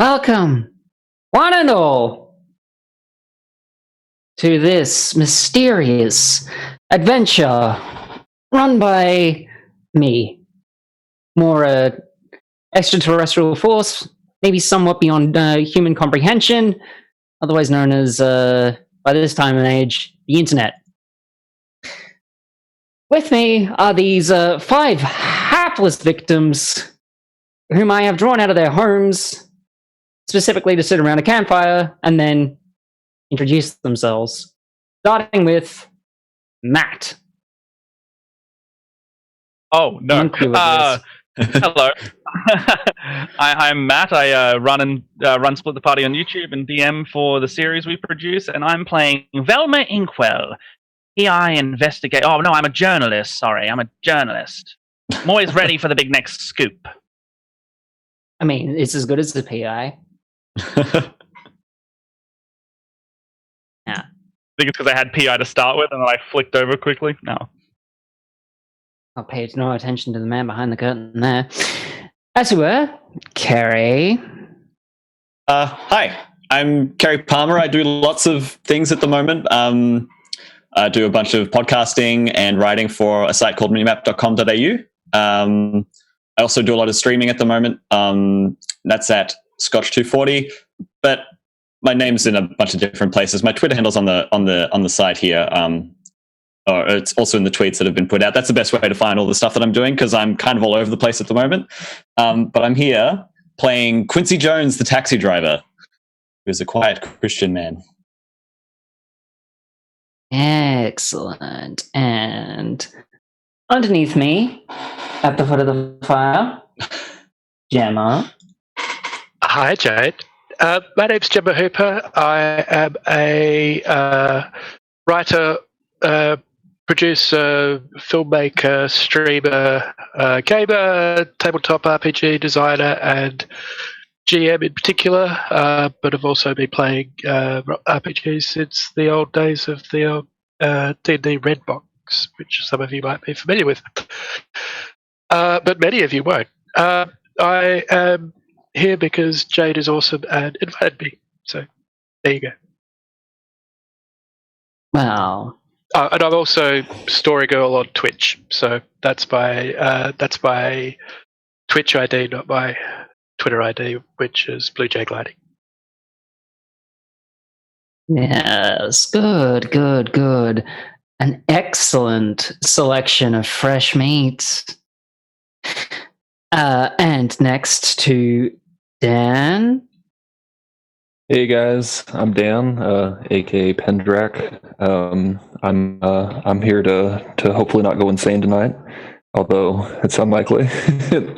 Welcome, one and all, to this mysterious adventure run by me. More extraterrestrial force, maybe somewhat beyond human comprehension, otherwise known as, by this time and age, the internet. With me are these 5 hapless victims whom I have drawn out of their homes specifically to sit around a campfire and then introduce themselves. Starting with Matt. Oh, no. Hello. I'm Matt. I run Split the Party on YouTube and DM for the series we produce, and I'm playing Velma Inkwell. PI investigate. Oh, no, I'm a journalist. Sorry, I'm a journalist. I'm always ready for the big next scoop. I mean, it's as good as the PI. Yeah. I think it's because I had PI to start with, and then I flicked over quickly. No. I'll pay no attention to the man behind the curtain there. As you were, Kerry. Hi, I'm Kerry Palmer. I do lots of things at the moment. I do a bunch of podcasting and writing for a site called minimap.com.au. I also do a lot of streaming at the moment. That's at Scotch240, but my name's in a bunch of different places. My Twitter handle's on the site here. Or it's also in the tweets that have been put out. That's the best way to find all the stuff that I'm doing because I'm kind of all over the place at the moment. But I'm here playing Quincy Jones, the taxi driver, who's a quiet Christian man. Excellent. And underneath me, at the foot of the fire, Jemma. Hi, Jade. My name's Jemma Hooper. I am a writer, producer, filmmaker, streamer, gamer, tabletop RPG designer, and GM in particular. But I've also been playing RPGs since the old days of the old D&D Red Box, which some of you might be familiar with. But many of you won't. I am here because Jade is awesome and invited me. So there you go. Wow. And I'm also Story Girl on Twitch. So that's my Twitch ID, not my Twitter ID, which is Blue Jay Gliding. Yes, good. An excellent selection of fresh meats. And next to Dan. Hey guys, I'm Dan, aka Pendrak. I'm here to hopefully not go insane tonight, although it's unlikely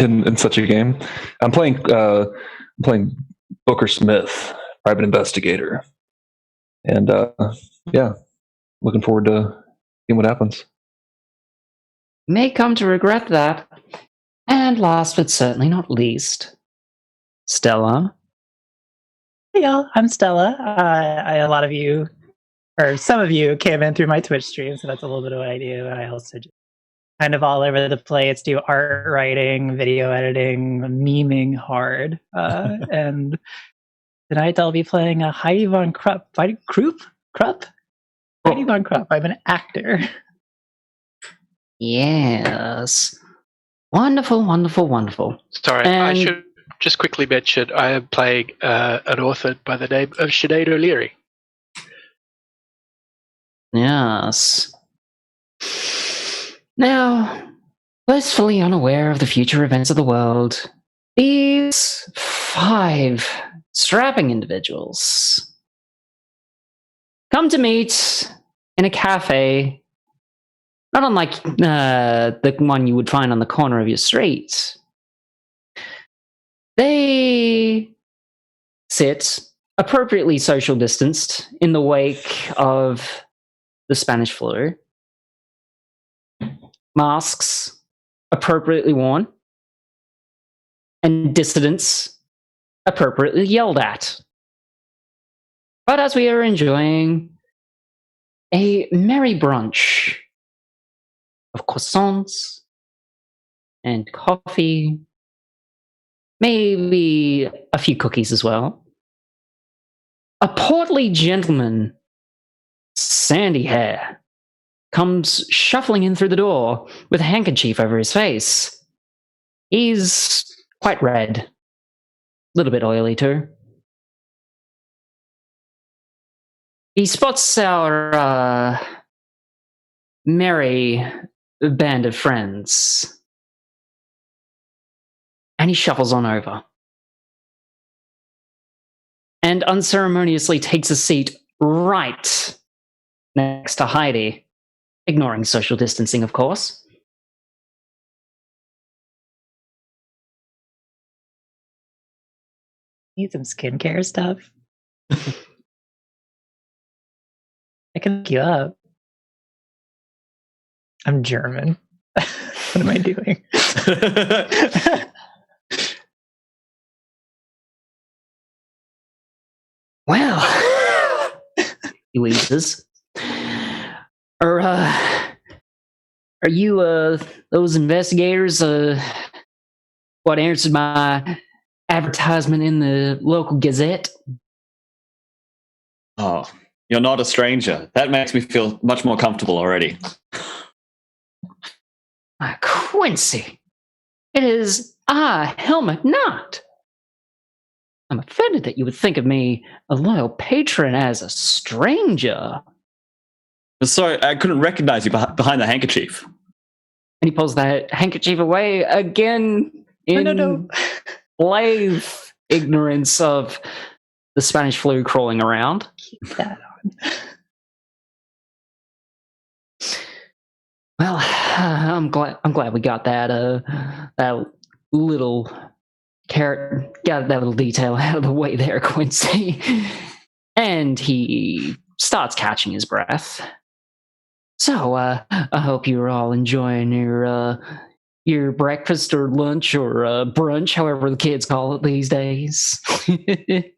in such a game. I'm playing Booker Smith, private investigator, and yeah, looking forward to seeing what happens. May come to regret that. And last but certainly not least, Stela. Hey y'all, I'm Stela. A lot of you, or some of you, came in through my Twitch stream, so that's a little bit of what I do. I also just kind of all over the place, do art writing, video editing, memeing hard. And tonight I'll be playing a Heidi von Krupp. Heidi von Krupp. I'm an actor. Yes. Wonderful. Sorry, And I should just quickly mention I am playing an author by the name of Sinead O'Leary. yes. Now, blissfully unaware of the future events of the world, these 5 strapping individuals come to meet in a cafe, not unlike the one you would find on the corner of your street. They sit appropriately social distanced in the wake of the Spanish flu. Masks appropriately worn, and dissidents appropriately yelled at. But as we are enjoying a merry brunch of croissants and coffee maybe a few cookies as well. A portly gentleman, sandy hair, comes shuffling in through the door with a handkerchief over his face. He's quite red, a little bit oily too. He spots our merry band of friends, and he shuffles on over and unceremoniously takes a seat right next to Heidi, ignoring social distancing, of course. Need some skincare stuff. I can look you up. I'm German. What am I doing? Well, he wheezes. Are you those investigators what answered my advertisement in the local gazette? Oh, you're not a stranger. That makes me feel much more comfortable already. Quincy, it is I, Helmut Knott. I'm offended that you would think of me, a loyal patron, as a stranger. Sorry, I couldn't recognize you behind the handkerchief. And he pulls that handkerchief away again in No. blithe ignorance of the Spanish flu crawling around. Keep that on. Well, I'm glad we got that little got that little detail out of the way there, Quincy. And he starts catching his breath. So, I hope you're all enjoying your breakfast or lunch or brunch, however the kids call it these days. It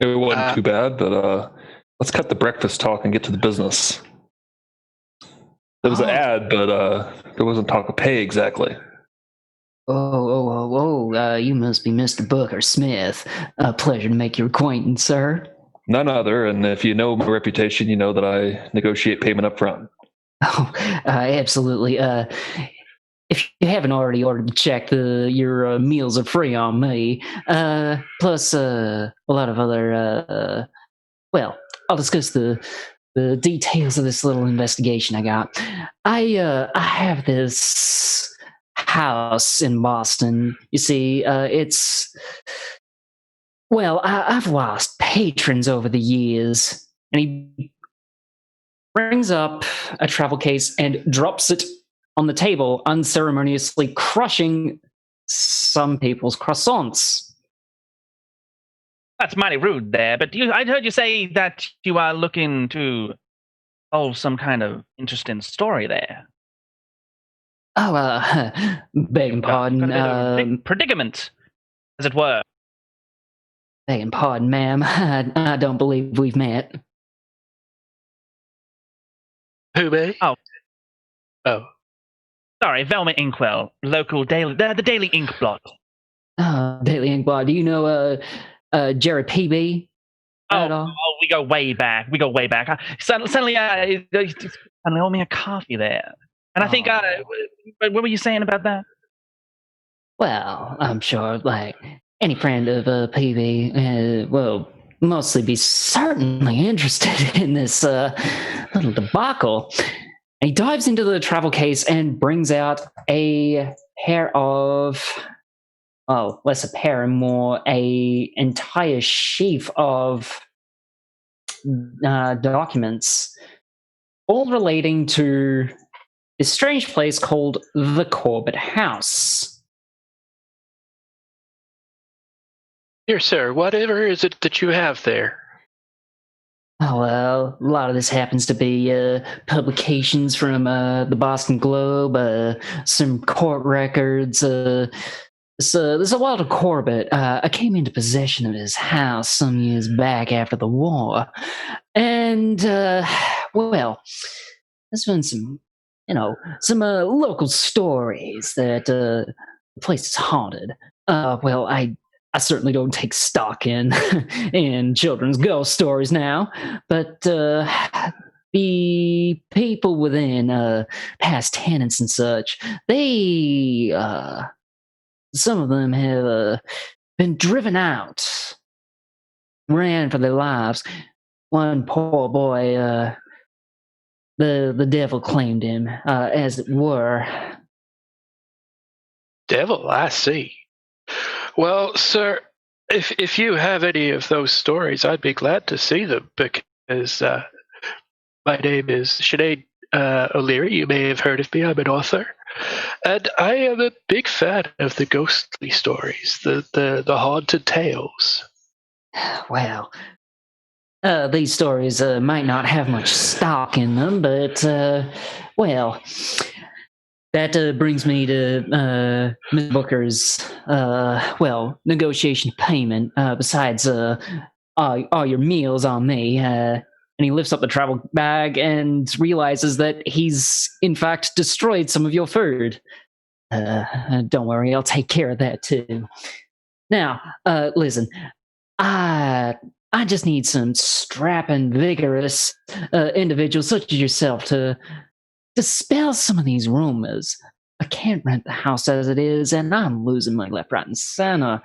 wasn't too bad, but let's cut the breakfast talk and get to the business. There was an ad, but there wasn't talk of pay exactly. You must be Mr. Booker Smith. A pleasure to make your acquaintance, sir. None other, and if you know my reputation, you know that I negotiate payment up front. Oh, absolutely. If you haven't already ordered the check, your meals are free on me. Plus, a lot of other. Well, I'll discuss the details of this little investigation I got. I have this house in Boston. You see, it's. Well, I've lost patrons over the years. And he brings up a travel case and drops it on the table, unceremoniously crushing some people's croissants. That's mighty rude there, but I heard you say that you are looking to solve some kind of interesting story there. Oh, begging pardon. Got a bit of a predicament, as it were. Begging pardon, ma'am. I don't believe we've met. Who, me? Oh. Sorry, Velma Inkwell, local daily, the Daily Ink Blot. Daily Ink Blot. Do you know Jerry PB? We go way back. Suddenly, owe me a coffee there. And I think, what were you saying about that? Well, I'm sure, like, any friend of PB will mostly be certainly interested in this little debacle. And he dives into the travel case and brings out a pair of, less a pair and more, a entire sheaf of documents, all relating to this strange place called the Corbett House. Dear sir, whatever is it that you have there? Oh, well, a lot of this happens to be publications from the Boston Globe, some court records. There's a lot of Corbett. I came into possession of his house some years back after the war. And, well, there's been some some local stories that the place is haunted. Well, I certainly don't take stock in in children's ghost stories now, but the people within, past tenants and such, they some of them have been driven out, ran for their lives. One poor boy, the devil claimed him, as it were. Devil, I see. Well, sir, if you have any of those stories, I'd be glad to see them, because my name is Sinead O'Leary. You may have heard of me. I'm an author. And I am a big fan of the ghostly stories, the haunted tales. Well, these stories might not have much stock in them, but, well, that brings me to Ms. Booker's, negotiation payment, besides all your meals on me. And he lifts up the travel bag and realizes that he's, in fact, destroyed some of your food. Don't worry, I'll take care of that, too. Now, listen, I just need some strapping, vigorous individuals such as yourself to dispel some of these rumors. I can't rent the house as it is, and I'm losing money left, right, and center.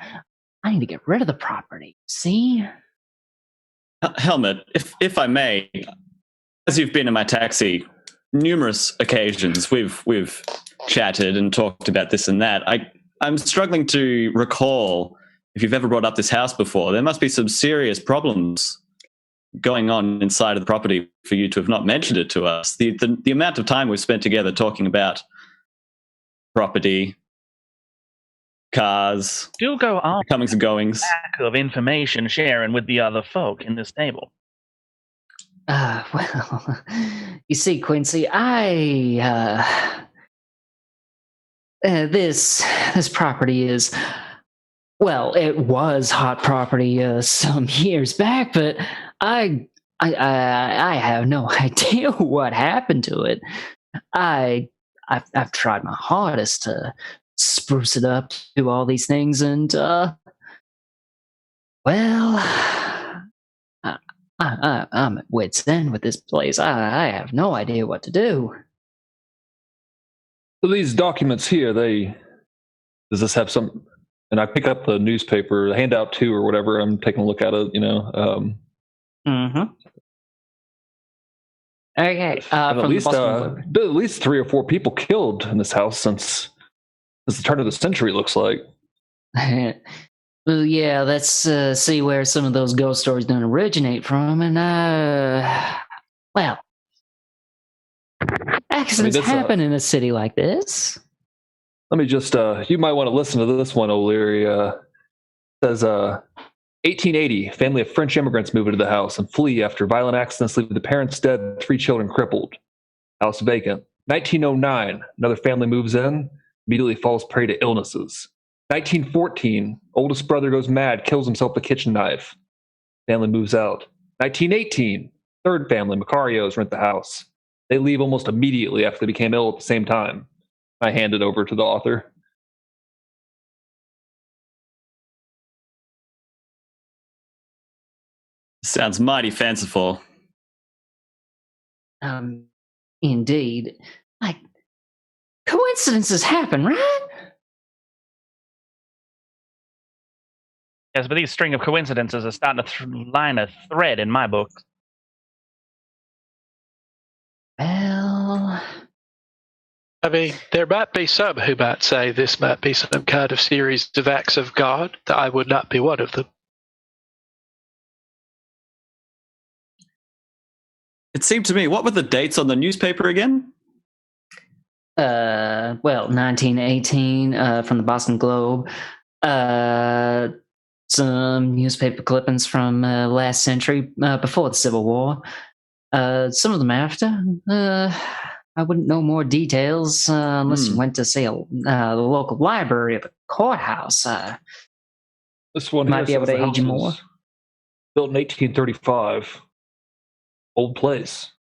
I need to get rid of the property, see? Helmet, if I may, as you've been in my taxi numerous occasions, we've chatted and talked about this and that. I'm struggling to recall if you've ever brought up this house before. There must be some serious problems going on inside of the property for you to have not mentioned it to us. The amount of time we've spent together talking about property, cars, Still go on comings and goings. lack of information sharing with the other folk in this table. Well, you see, Quincy, this property is, well, it was hot property some years back, but I have no idea what happened to it. I've tried my hardest to spruce it up, do all these things, and I'm at wit's end with this place. I have no idea what to do. So these documents here, does this have some? And I pick up the newspaper, the handout 2 or whatever. I'm taking a look at it. Mm-hmm. Okay. At From least, the Boston Globe. at least 3 or 4 people killed in this house since the turn of the century. Looks like. Well, yeah. Let's see where some of those ghost stories don't originate from, and well, accidents happen in a city like this. Let me just, you might want to listen to this one, O'Leary. Says, 1880, family of French immigrants move into the house and flee after violent accidents leaving the parents dead, 3 children crippled. House vacant. 1909, another family moves in, immediately falls prey to illnesses. 1914, oldest brother goes mad, kills himself with a kitchen knife. Family moves out. 1918, third family, Macarios, rent the house. They leave almost immediately after they became ill at the same time. I hand it over to the author. Sounds mighty fanciful. Indeed. Like, coincidences happen, right? Yes, but these string of coincidences are starting to line a thread in my book. Well, I mean, there might be some who might say this might be some kind of series of acts of God. I would not be one of them. It seemed to me, what were the dates on the newspaper again? 1918 from the Boston Globe. Some newspaper clippings from last century, before the Civil War. Some of them after. I wouldn't know more details unless you went to, say, the local library or the courthouse. This one might be able to age you more. Built in 1835. Old place.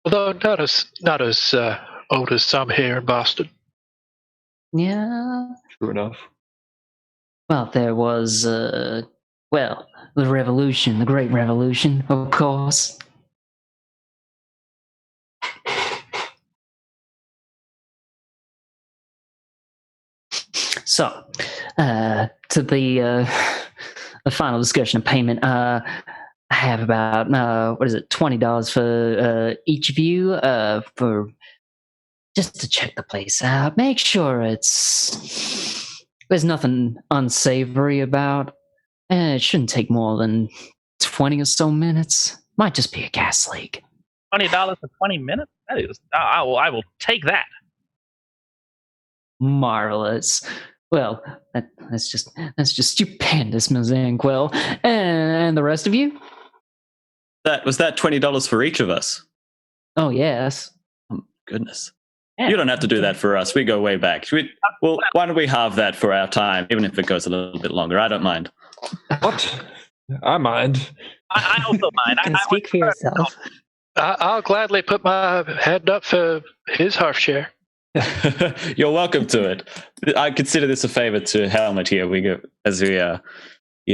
Although not as old as some here in Boston. Yeah. True enough. Well, there was, the revolution, the Great Revolution, of course. So, to the final discussion of payment, I have about, $20 for each of you, for just to check the place out. Make sure there's nothing unsavory about. It shouldn't take more than 20 or so minutes. Might just be a gas leak. $20 for 20 minutes? That is, I will take that. Marvelous. Well, that's just stupendous, Ms. Anquil. And the rest of you? Was that $20 for each of us? Oh, yes. Oh, goodness. Yeah. You don't have to do that for us. We go way back. Well, why don't we halve that for our time, even if it goes a little bit longer? I don't mind. What? I mind. I also mind. You can speak for yourself. I'll gladly put my hand up for his half share. You're welcome to it. I consider this a favor to Helmut here. He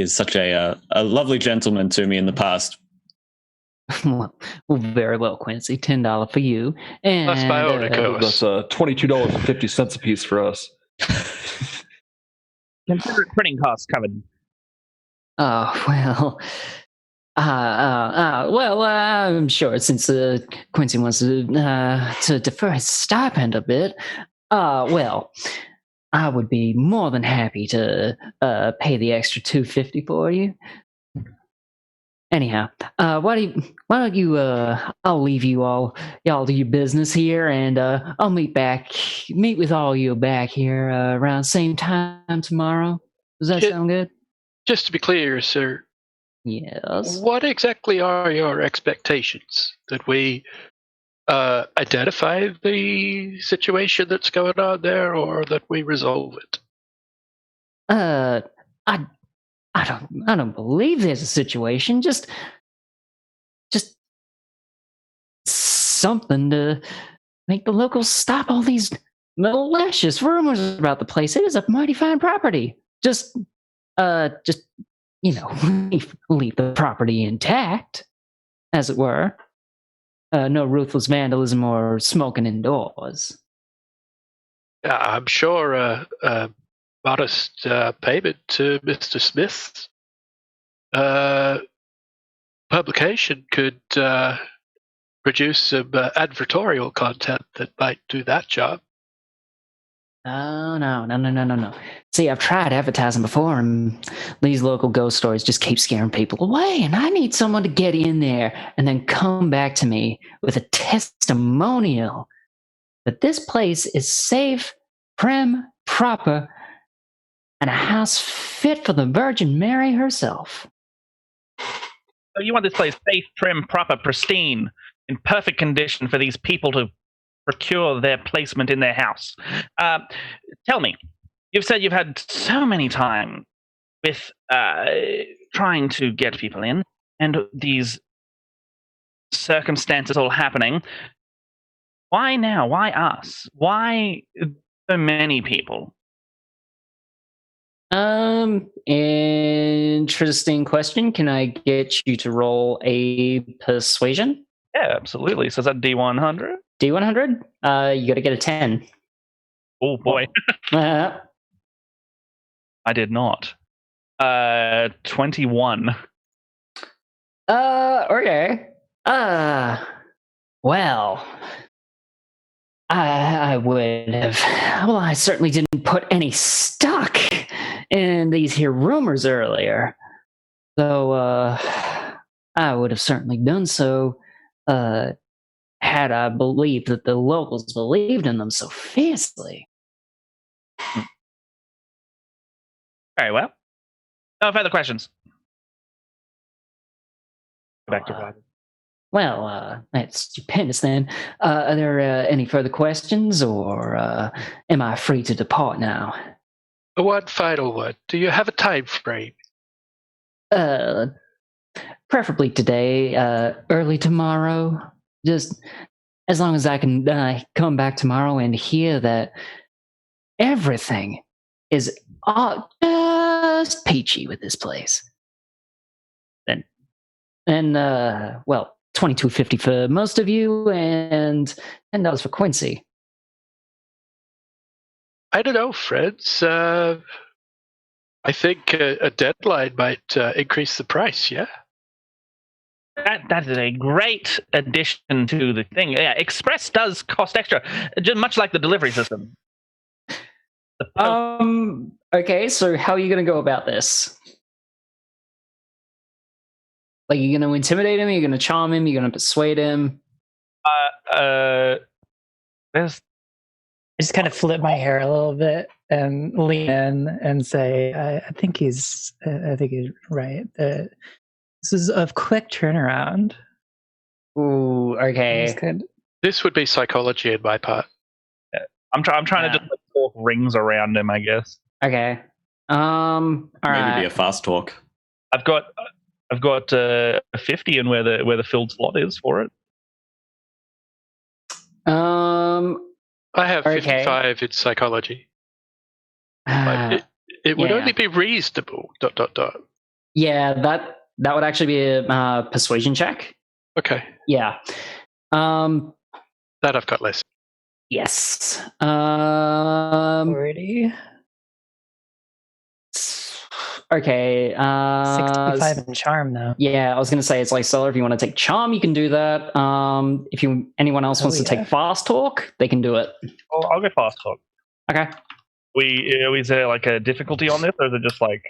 is such a lovely gentleman to me in the past. Well, very well, Quincy. $10 for you. And Plus my own, of course. That's $22.50 a piece for us. Consider printing costs covered. Oh, well. I'm sure since Quincy wants to defer his stipend a bit, I would be more than happy to pay the extra $250 for you. Anyhow, why don't you? I'll leave you all. Y'all do your business here, and I'll meet with all you back here around same time tomorrow. Does that sound good? Just to be clear, sir. Yes. What exactly are your expectations? That we identify the situation that's going on there, or that we resolve it? I don't believe there's a situation. Just something to make the locals stop all these malicious rumors about the place. It is a mighty fine property. Just leave the property intact, as it were. No ruthless vandalism or smoking indoors. I'm sure modest payment to Mr. Smith's publication could produce some advertorial content that might do that job. Oh, no. See, I've tried advertising before, and these local ghost stories just keep scaring people away, and I need someone to get in there and then come back to me with a testimonial that this place is safe, prim, proper, and a house fit for the Virgin Mary herself. So you want this place safe, trim, proper, pristine, in perfect condition for these people to procure their placement in their house. Tell me, you've said you've had so many time with trying to get people in, and these circumstances all happening. Why now? Why us? Why so many people? Interesting question. Can I get you to roll a persuasion? Yeah, absolutely. So is that D100? D100? You gotta get a 10. Oh boy. I did not. 21. Okay. Well, I would have. Well, I certainly didn't put any stock in these here rumors earlier, though I would have certainly done so had I believed that the locals believed in them so fiercely. Very well. No further questions. Back to Roger. Well, that's stupendous then. Are there any further questions, or am I free to depart now? One final one. Do you have a time frame? preferably today, early tomorrow. Just as long as I can come back tomorrow and hear that everything is just peachy with this place. Then, well, $22.50 for most of you, and $10 for Quincy. I don't know, friends. I think a deadline might increase the price, yeah? That is a great addition to the thing. Yeah, Express does cost extra, just much like the delivery system. Okay, so how are you going to go about this? Like, you're going to intimidate him? You're going to charm him? You're going to persuade him? There's I just kind of flip my hair a little bit and lean in and say, I think he's right. This is a quick turnaround. Ooh, okay. This would be psychology on my part. I'm trying to just talk rings around him, I guess. Okay. All right. Maybe be a fast talk. I've got a 50 in where the filled slot is for it. I have 55 in psychology. It would only be reasonable. ... Yeah, that would actually be a persuasion check. Okay. Yeah. That I've got less. Yes. 40. Okay. 65 in charm, though. Yeah, I was gonna say it's like Stella. If you want to take charm, you can do that. If anyone else wants to take fast talk, they can do it. Oh, I'll go fast talk. Okay. Is there like a difficulty on this, or is it just like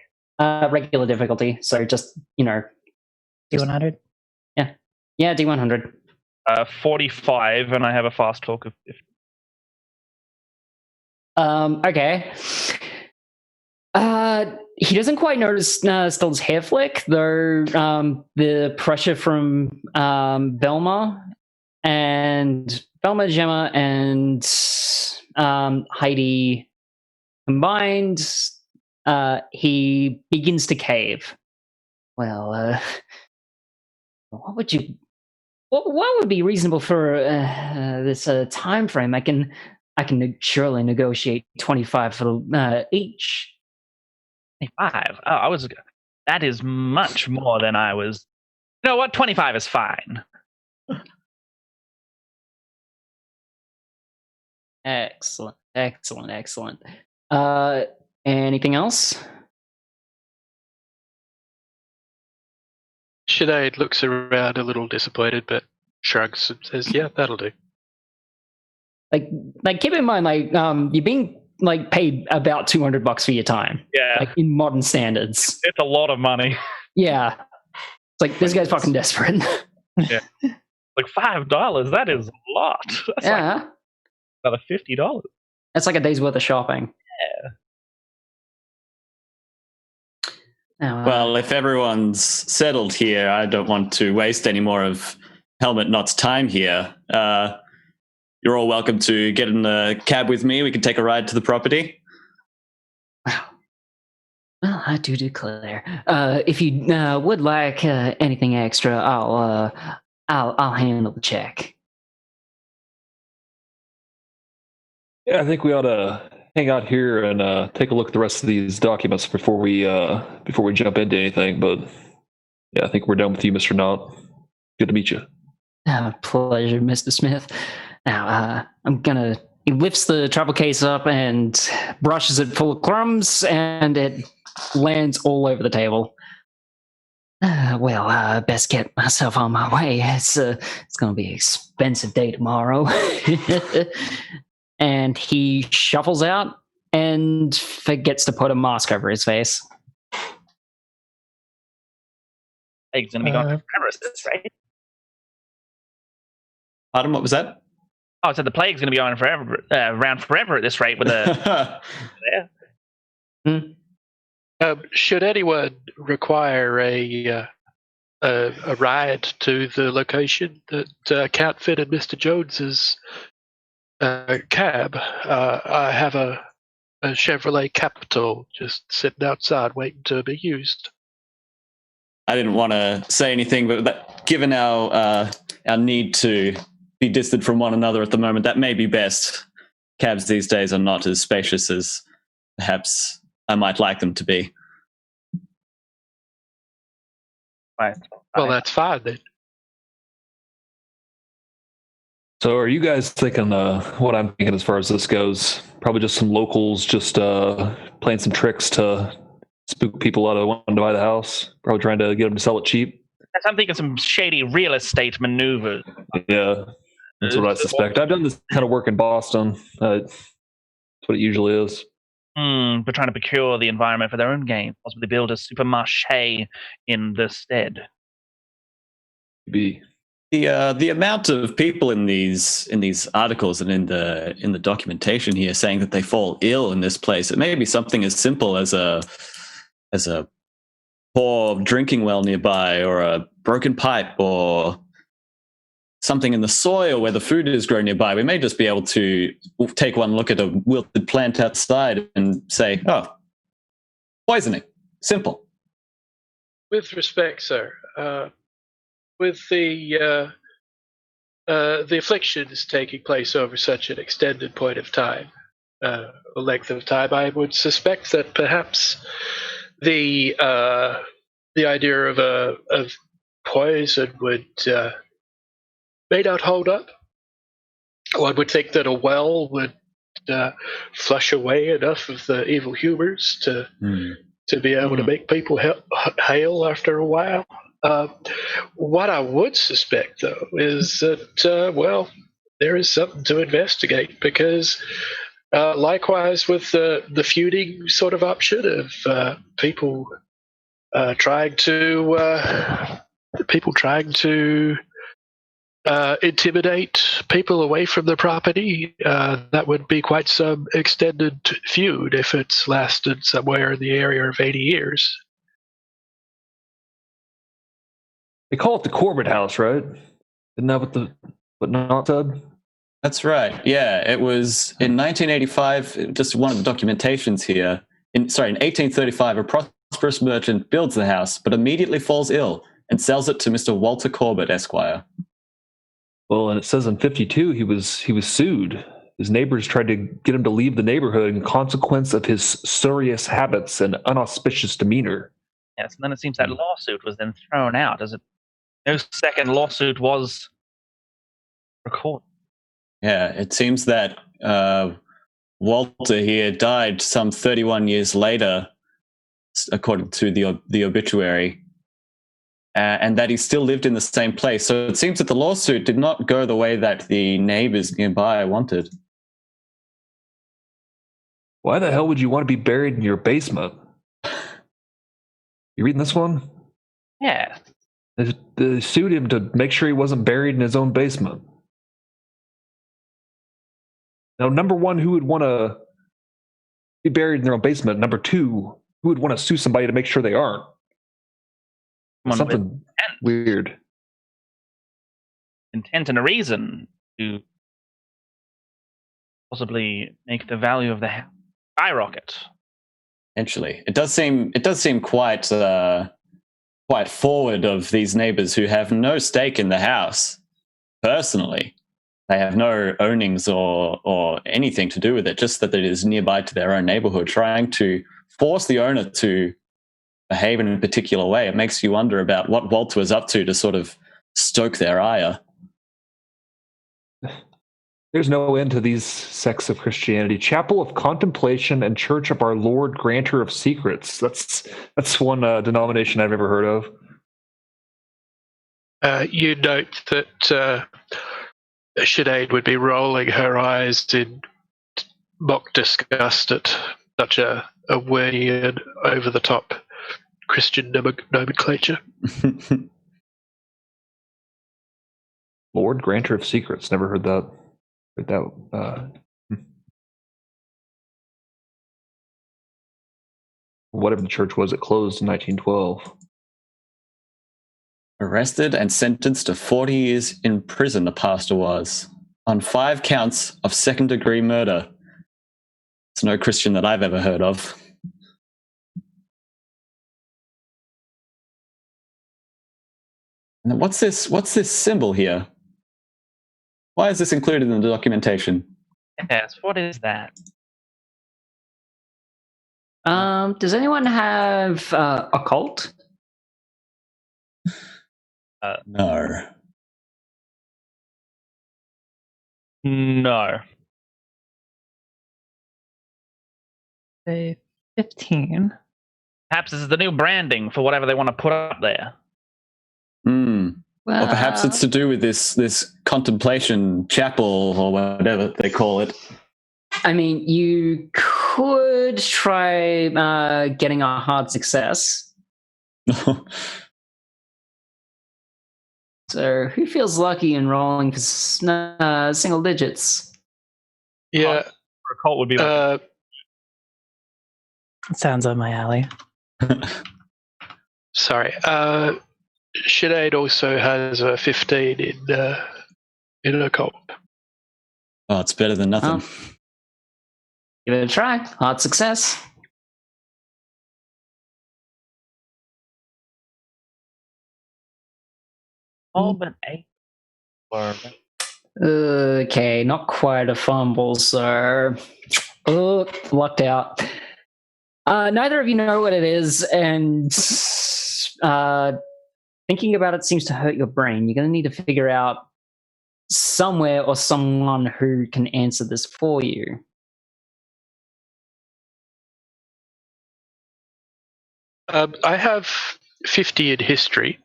regular difficulty? So just D100. Yeah, D100. 45, and I have a fast talk of 50. Okay. He doesn't quite notice Stella's hair flick, though. The pressure from Velma, Jemma, and Heidi combined, he begins to cave. Well, what would be reasonable for this time frame? I can surely negotiate 25 for each. 25. Oh, that is much more than I was. You know what? 25 is fine. Excellent. Anything else? Sinead looks around a little disappointed, but shrugs and says, "Yeah, that'll do." Like keep in mind, you're being paid about $200 for your time. Yeah. In modern standards. It's a lot of money. Yeah. It's like, this guy's fucking desperate. Yeah. Like $5, that is a lot. That's like another $50. That's like a day's worth of shopping. Yeah. Well, if everyone's settled here, I don't want to waste any more of Helmut Knott's time here. You're all welcome to get in the cab with me. We can take a ride to the property. Well, I do declare. If you would like anything extra, I'll handle the check. Yeah, I think we ought to hang out here and take a look at the rest of these documents before we jump into anything. But yeah, I think we're done with you, Mr. Knott. Good to meet you. Pleasure, Mr. Smith. Now, he lifts the travel case up and brushes it full of crumbs, and it lands all over the table. Best get myself on my way. It's going to be an expensive day tomorrow. And he shuffles out and forgets to put a mask over his face. He's going to be gone forever, right? Pardon, what was that? Oh, so the plague's going to be on forever, around forever at this rate. With should anyone require a ride to the location that can't fit in Mr. Jones's cab, I have a Chevrolet Capitol just sitting outside waiting to be used. I didn't want to say anything, but given our need to be distant from one another at the moment, that may be best. Cabs these days are not as spacious as perhaps I might like them to be. Right. Well, that's fine then. So are you guys thinking, what I'm thinking as far as this goes, probably just some locals just playing some tricks to spook people out of wanting to buy the house, probably trying to get them to sell it cheap? I'm thinking some shady real estate maneuvers. Yeah, that's what I suspect. I've done this kind of work in Boston. That's what it usually is. But trying to procure the environment for their own gain, possibly build a supermarché in the stead. Be. The amount of people in these articles and in the documentation here saying that they fall ill in this place, it may be something as simple as a poor drinking well nearby, or a broken pipe, or something in the soil where the food is grown nearby. We may just be able to take one look at a wilted plant outside and say, oh, poisoning. Simple. With respect, sir, with the afflictions taking place over such an extended point of time, a length of time, I would suspect that perhaps the idea of poison would may not hold up. One would think that a well would flush away enough of the evil humors to be able to make people hail after a while. What I would suspect, though, is that, there is something to investigate, because likewise with the feuding sort of option of people trying to intimidate people away from the property, that would be quite some extended feud if it's lasted somewhere in the area of 80 years. They call it the Corbett House, right? Isn't that what not said? That's right. Yeah, it was in 1985, just one of the documentations here. In 1835, a prosperous merchant builds the house, but immediately falls ill and sells it to Mr. Walter Corbett, Esquire. Well, and it says in 52 he was sued. His neighbors tried to get him to leave the neighborhood in consequence of his serious habits and unauspicious demeanor. Yes, and then it seems that lawsuit was then thrown out. No second lawsuit was recorded. Yeah, it seems that Walter here died some 31 years later, according to the obituary, and that he still lived in the same place. So it seems that the lawsuit did not go the way that the neighbors nearby wanted. Why the hell would you want to be buried in your basement? You reading this one? Yeah. They sued him to make sure he wasn't buried in his own basement. Now, number one, who would want to be buried in their own basement? Number two, who would want to sue somebody to make sure they aren't? Something weird. Intent and a reason to possibly make the value of the house skyrocket. Potentially, it does seem quite forward of these neighbors who have no stake in the house personally. They have no ownings or anything to do with it, just that it is nearby to their own neighborhood, trying to force the owner to behave in a particular way. It makes you wonder about what Walter was up to sort of stoke their ire. There's no end to these sects of Christianity. Chapel of Contemplation and Church of Our Lord Granter of Secrets. That's one denomination I've ever heard of. You note that Sinead would be rolling her eyes in mock disgust at such a wordy and over-the-top Christian nomenclature. Lord Granter of Secrets. Never heard that. Whatever the church was, it closed in 1912. Arrested and sentenced to 40 years in prison, the pastor was, on 5 counts of second-degree murder. It's no Christian that I've ever heard of. And then what's this symbol here? Why is this included in the documentation? Yes, what is that? Does anyone have occult? No. No. Say 15. Perhaps this is the new branding for whatever they want to put up there. Or perhaps it's to do with this contemplation chapel or whatever they call it. I mean, you could try getting a hard success. So, who feels lucky in rolling for single digits? Yeah. For a cult would be like Sounds up my alley. Sorry. Sinead also has a 15 in her cult. Oh, it's better than nothing. Give it a try. Hard success. all but 8. Okay, not quite a fumble, sir. Oh, lucked out. Neither of you know what it is, and thinking about it seems to hurt your brain. You're going to need to figure out somewhere or someone who can answer this for you. I have 50 in history.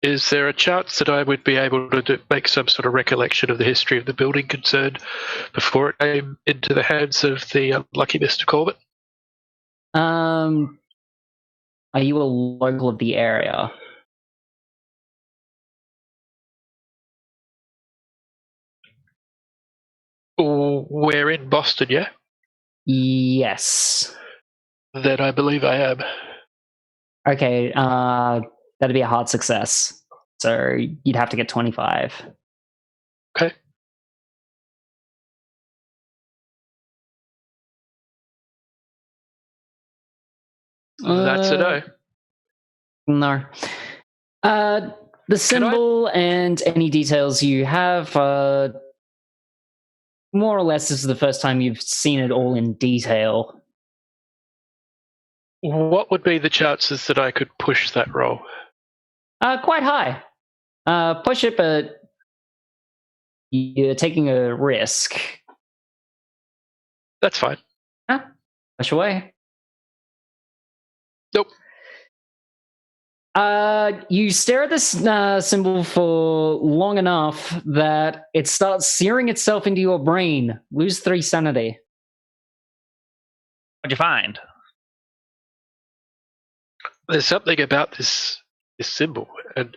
Is there a chance that I would be able to make some sort of recollection of the history of the building concerned before it came into the hands of the unlucky Mr. Corbett? Are you a local of the area? We're in Boston, yeah? Yes. Then I believe I am. Okay, that'd be a hard success. So you'd have to get 25. Okay. That's a no. No. The symbol and any details you have, more or less, this is the first time you've seen it all in detail. What would be the chances that I could push that roll? Quite high. Push it, but you're taking a risk. That's fine. Push away. Nope. You stare at this symbol for long enough that it starts searing itself into your brain. Lose 3 sanity. What'd you find? There's something about this symbol, and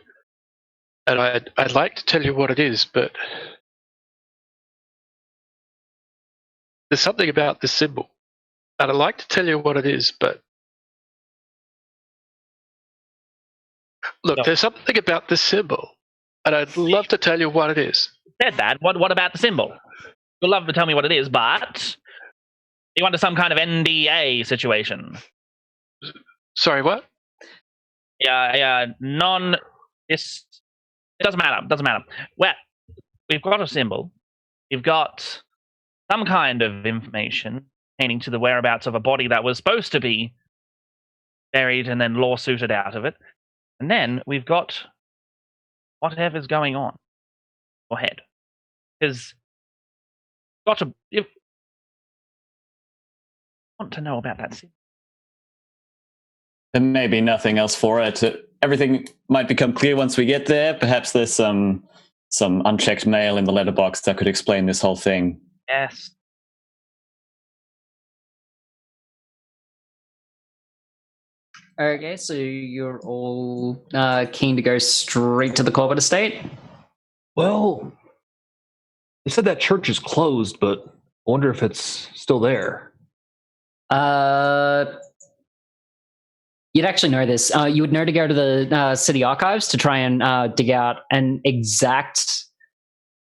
I'd like to tell you what it is, but there's something about this symbol, and I'd like to tell you what it is, but look, No. there's something about this symbol, and I'd love to tell you what it is. Said that. What about the symbol? You'd love to tell me what it is, but you under some kind of NDA situation. Sorry, what? Yeah, This. It doesn't matter. Well, we've got a symbol. You've got some kind of information pertaining to the whereabouts of a body that was supposed to be buried and then lawsuited out of it. And then we've got whatever's going on in your head. Because you want to know about that symbol. There may be nothing else for it. Everything might become clear once we get there. Perhaps there's some unchecked mail in the letterbox that could explain this whole thing. Yes. Okay, so you're all keen to go straight to the Corbett estate? Well, they said that church is closed, but I wonder if it's still there. You'd actually know this. You would know to go to the city archives to try and dig out an exact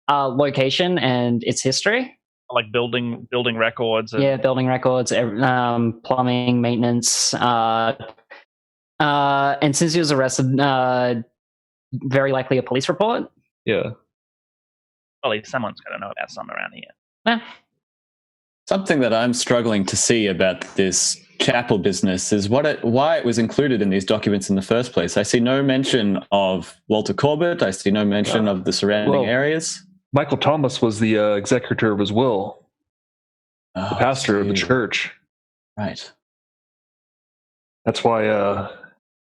location and its history. Like building records. Yeah, building records, plumbing, maintenance. And since he was arrested, very likely a police report. Yeah. Well, someone's got to know about something around here. Eh. Something that I'm struggling to see about this chapel business is why it was included in these documents in the first place. I see no mention of Walter Corbett. I see no mention of the surrounding areas. Michael Thomas was the executor of his will, the pastor of the church. Right. That's why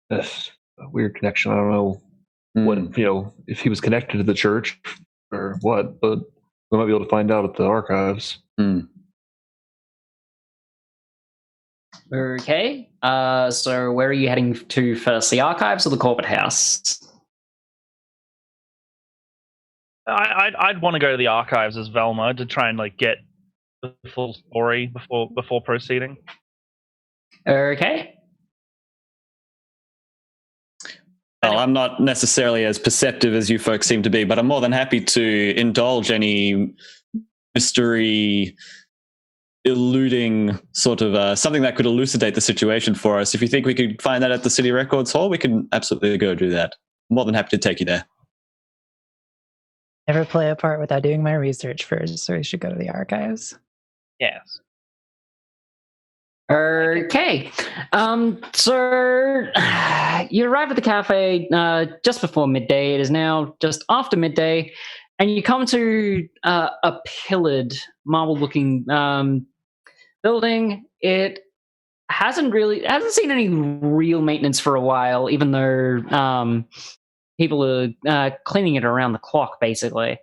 that's a weird connection. I don't know what if he was connected to the church or what, but we might be able to find out at the archives. Okay. So where are you heading to first? The archives or the Corbett house? I'd want to go to the archives as Velma to try and get the full story before proceeding. Okay. Well, I'm not necessarily as perceptive as you folks seem to be, but I'm more than happy to indulge any mystery eluding sort of something that could elucidate the situation for us. If you think we could find that at the City Records Hall, we can absolutely go do that. I'm more than happy to take you there. Never play a part without doing my research first, so we should go to the archives. Yes. Okay. So you arrive at the cafe just before midday. It is now just after midday, and you come to a pillared, marble-looking building. It hasn't seen any real maintenance for a while, even though people are cleaning it around the clock, basically.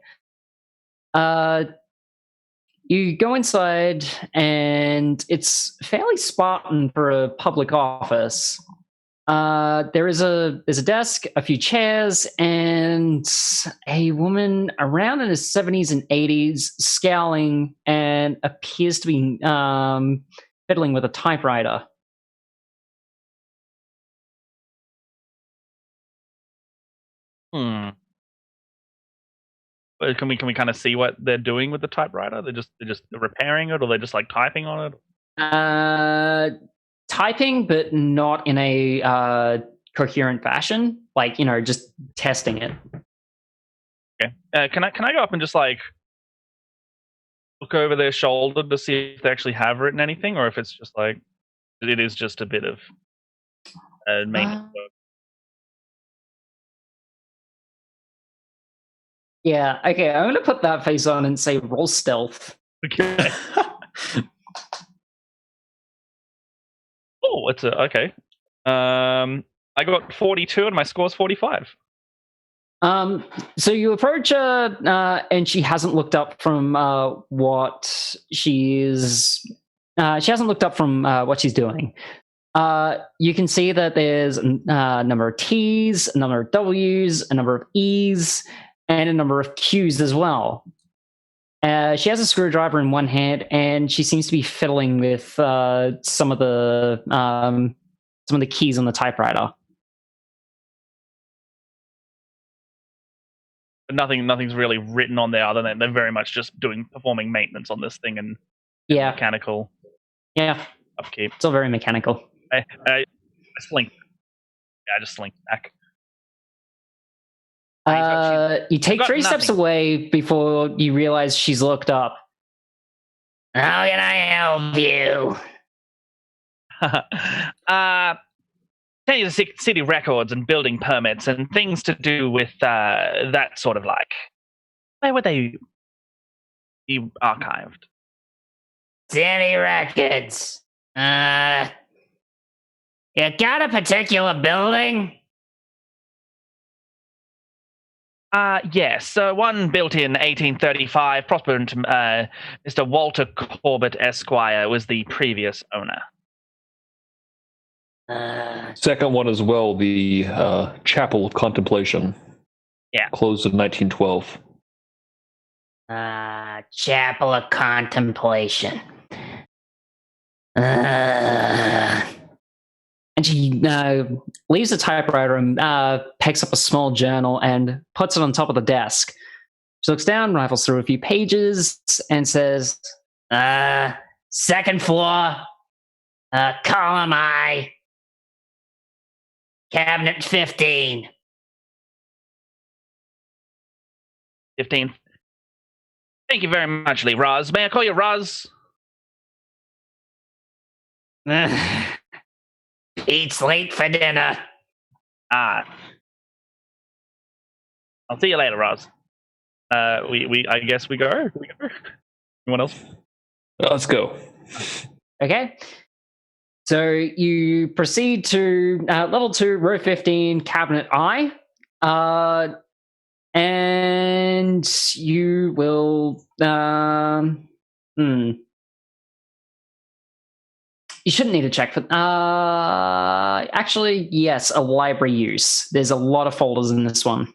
You go inside, and it's fairly Spartan for a public office. There's a desk, a few chairs, and a woman around in her 70s and 80s, scowling and appears to be fiddling with a typewriter. But can we kind of see what they're doing with the typewriter? They're just repairing it, or they're just typing on it? Typing, but not in a coherent fashion. Just testing it. Okay. Can I go up and just look over their shoulder to see if they actually have written anything, or if it's just it is just a bit of maintenance work? Yeah, okay, I'm going to put that face on and say roll stealth. Okay. Oh, it's okay. I got 42 and my score's 45. So you approach her, and she hasn't looked up from what she's doing. You can see that there's a number of T's, a number of W's, a number of E's, and a number of Q's as well. She has a screwdriver in one hand, and she seems to be fiddling with some of the keys on the typewriter. But nothing's really written on there, other than they're very much just performing maintenance on this thing and mechanical. Yeah, upkeep. Still very mechanical. I slink. Yeah, I just slink back. You take 3 steps away before you realize she's looked up. How can I help you? Tell you the city records and building permits and things to do with that sort of where would they be archived? City records. You got a particular building? Yes. So one built in 1835, prosperous Mr. Walter Corbett Esquire was the previous owner. Second one as well, the Chapel of Contemplation. Yeah. Closed in 1912. Chapel of Contemplation. And she leaves the typewriter and picks up a small journal and puts it on top of the desk. She looks down, rifles through a few pages, and says, second floor, column I, cabinet 15. 15th. Thank you very much, Lee. Roz. May I call you Roz? Eats late for dinner. I'll see you later, Roz. I guess we go. Anyone else? Let's go. Okay. So you proceed to level 2, row 15, cabinet I. And you will... You shouldn't need a check for... actually, yes, a library use. There's a lot of folders in this one.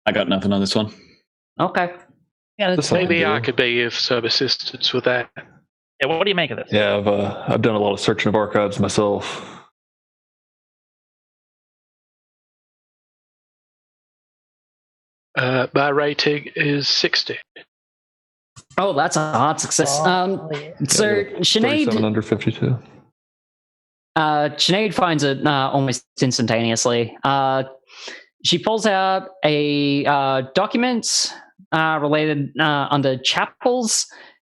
I got nothing on this one. Okay. Yeah, That's fine. Maybe I could be of some assistance with that. Yeah, what do you make of this? Yeah, I've done a lot of searching of archives myself. My rating is 60. Oh, that's a hard success. Oh, yeah. So Sinead, 37 under 52. Sinead finds it almost instantaneously. She pulls out a document related under chapels.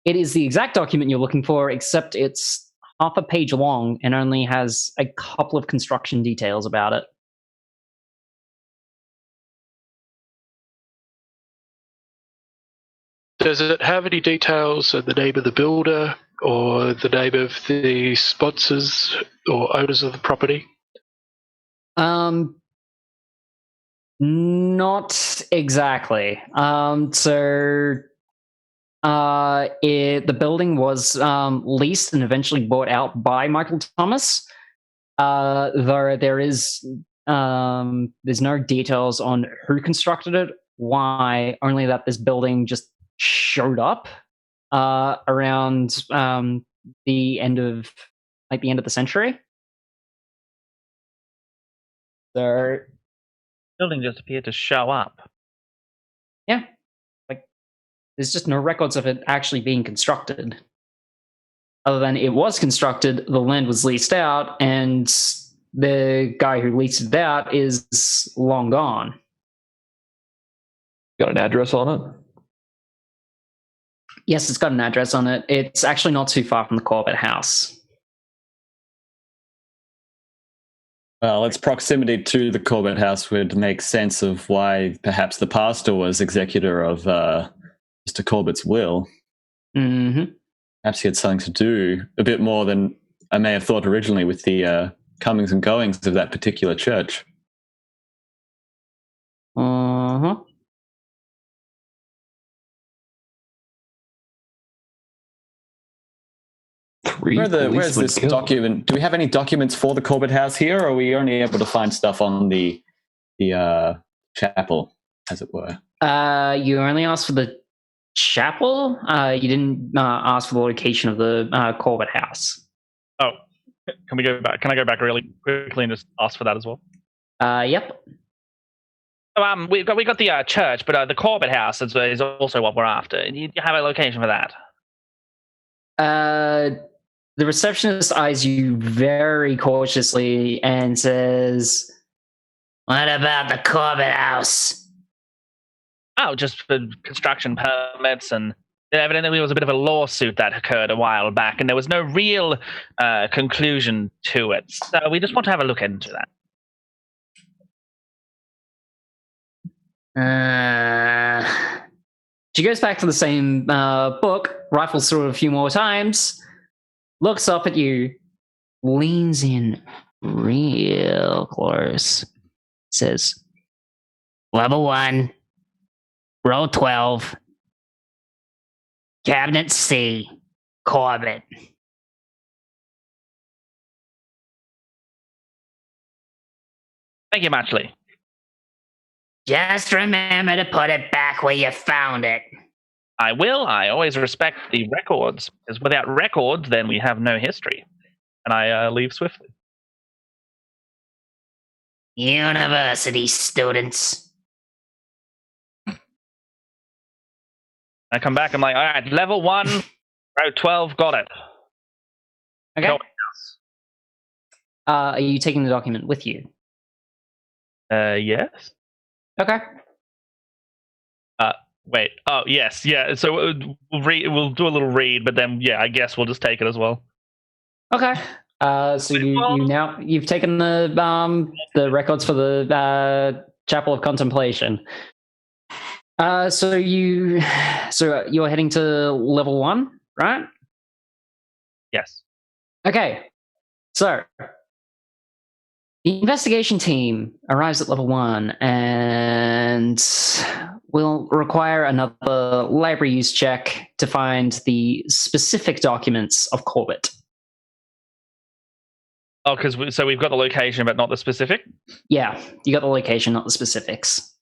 It is the exact document you're looking for, except it's half a page long and only has a couple of construction details about it. Does it have any details of the name of the builder or the name of the sponsors or owners of the property? Not exactly. The building was leased and eventually bought out by Michael Thomas. Though there's no details on who constructed it, why, only that this building just showed up around the end of the century. So Building just appeared to show up. yeah, there's just no records of it actually being constructed. Other than it was constructed, the land was leased out, and the guy who leased it out is long gone. Got an address on it? Yes, it's got an address on it. It's actually not too far from the Corbett house. Well, its proximity to the Corbett house would make sense of why perhaps the pastor was executor of Mr. Corbett's will. Mm-hmm. Perhaps he had something to do, a bit more than I may have thought originally, with the comings and goings of that particular church. Uh-huh. Where's this document? Do we have any documents for the Corbett house here, or are we only able to find stuff on the chapel, as it were? You only asked for the chapel. You didn't ask for the location of the Corbett house. Oh, can we go back? Can I go back really quickly and just ask for that as well? Yep. We got the church, but the Corbett house is also what we're after. Do you have a location for that? The receptionist eyes you very cautiously and says, "What about the Corbett house?" Oh, just for construction permits, and evidently there was a bit of a lawsuit that occurred a while back, and there was no real conclusion to it. So we just want to have a look into that. She goes back to the same book, rifles through it a few more times, looks up at you, leans in real close, says, "Level 1, row 12, cabinet C, Corbett." Thank you, Matchley. Just remember to put it back where you found it. I will. I always respect the records, because without records, then we have no history. And I leave swiftly. University students. I come back, I'm like, all right, level 1, row 12, got it. Okay. Go. Are you taking the document with you? Yes. Okay. Wait. Oh, yes. Yeah. So we'll do a little read, but then, yeah, I guess we'll just take it as well. Okay. So you've taken the records for the Chapel of Contemplation. So you're heading to level 1, right? Yes. Okay. So the investigation team arrives at level 1 and will require another library use check to find the specific documents of Corbett. Oh, so we've got the location, but not the specific? Yeah, you got the location, not the specifics.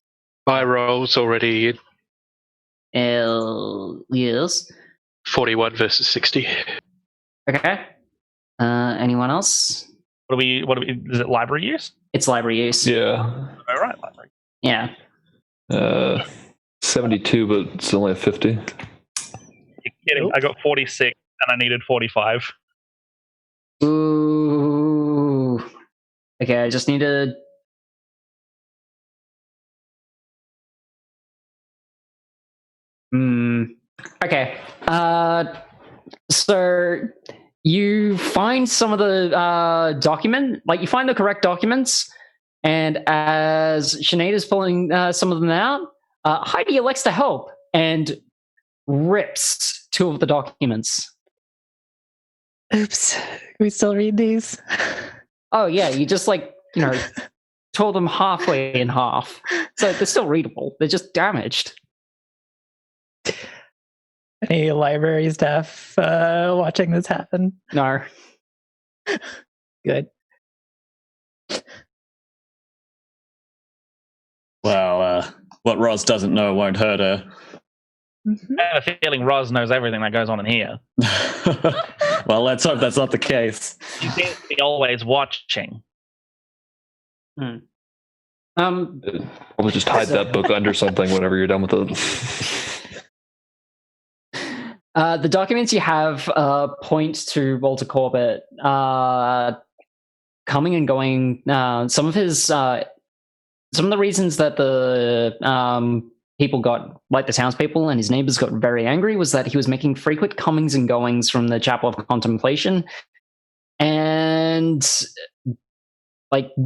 My roll's already Yes. 41 versus 60. Okay. Anyone else? What do we? Is it library use? It's library use. Yeah. All right, library. Yeah. 72, but it's only a 50. You're kidding. I got 46 and I needed 45. Ooh. Okay, I just need to... Okay. So you find some of the you find the correct documents, and as Sinead is pulling some of them out, Heidi elects to help and rips 2 of the documents. Oops. Can we still read these? Oh yeah, you just tore them halfway in half. So they're still readable. They're just damaged. Any library staff watching this happen? No. Good. Well, what Roz doesn't know won't hurt her. Mm-hmm. I have a feeling Roz knows everything that goes on in here. Well, let's hope that's not the case. She seems to be always watching. Probably just hide that book under something whenever you're done with it. The documents you have point to Walter Corbett coming and going. Some of the reasons that the people got, like the townspeople and his neighbors, got very angry was that he was making frequent comings and goings from the Chapel of Contemplation, and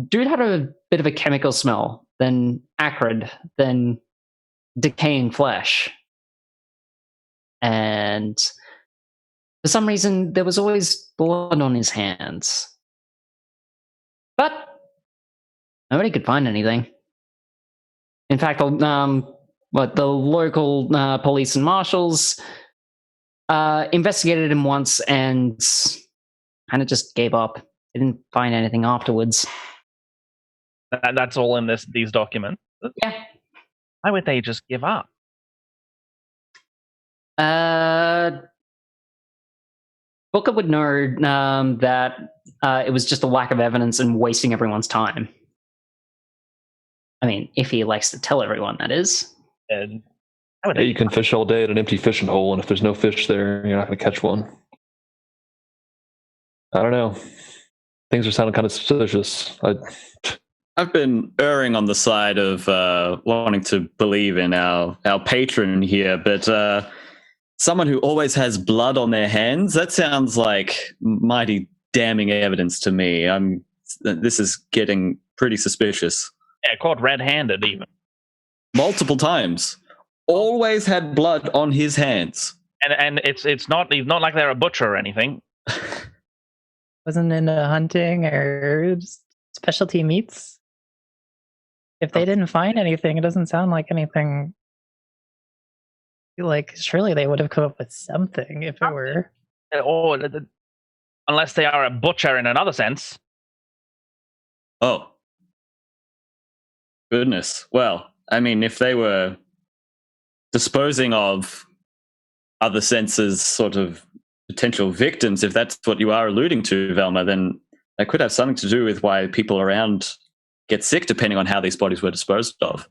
dude had a bit of a chemical smell, then acrid, then decaying flesh. And for some reason, there was always blood on his hands. But nobody could find anything. In fact, the local police and marshals investigated him once and kind of just gave up. They didn't find anything afterwards. That's all in these documents? Yeah. Why would they just give up? Booker would know that it was just a lack of evidence and wasting everyone's time. I mean, if he likes to tell everyone, that is. Yeah, you can fish all day at an empty fishing hole, and if there's no fish there, you're not going to catch one. I don't know. Things are sounding kind of suspicious. I've been erring on the side of wanting to believe in our patron here, but someone who always has blood on their hands, that sounds like mighty damning evidence to me. This is getting pretty suspicious. Yeah, caught red-handed even. Multiple times. Always had blood on his hands. And it's not like they're a butcher or anything. Wasn't into hunting or just specialty meats. If they didn't find anything, it doesn't sound like anything. Surely they would have come up with something if it were. Or unless they are a butcher in another sense. Oh. Goodness. Well, I mean, if they were disposing of other senses, sort of potential victims, if that's what you are alluding to, Velma, then that could have something to do with why people around get sick, depending on how these bodies were disposed of.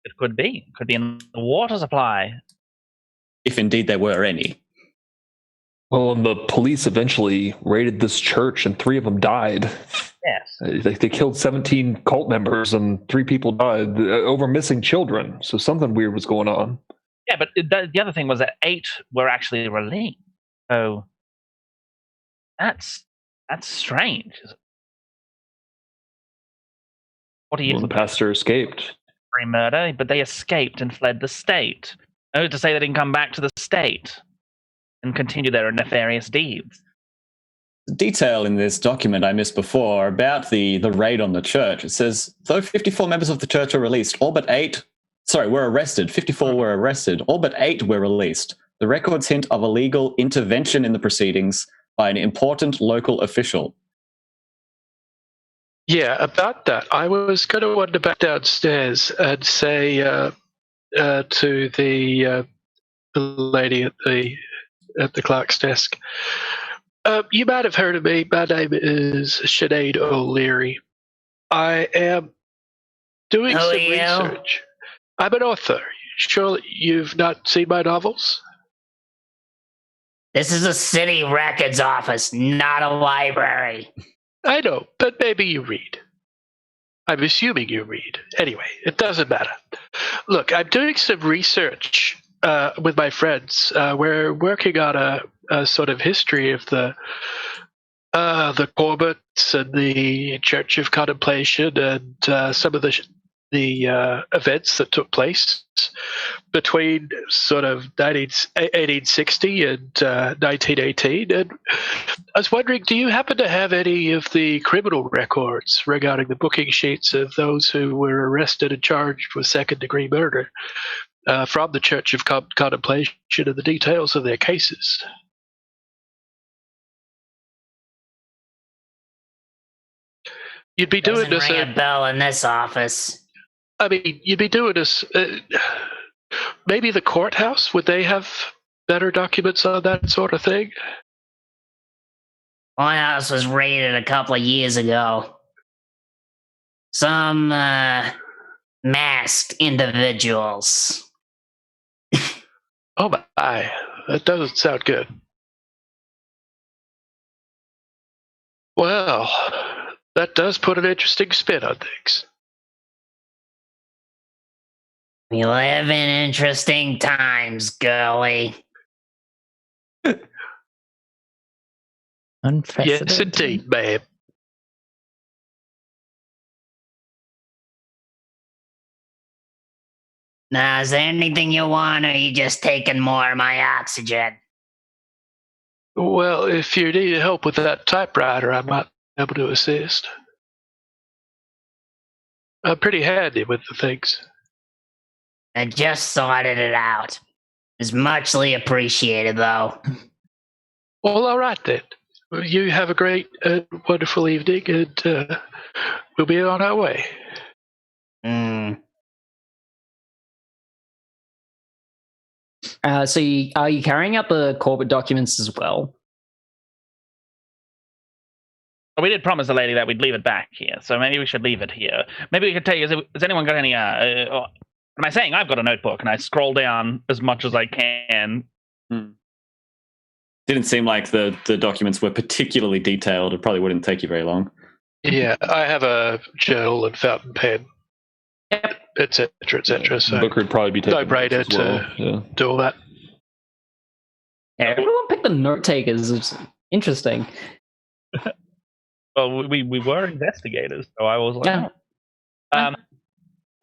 It could be. It could be in the water supply. If indeed there were any. Well, and the police eventually raided this church, and 3 of them died. Yes. They killed 17 cult members and 3 people died over missing children. So something weird was going on. Yeah, but the other thing was that 8 were actually released. So that's strange. What do you? Well, the pastor escaped. Murder, but they escaped and fled the state. Oh, to say they didn't come back to the state and continue their nefarious deeds. The detail in this document I missed before about the raid on the church. It says, though 54 members of the church were released, all but 8 were arrested. 54 were arrested. All but 8 were released. The records hint of illegal intervention in the proceedings by an important local official. Yeah, about that. I was going to wander back downstairs and say to the lady at the clerk's desk, you might have heard of me. My name is Sinead O'Leary. I am doing some research. I'm an author. Surely you've not seen my novels? This is a city records office, not a library. I know, but maybe you read. I'm assuming you read. Anyway, it doesn't matter. Look, I'm doing some research with my friends. We're working on a sort of history of the Corbets and the Church of Contemplation and some of the events that took place between sort of 1860 and 1918. And I was wondering, do you happen to have any of the criminal records regarding the booking sheets of those who were arrested and charged with second-degree murder from the Church of Contemplation and the details of their cases? You'd be doing this. Doesn't ring a bell in this office. I mean, you'd be doing this. Maybe the courthouse, would they have better documents on that sort of thing? My house was raided a couple of years ago. Some masked individuals. Oh my, that doesn't sound good. Well, that does put an interesting spin on things. We live in interesting times, girlie. Unprecedented. Yes, indeed, babe. Now, is there anything you want, or are you just taking more of my oxygen? Well, if you need help with that typewriter, I might be able to assist. I'm pretty handy with the things. I just sorted it out. It's muchly appreciated, though. Well, all right then. You have a great, wonderful evening, and we'll be on our way. So are you carrying out the Corbett documents as well? We did promise the lady that we'd leave it back here, so maybe we should leave it here. Maybe we could take. Has anyone got any? What am I saying? I've got a notebook, and I scroll down as much as I can. Didn't seem like the documents were particularly detailed. It probably wouldn't take you very long. Yeah, I have a journal and fountain pen, etc., etc. So Booker would probably be taking no-brainer notes as well. to do all that. Yeah, everyone picked the note takers. It's interesting. Well, we were investigators, so I was like,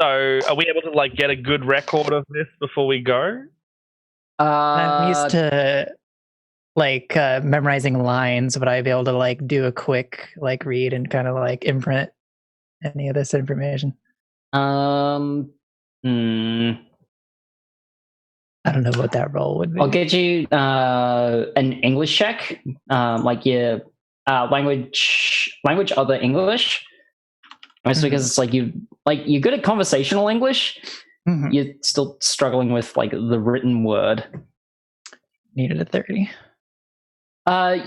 so are we able to get a good record of this before we go? I'm used to memorizing lines. Would I be able to do a quick read and kind of imprint any of this information? I don't know what that role would be. I'll get you an English check, your language other English. Mostly because it's you're good at conversational English. Mm-hmm. You're still struggling with the written word. Needed a 30.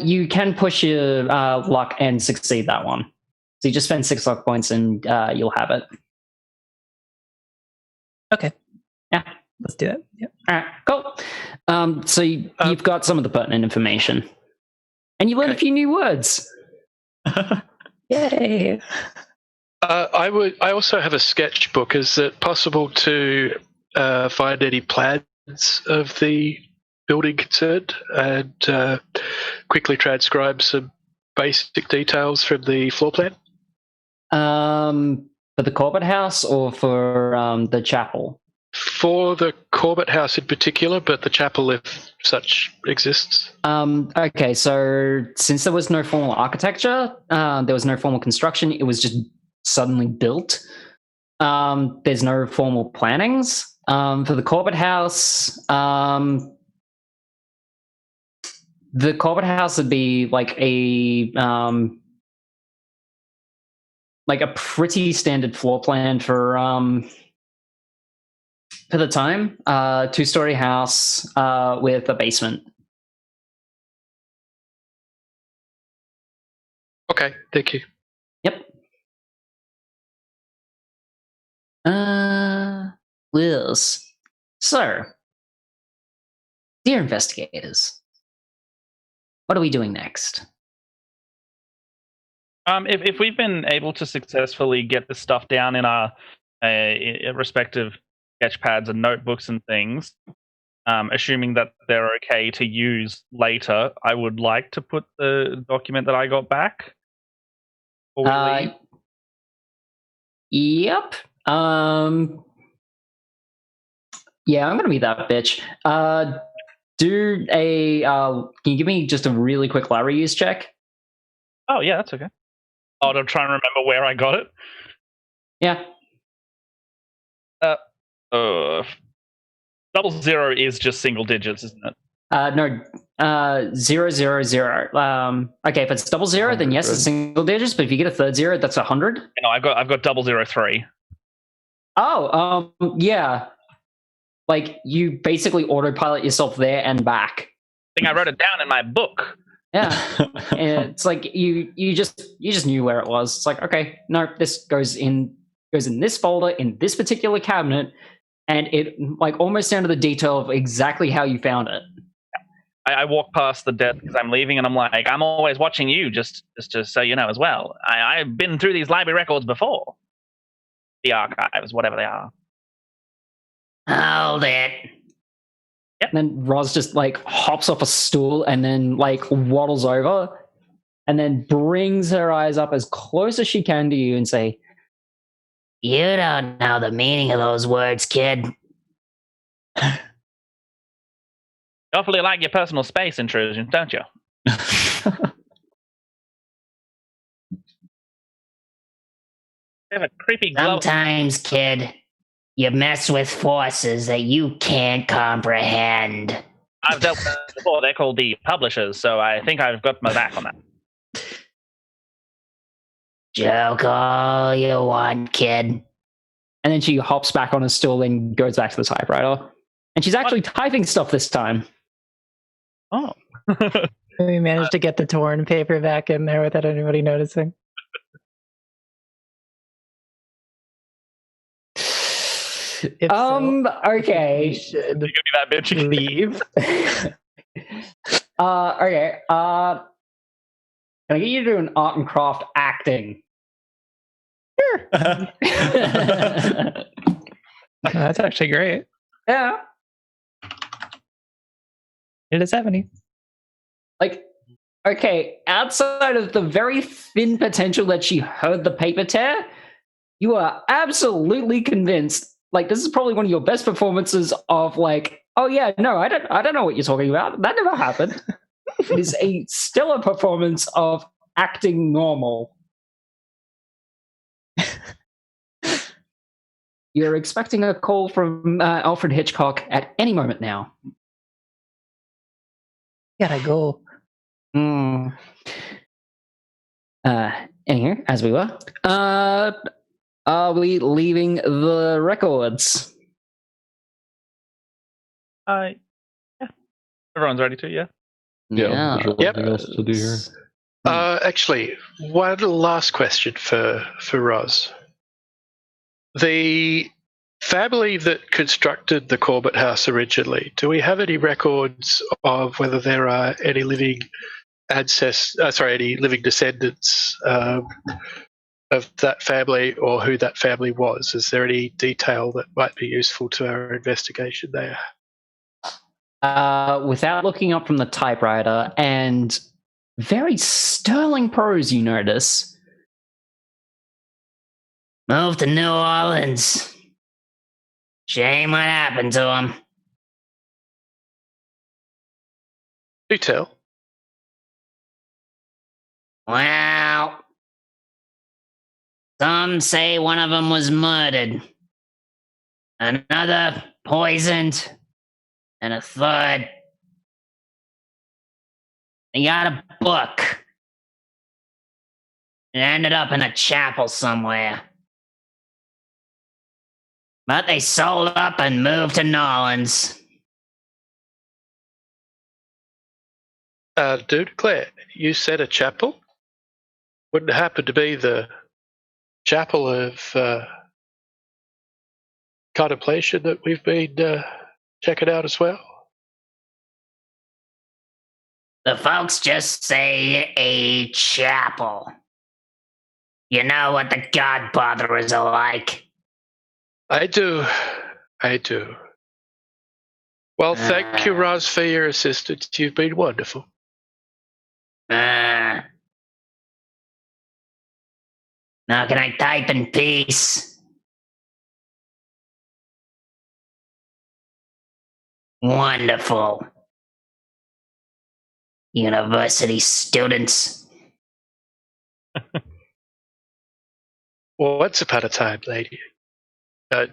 You can push your luck and succeed that one. So you just spend 6 luck points and you'll have it. Okay. Yeah. Let's do it. Yep. All right, cool. So you've got some of the pertinent information. And you learn a few new words. Yay! I also have a sketchbook. Is it possible to find any plans of the building concerned and quickly transcribe some basic details from the floor plan? For the Corbett house or for the chapel? For the Corbett house in particular, but the chapel, if such exists. Okay, so since there was no formal architecture, there was no formal construction, it was just suddenly built. There's no formal plannings. For the Corbett house, the Corbett house would be like a pretty standard floor plan for the time. 2-story house with a basement. Okay, thank you. Yep. Liz. So, dear investigators, what are we doing next? If we've been able to successfully get the stuff down in our respective sketch pads and notebooks and things, assuming that they're okay to use later, I would like to put the document that I got back. Before we leave. Yep. Yeah, I'm gonna be that bitch. Do a. Can you give me just a really quick library use check? Oh yeah, that's okay. I'll try and remember where I got it. Yeah. 00 is just single digits, isn't it? No. 000. Okay, if it's 00, then yes, it's single digits. But if you get a third 0, that's 100. No, I've got 003. Oh, yeah. Like you basically autopilot yourself there and back. I think I wrote it down in my book. Yeah, and it's like you just knew where it was. It's like, okay, no, this goes in this folder in this particular cabinet, and it like almost down to the detail of exactly how you found it. I walk past the desk because I'm leaving, and I'm like, I'm always watching you, just so you know as well. I've been through these library records before, the archives, whatever they are. Hold it. Yep. And then Roz just like hops off a stool and then like waddles over and then brings her eyes up as close as she can to you and say, "You don't know the meaning of those words, kid." Awfully like your personal space intrusion, don't you? They have a creepy glow. Sometimes, kid, you mess with forces that you can't comprehend. I've dealt with them before. They're called the publishers, so I think I've got my back on that. Joke all you want, kid. And then she hops back on a stool and goes back to the typewriter. And she's actually typing stuff this time. Oh. We managed to get the torn paper back in there without anybody noticing. If okay. We should be that bitch. Leave. Okay. Can I get you to do an art and craft acting? Sure. That's actually great. Yeah. It is 70. Like, okay, outside of the very thin potential that she heard the paper tear, you are absolutely convinced. Like, this is probably one of your best performances of like, oh yeah, no, I don't know what you're talking about. That never happened. It is a stellar performance of acting normal. You're expecting a call from Alfred Hitchcock at any moment now. Gotta go. Anyway, as we were, are we leaving the records? Yeah. Everyone's ready to, yeah? Yeah. Is there anything else to do here? Actually, one last question for Roz. The family that constructed the Corbett house originally, do we have any records of whether there are any living any living descendants of that family or who that family was? Is there any detail that might be useful to our investigation there? Without looking up from the typewriter, and very sterling prose, you notice. Moved to New Orleans. Shame what happened to him. Do tell. Well, some say one of them was murdered, another poisoned, and a third. He got a book. It ended up in a chapel somewhere. But they sold up and moved to New Orleans. Dude, Claire, you said a chapel? Wouldn't it happen to be the chapel of contemplation that we've been checking out as well? The folks just say a chapel. You know what the Godfatherers are like. I do. Well, thank you, Roz, for your assistance. You've been wonderful. Now can I type in peace? Wonderful. University students. Well, once upon a time, lady.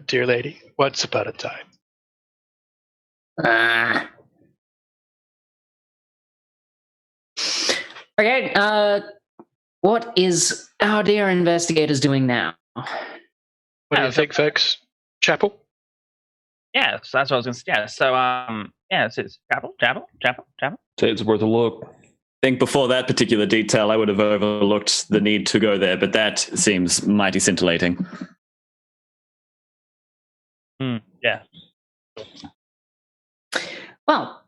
Dear lady, once upon a time. Okay, what is our dear investigators doing now? What do you think, folks? Chapel? Yeah, so that's what I was going to suggest. So, it's chapel. Say it's worth a look. I think before that particular detail, I would have overlooked the need to go there, but that seems mighty scintillating. Yeah. Well,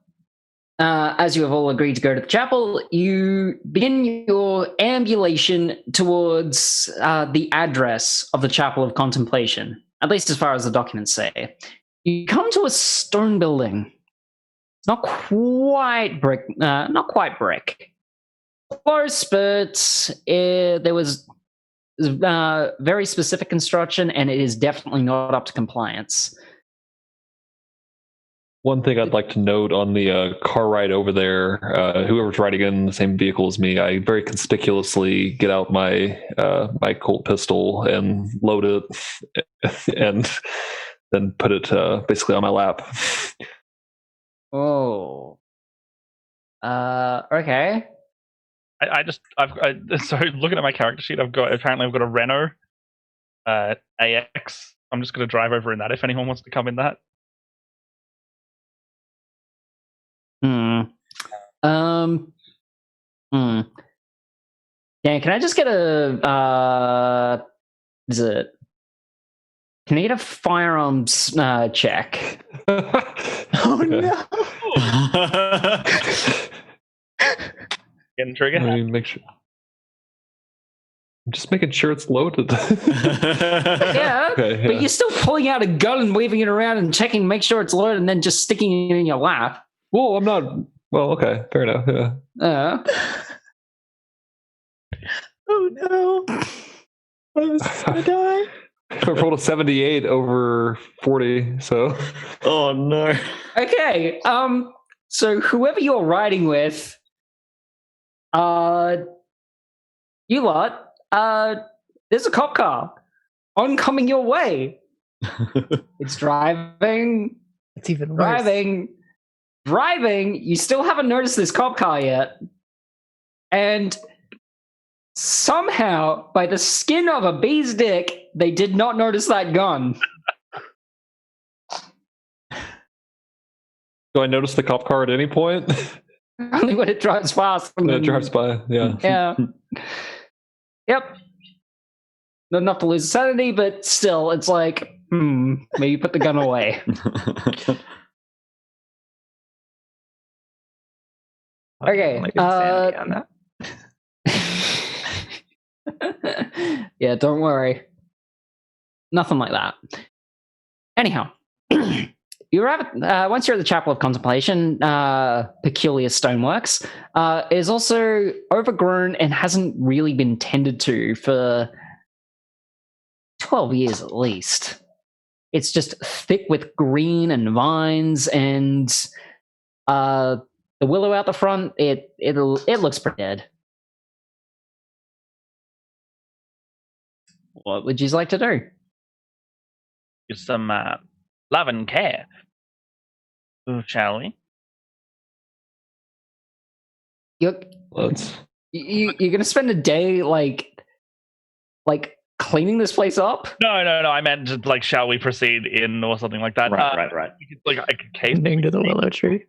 as you have all agreed to go to the chapel, you begin your ambulation towards the address of the Chapel of Contemplation, at least as far as the documents say. You come to a stone building. It's not quite brick. Close, but there was very specific construction, and it is definitely not up to compliance. One thing I'd like to note on the car ride over there, whoever's riding in the same vehicle as me, I very conspicuously get out my my Colt pistol and load it, and then put it basically on my lap. Oh. Okay. Sorry, looking at my character sheet, I've got a Renault AX. I'm just going to drive over in that if anyone wants to come in that. Yeah, can I just get can I get a firearms check? Oh no! Getting trigger. Let me make sure. I'm just making sure it's loaded. Yeah, Okay, yeah. but you're still pulling out a gun and waving it around and checking, make sure it's loaded, and then just sticking it in your lap. Well, I'm not. Well, okay, fair enough. Yeah. Oh no! I was gonna die. I rolled a 78 over 40, so. Oh no. Okay, so whoever you're riding with, you lot, there's a cop car oncoming your way. It's driving. It's even worse. Driving. You still haven't noticed this cop car yet. And somehow, by the skin of a bee's dick, they did not notice that gun. Do I notice the cop car at any point? Only when it drives past. When it drives by, yeah. Yeah. Yep. Not enough to lose sanity, but still, it's like, maybe put the gun away. Okay, Only insanity on that. yeah, don't worry. Nothing like that. Anyhow, once you're at the Chapel of Contemplation, peculiar stoneworks, is also overgrown and hasn't really been tended to for 12 years at least. It's just thick with green and vines, and the willow out the front, it looks pretty dead. What would you like to do? Use some love and care. Ooh, shall we? You're gonna spend a day like cleaning this place up? No. I meant like, shall we proceed in or something like that? Right. Like I could case Ending to the willow tree.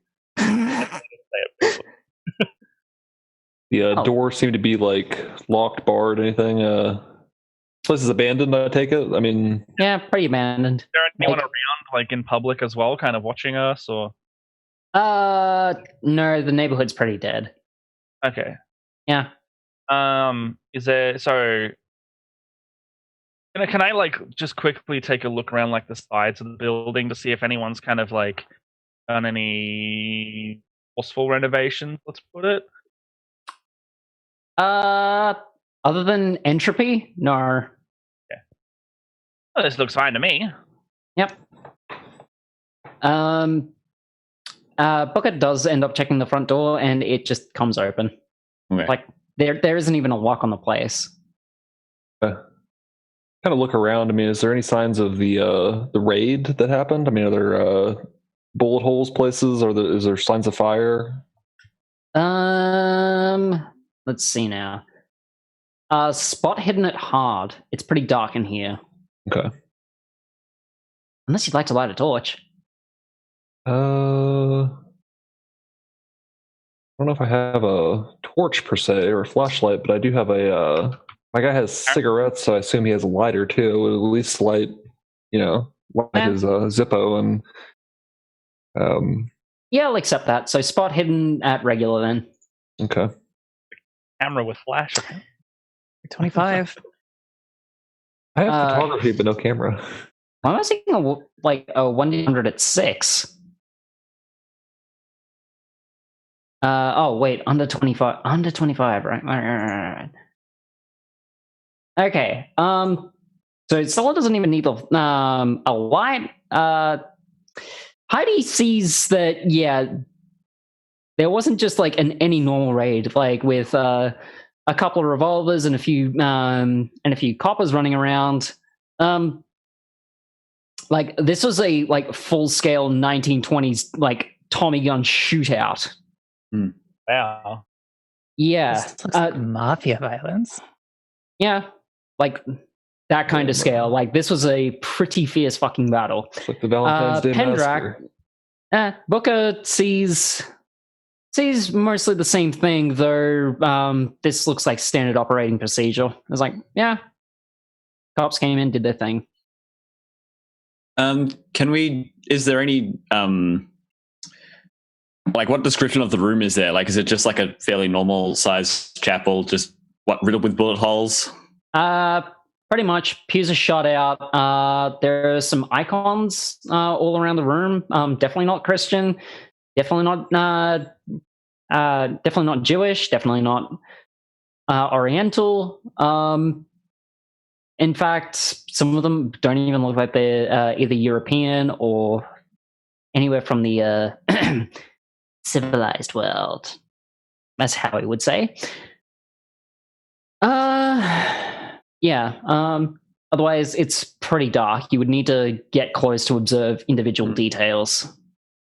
The door seemed to be like locked, barred, anything. This place is abandoned, I take it? I mean... Yeah, pretty abandoned. Is there anyone around, like in public as well, kind of watching us, or? No, the neighborhood's pretty dead. Okay. Yeah. Is there, so... Can I like just quickly take a look around like the sides of the building to see if anyone's kind of like done any forceful renovations, let's put it? Other than entropy, no. Yeah. Well, this looks fine to me. Yep. Booker does end up checking the front door, and it just comes open. Okay. Like there isn't even a lock on the place. Kind of look around. I mean, is there any signs of the raid that happened? I mean, are there bullet holes places, or is there signs of fire? Let's see now. Spot hidden at hard. It's pretty dark in here. Okay. Unless you'd like to light a torch. I don't know if I have a torch per se or a flashlight, but I do have a. My guy has cigarettes, so I assume he has a lighter too. At least light his Zippo and. Yeah, I'll accept that. So spot hidden at regular then. Okay. Camera with flash. 25. I have photography, but no camera. Why am I thinking a 1d100 at 6? Oh wait, under 25. Under 25, right. Okay. So Stella doesn't even need a light. Heidi sees that. Yeah, there wasn't just like any normal raid, like with a couple of revolvers and a few coppers running around. Like this was a like full scale 1920s like Tommy gun shootout. Wow. Yeah. This looks like mafia violence. Yeah. Like that kind of scale. Like this was a pretty fierce fucking battle. It's like the Valentine's Day massacre. Booker sees mostly the same thing, though this looks like standard operating procedure. It's like, yeah, cops came in, did their thing. Is there any like what description of the room is there? Like, is it just like a fairly normal sized chapel, just riddled with bullet holes? Pretty much. Pews are shot out. There are some icons all around the room. Definitely not Christian. Definitely not Jewish. Definitely not Oriental. In fact, some of them don't even look like they're either European or anywhere from the civilized world. That's how I would say. Yeah. Otherwise, it's pretty dark. You would need to get close to observe individual details.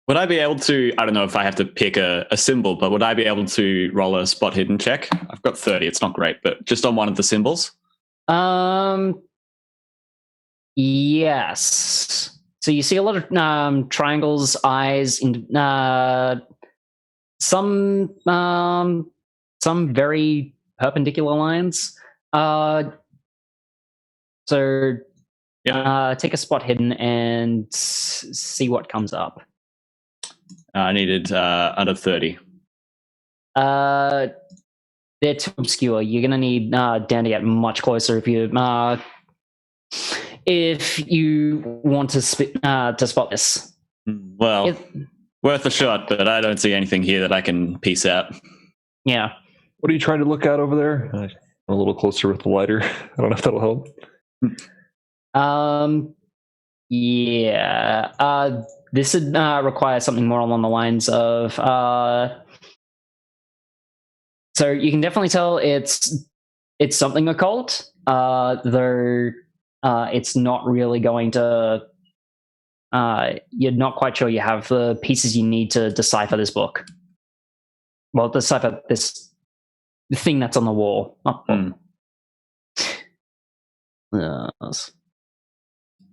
Would I be able to, I don't know if I have to pick a symbol, but would I be able to roll a spot hidden check? I've got 30. It's not great, but just on one of the symbols. Yes. So you see a lot of triangles, eyes, in some very perpendicular lines. So take a spot hidden and see what comes up. I needed under 30. they're too obscure. You're gonna need Dan to get much closer if you want to spot this. Well, worth a shot, but I don't see anything here that I can piece out. Yeah. What are you trying to look at over there? I'm a little closer with the lighter. I don't know if that'll help. Yeah. This would require something more along the lines of. So you can definitely tell it's something occult, though it's not really going to. You're not quite sure you have the pieces you need to decipher this book. Well, decipher this thing that's on the wall. Yes.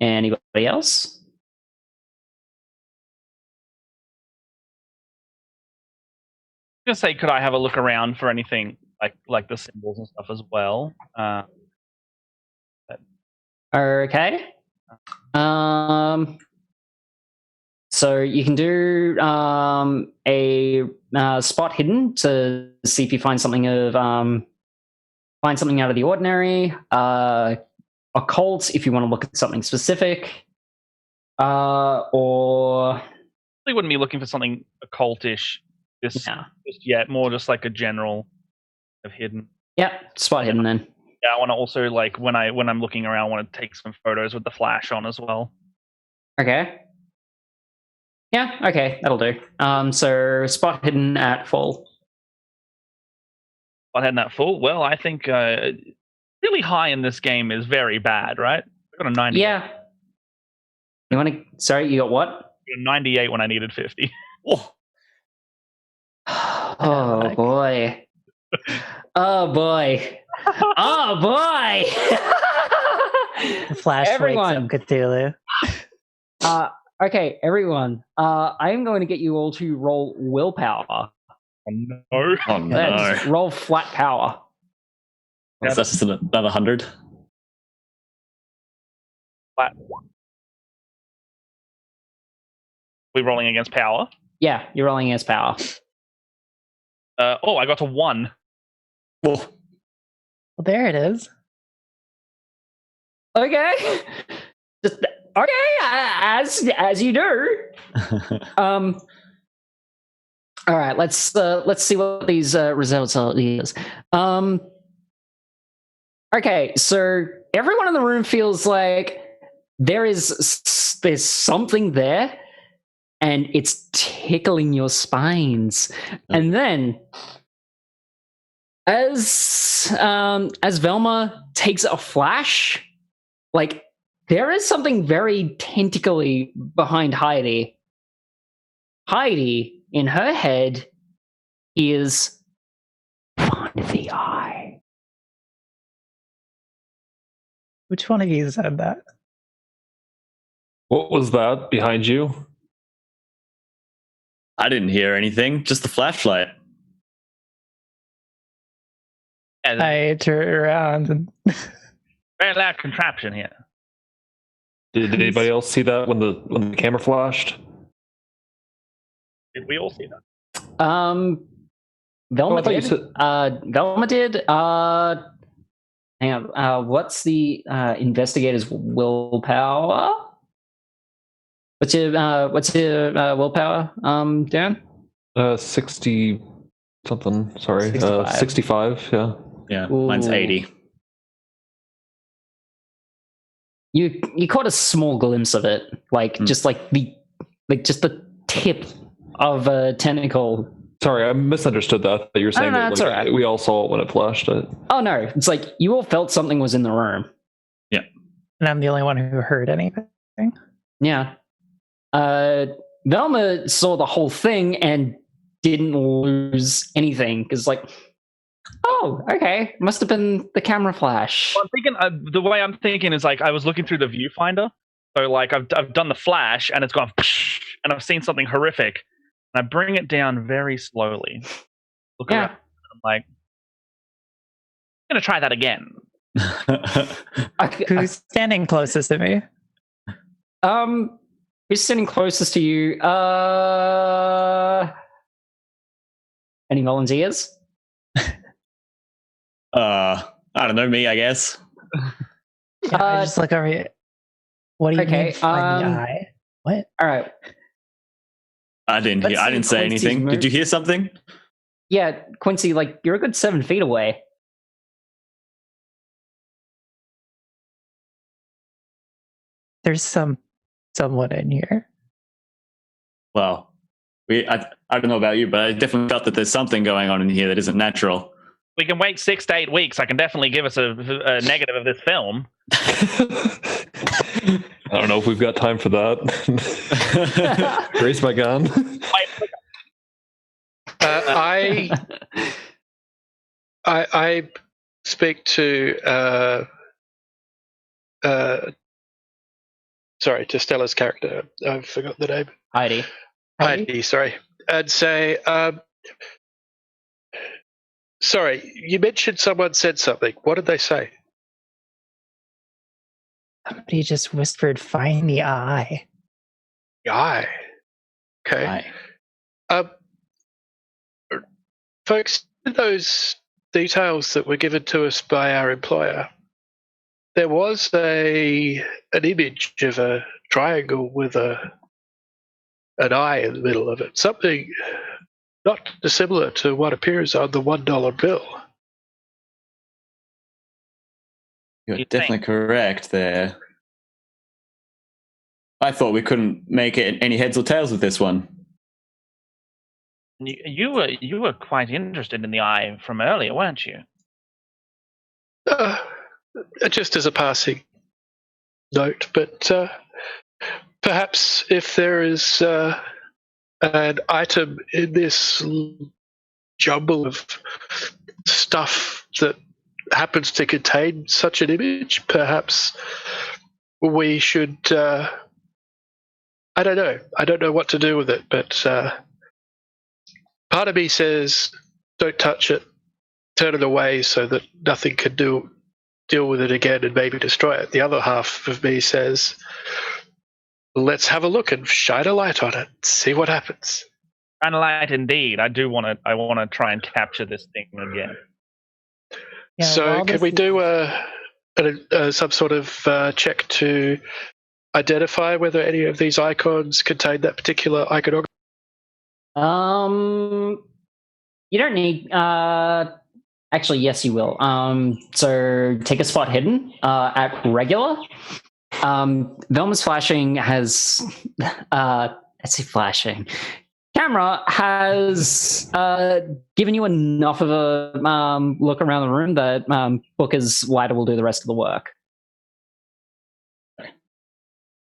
Anybody else? I'm gonna say, could I have a look around for anything like the symbols and stuff as well? Okay. So you can do a spot hidden to see if you find something out of the ordinary. Occult if you want to look at something specific, or I wouldn't be looking for something occultish just yet. More just like a general of hidden. Yeah, spot hidden then. Yeah, I want to also when I'm looking around, I want to take some photos with the flash on as well. Okay. Yeah, okay, that'll do. So spot hidden at full. Spot hidden at full. Well, I think really high in this game is very bad, right? I got a 98. Yeah. You want to? Sorry, you got what? I got a 98 when I needed 50. Oh boy. Oh boy. Oh boy. The flash Everyone. wakes up Cthulhu. Okay, everyone. I am going to get you all to roll willpower. Oh no. Oh no. Let's roll flat power. That's just another 100. Flat. We rolling against power? Yeah, you're rolling against power. I got to 1. Well, Well, there it is. Okay. Okay, as you do. All right, let's see what these results are. Okay, so everyone in the room feels like there's something there, and it's tickling your spines. And then, as Velma takes a flash, there is something very tentacly behind Heidi. Heidi, in her head, is fond of the eye. Which one of you said that? What was that behind you? I didn't hear anything, just the flashlight. I turn around and Very loud contraption here. Did anybody else see that when the camera flashed? Did we all see that? Velma I thought you did. said- Velma did. Hang on. What's the investigator's willpower? What's your willpower, Dan? 60 something. Sorry, 65. 65. Yeah. Yeah, mine's Ooh. 80. You caught a small glimpse of it, just the tip of a tentacle. Sorry, I misunderstood that. That you were saying no, that it's all right. we all saw it when it flashed. Oh no, it's like you all felt something was in the room. and I'm the only one who heard anything. Yeah. Velma saw the whole thing and didn't lose anything because, oh, okay, must have been the camera flash. Well, I'm thinking the way I'm thinking is I was looking through the viewfinder, so I've done the flash and it's gone, and I've seen something horrific, and I bring it down very slowly. Look around, and I'm gonna try that again. Who's standing closest to me? Who's sitting closest to you? Any volunteers? I don't know, me, I guess. Yeah, I just look over here. What do you okay, mean find the eye? What? All right. I didn't Let's I see didn't say Quincy's anything. move. Did you hear something? Yeah, Quincy, like, you're a good 7 feet away. There's someone in here. Well, I don't know about you, but I definitely felt that there's something going on in here that isn't natural. We can wait 6 to 8 weeks. I can definitely give us a negative of this film. I don't know if we've got time for that. Raise my gun. I speak to to Stella's character. I forgot the name. Heidi. Sorry, and say, sorry, you mentioned someone said something. What did they say? Somebody just whispered, "Find the eye." The eye. Okay. Aye. Folks, those details that were given to us by our employer, there was an image of a triangle with an eye in the middle of it. Something not dissimilar to what appears on the $1 bill. You're You definitely think? correct there. I thought we couldn't make it any heads or tails with this one. You were quite interested in the eye from earlier, weren't you? Just as a passing note, but perhaps if there is an item in this jumble of stuff that happens to contain such an image, perhaps we should. I don't know. I don't know what to do with it, but part of me says, "Don't touch it. Turn it away so that nothing can deal with it again and maybe destroy it." The other half of me says, "Let's have a look and shine a light on it. See what happens." Shine a light, indeed. I want to try and capture this thing again. Yeah, So while can this we is- do some sort of check to identify whether any of these icons contain that particular iconography? You don't need. Actually, yes, you will. So take a spot hidden at regular. Velma's flashing has. Let's see, flashing. Camera has given you enough of a look around the room that Booker's lighter will do the rest of the work.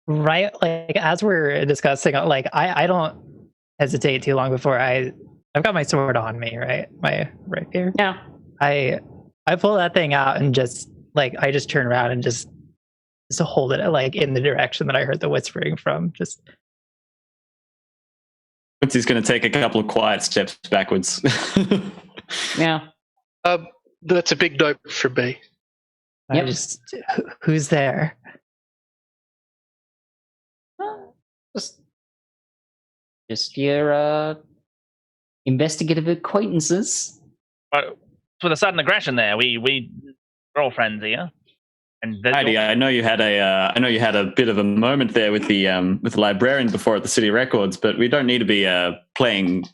Right, like as we're discussing, like I don't hesitate too long before I've got my sword on me, right? My rapier. Yeah. I pull that thing out and just like I just turn around and just hold it like in the direction that I heard the whispering from. Just Quincy's going to take a couple of quiet steps backwards. Yeah. That's a big note from me. Yep. Who's there? Just your investigative acquaintances. With a sudden aggression there, we're all friends here. And Heidi, I know you had a bit of a moment there with the librarian before at the City Records, but we don't need to be playing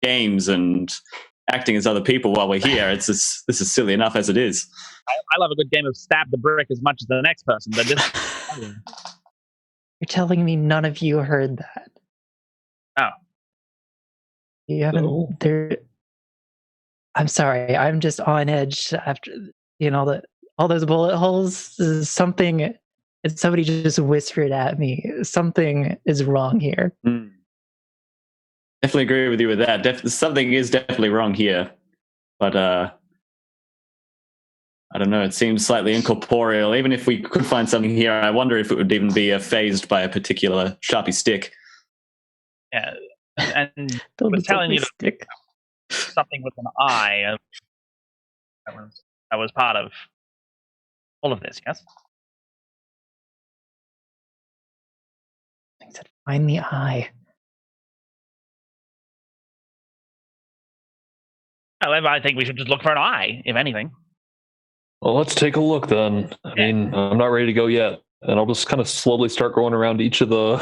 games and acting as other people while we're here. This is silly enough as it is. I love a good game of stab the brick as much as the next person, but this. You're telling me none of you heard that? Oh. You haven't. There. I'm sorry. I'm just on edge after all those bullet holes. Something. Somebody just whispered at me. Something is wrong here. Definitely agree with you with that. Something is definitely wrong here, but I don't know. It seems slightly incorporeal. Even if we could find something here, I wonder if it would even be phased by a particular Sharpie stick. Yeah, and Don't was telling you stick. something with an eye. That was part of all of this. Yes. I said, find the eye. Well, I think we should just look for an eye, if anything. Well, let's take a look then. I mean, I'm not ready to go yet, and I'll just kind of slowly start going around each of the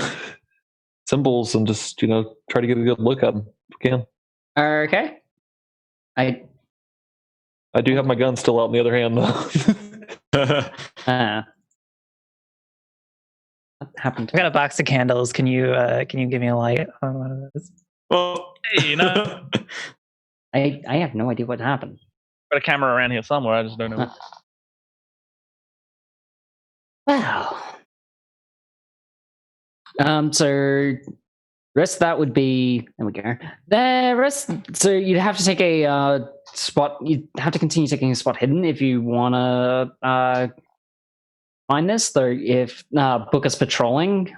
symbols and just, try to get a good look at them if we can. Okay. I do have my gun still out in the other hand, though. What happened? I got a box of candles. Can you give me a light on one of those? Well, Hey, I have no idea what happened. got a camera around here somewhere. I just don't know. Wow. So the rest of that would be, there we go. The rest, so you'd have to take a spot. You'd have to continue taking a spot hidden if you want to find this. Though, if book us patrolling,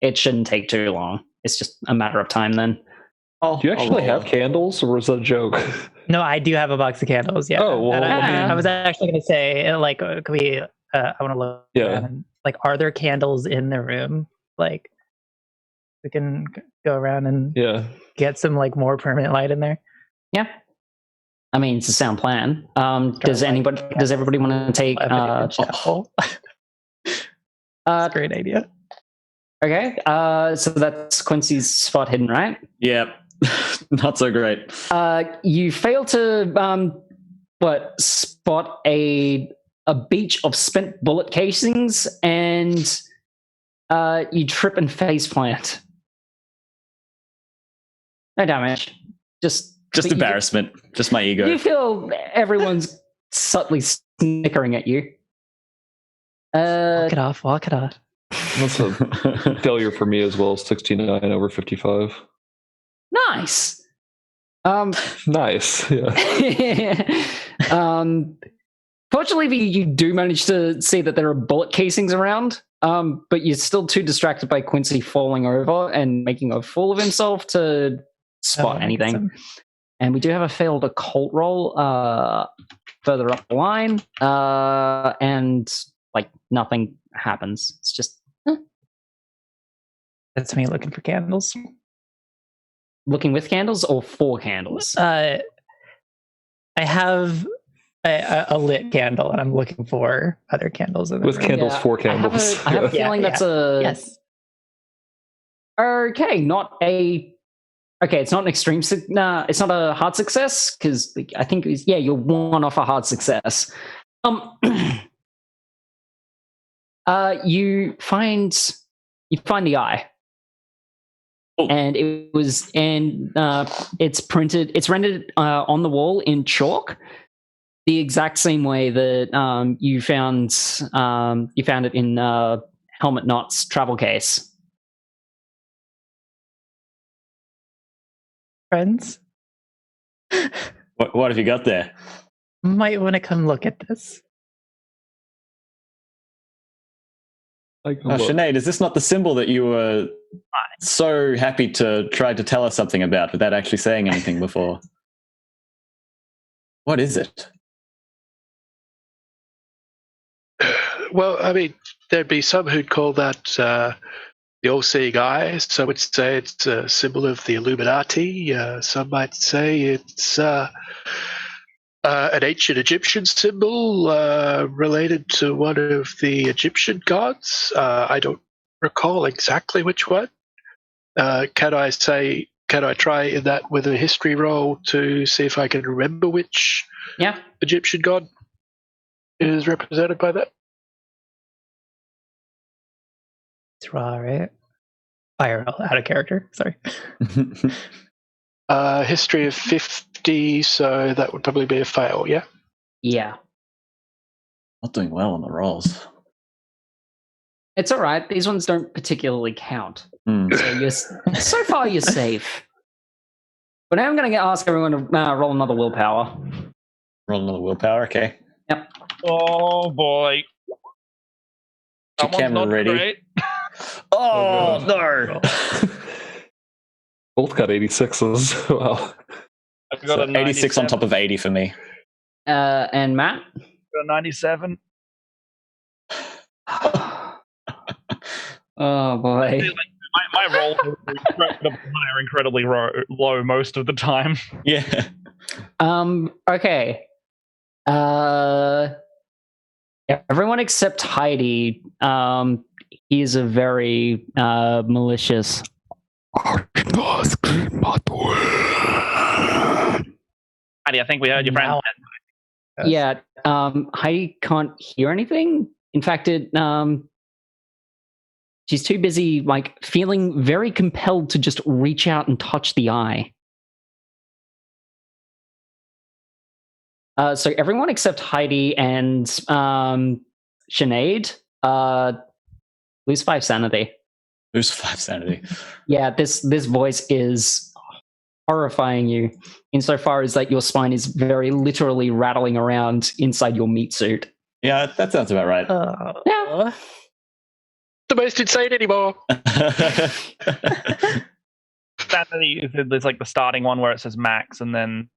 it shouldn't take too long. It's just a matter of time then. Do you actually have candles, or was that a joke? No, I do have a box of candles. Yeah. Oh, well, I was actually going to say, could we? I want to look. Yeah. And, are there candles in the room? Like, we can go around and get some more permanent light in there. Yeah. I mean, it's a sound plan. Does everybody want to take? That's a great idea. Okay. So that's Quincy's spot hidden, right? Yep. Not so great. You fail to spot a beach of spent bullet casings, and you trip and face plant. No damage. Just embarrassment. Just my ego. You feel everyone's subtly snickering at you. Walk it off. That's a failure for me as well. 69 over 55. Nice. Nice. Yeah. Fortunately, you do manage to see that there are bullet casings around, but you're still too distracted by Quincy falling over and making a fool of himself to spot anything. And we do have a failed occult roll further up the line, and nothing happens. It's just that's me looking for candles. Looking with candles or for candles? I have a lit candle, and I'm looking for other candles in the with room. candles for candles. I have a feeling that's a yes. Okay, it's not an extreme. Nah, it's not a hard success because I think you're one off a hard success. You find the eye. Oh. And it's rendered on the wall in chalk, the exact same way that you found it in Helmut Knott's travel case. Friends, What have you got there? might want to come look at this. Sinead, is this not the symbol that you were so happy to try to tell us something about without actually saying anything before? What is it? Well, I mean, there'd be some who'd call that the all-seeing eye. Some would say it's a symbol of the Illuminati. Some might say it's an ancient Egyptian symbol related to one of the Egyptian gods. I don't recall exactly which one. Can I try in that with a history roll to see if I can remember which Egyptian god is represented by that? It's raw, right? IRL, out of character. Sorry. History of 50, so that would probably be a fail, yeah? Yeah. Not doing well on the rolls. It's all right. These ones don't particularly count. So far, you're safe. But now I'm going to ask everyone to roll another willpower. Roll another willpower, okay. Yep. Oh boy. Your camera ready. Great. Oh, no. Both got 86s. Wow. I've got So 86 on top of 80 for me. And Matt? Got a 97. Oh, boy. My roll are incredibly low most of the time. Yeah. Okay. Everyone except Heidi. He's a very malicious. Heidi, I think we heard your friend. Yeah. Heidi can't hear anything. In fact, she's too busy, like, feeling very compelled to just reach out and touch the eye. So everyone except Heidi and Sinead lose 5 sanity. Lose 5 sanity. Yeah, this voice is horrifying you insofar as that your spine is very literally rattling around inside your meat suit. Yeah, that sounds about right. Yeah. The most insane anymore. Sanity, there's like the starting one where it says max, and then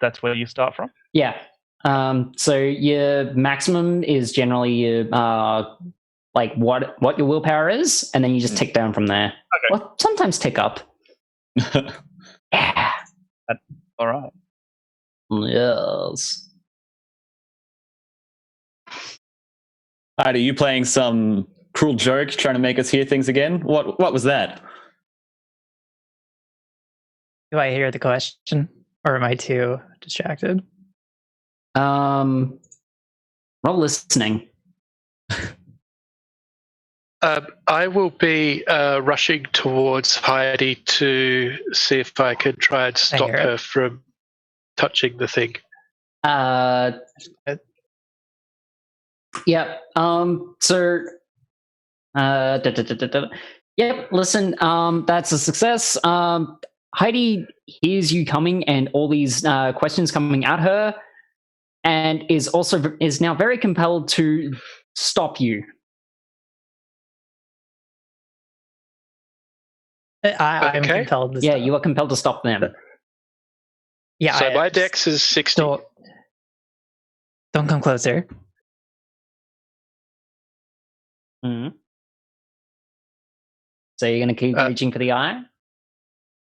that's where you start from. Yeah. So your maximum is generally your like what your willpower is, and then you just tick down from there. Okay. Or sometimes tick up. Yeah. All right. Yes. Heidi, are you playing some cruel joke trying to make us hear things again? What was that? Do I hear the question, or am I too distracted? Roll listening. I will be rushing towards Heidi to see if I can try and stop her from touching the thing. Yeah. So. Yep. Listen. That's a success. Heidi hears you coming and all these questions coming at her, and is now very compelled to stop you. I'm Okay. compelled to Yeah, stop. you are compelled to stop them. Yeah. So my dex is 60. Don't come closer. Mm-hmm. So you're going to keep reaching for the eye?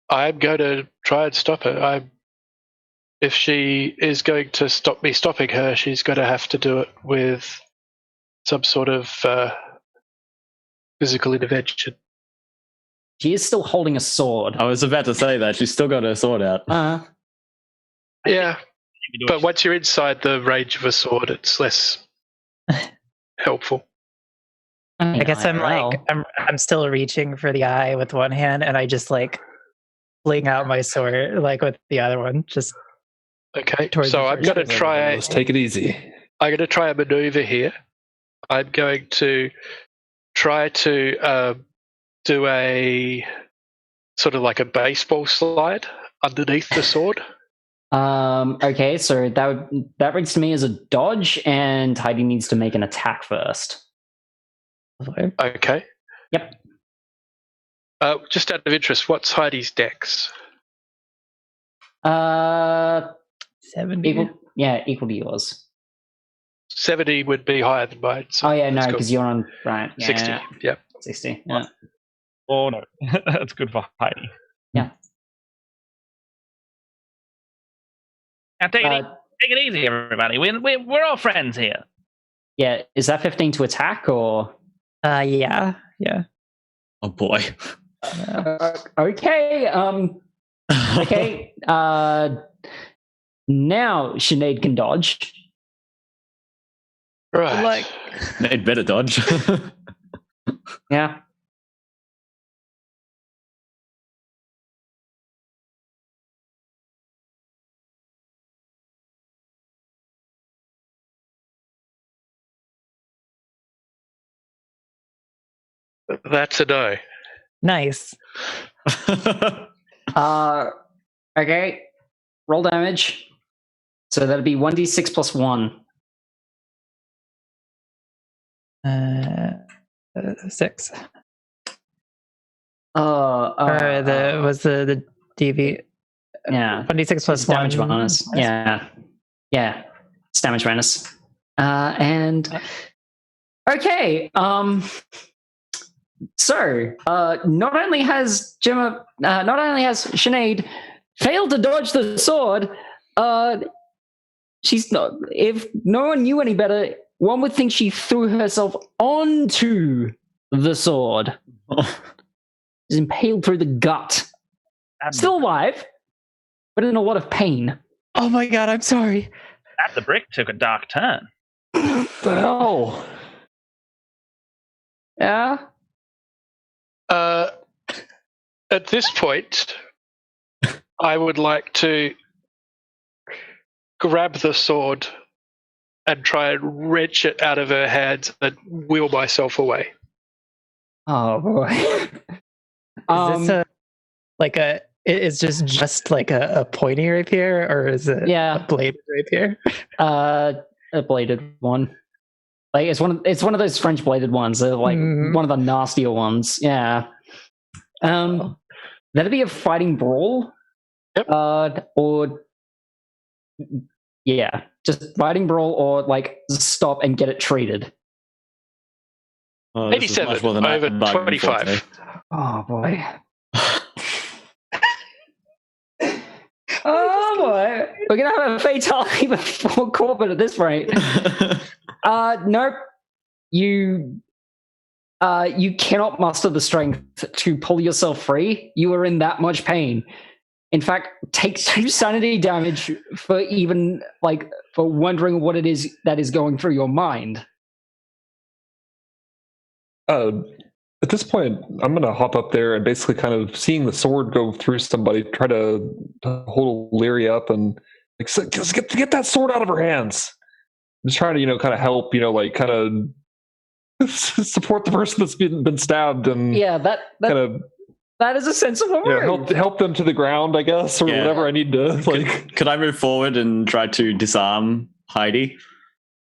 I'm going to try and stop her. If she is going to stop me stopping her, she's going to have to do it with some sort of physical intervention. She is still holding a sword. I was about to say that. She's still got her sword out. Yeah, but once you're inside the range of a sword, it's less helpful. I guess I'm still reaching for the eye with one hand, and I just like fling out my sword like with the other one. Just okay. towards So the I'm going to first try. Let's take it easy. I'm going to try a maneuver here. I'm going to try to do a sort of like a baseball slide underneath the sword. Okay, so that reads to me as a dodge, and Heidi needs to make an attack first. Okay. Yep. Just out of interest, what's Heidi's dex? 70. Equal to yours. 70 would be higher than mine. So Oh yeah, no, that's because you're on right. Yeah, 60. yeah. Yep. 60. Yeah. Oh no, that's good for Heidi. Yeah. Now take it easy, everybody. We're all friends here. Yeah. Is that 15 to attack or? Yeah. Oh boy. Okay. Okay. Now Sinead can dodge. Right. They'd better dodge. Yeah. That's a no. Nice. Okay. Roll damage. So that'd be 1d6 plus 1. 6. Or the DV? Yeah. 26 plus damage 1. bonus. Yeah. Yeah. It's damage bonus. And okay. So not only has Jemma, not only has Sinead failed to dodge the sword, she's not. If no one knew any better, one would think she threw herself onto the sword. She's impaled through the gut. Still alive, but in a lot of pain. Oh my god, I'm sorry. That the brick took a dark turn. What the hell? Yeah. At this point, I would like to grab the sword and try and wrench it out of her hands and wheel myself away. Oh boy. Is this is this just like a pointy rapier, or is it a bladed rapier? A bladed one. Like it's one of those French bladed ones. They're like one of the nastier ones. Yeah. That'd be a fighting brawl. Yep. Or yeah, just fighting brawl, or like stop and get it treated. 87 over 25. Oh boy. Oh boy. We're gonna have a fatality before corporate at this rate. Nope. You cannot muster the strength to pull yourself free. You are in that much pain. In fact, take 2 sanity damage for even for wondering what it is that is going through your mind. At this point, I'm going to hop up there and basically kind of seeing the sword go through somebody, try to hold Leary up and just get that sword out of her hands. Just trying to, kind of help, kind of support the person that's been stabbed and that kind of. That is a sensible move. Help them to the ground, I guess, or whatever I need to. Could I move forward and try to disarm Heidi?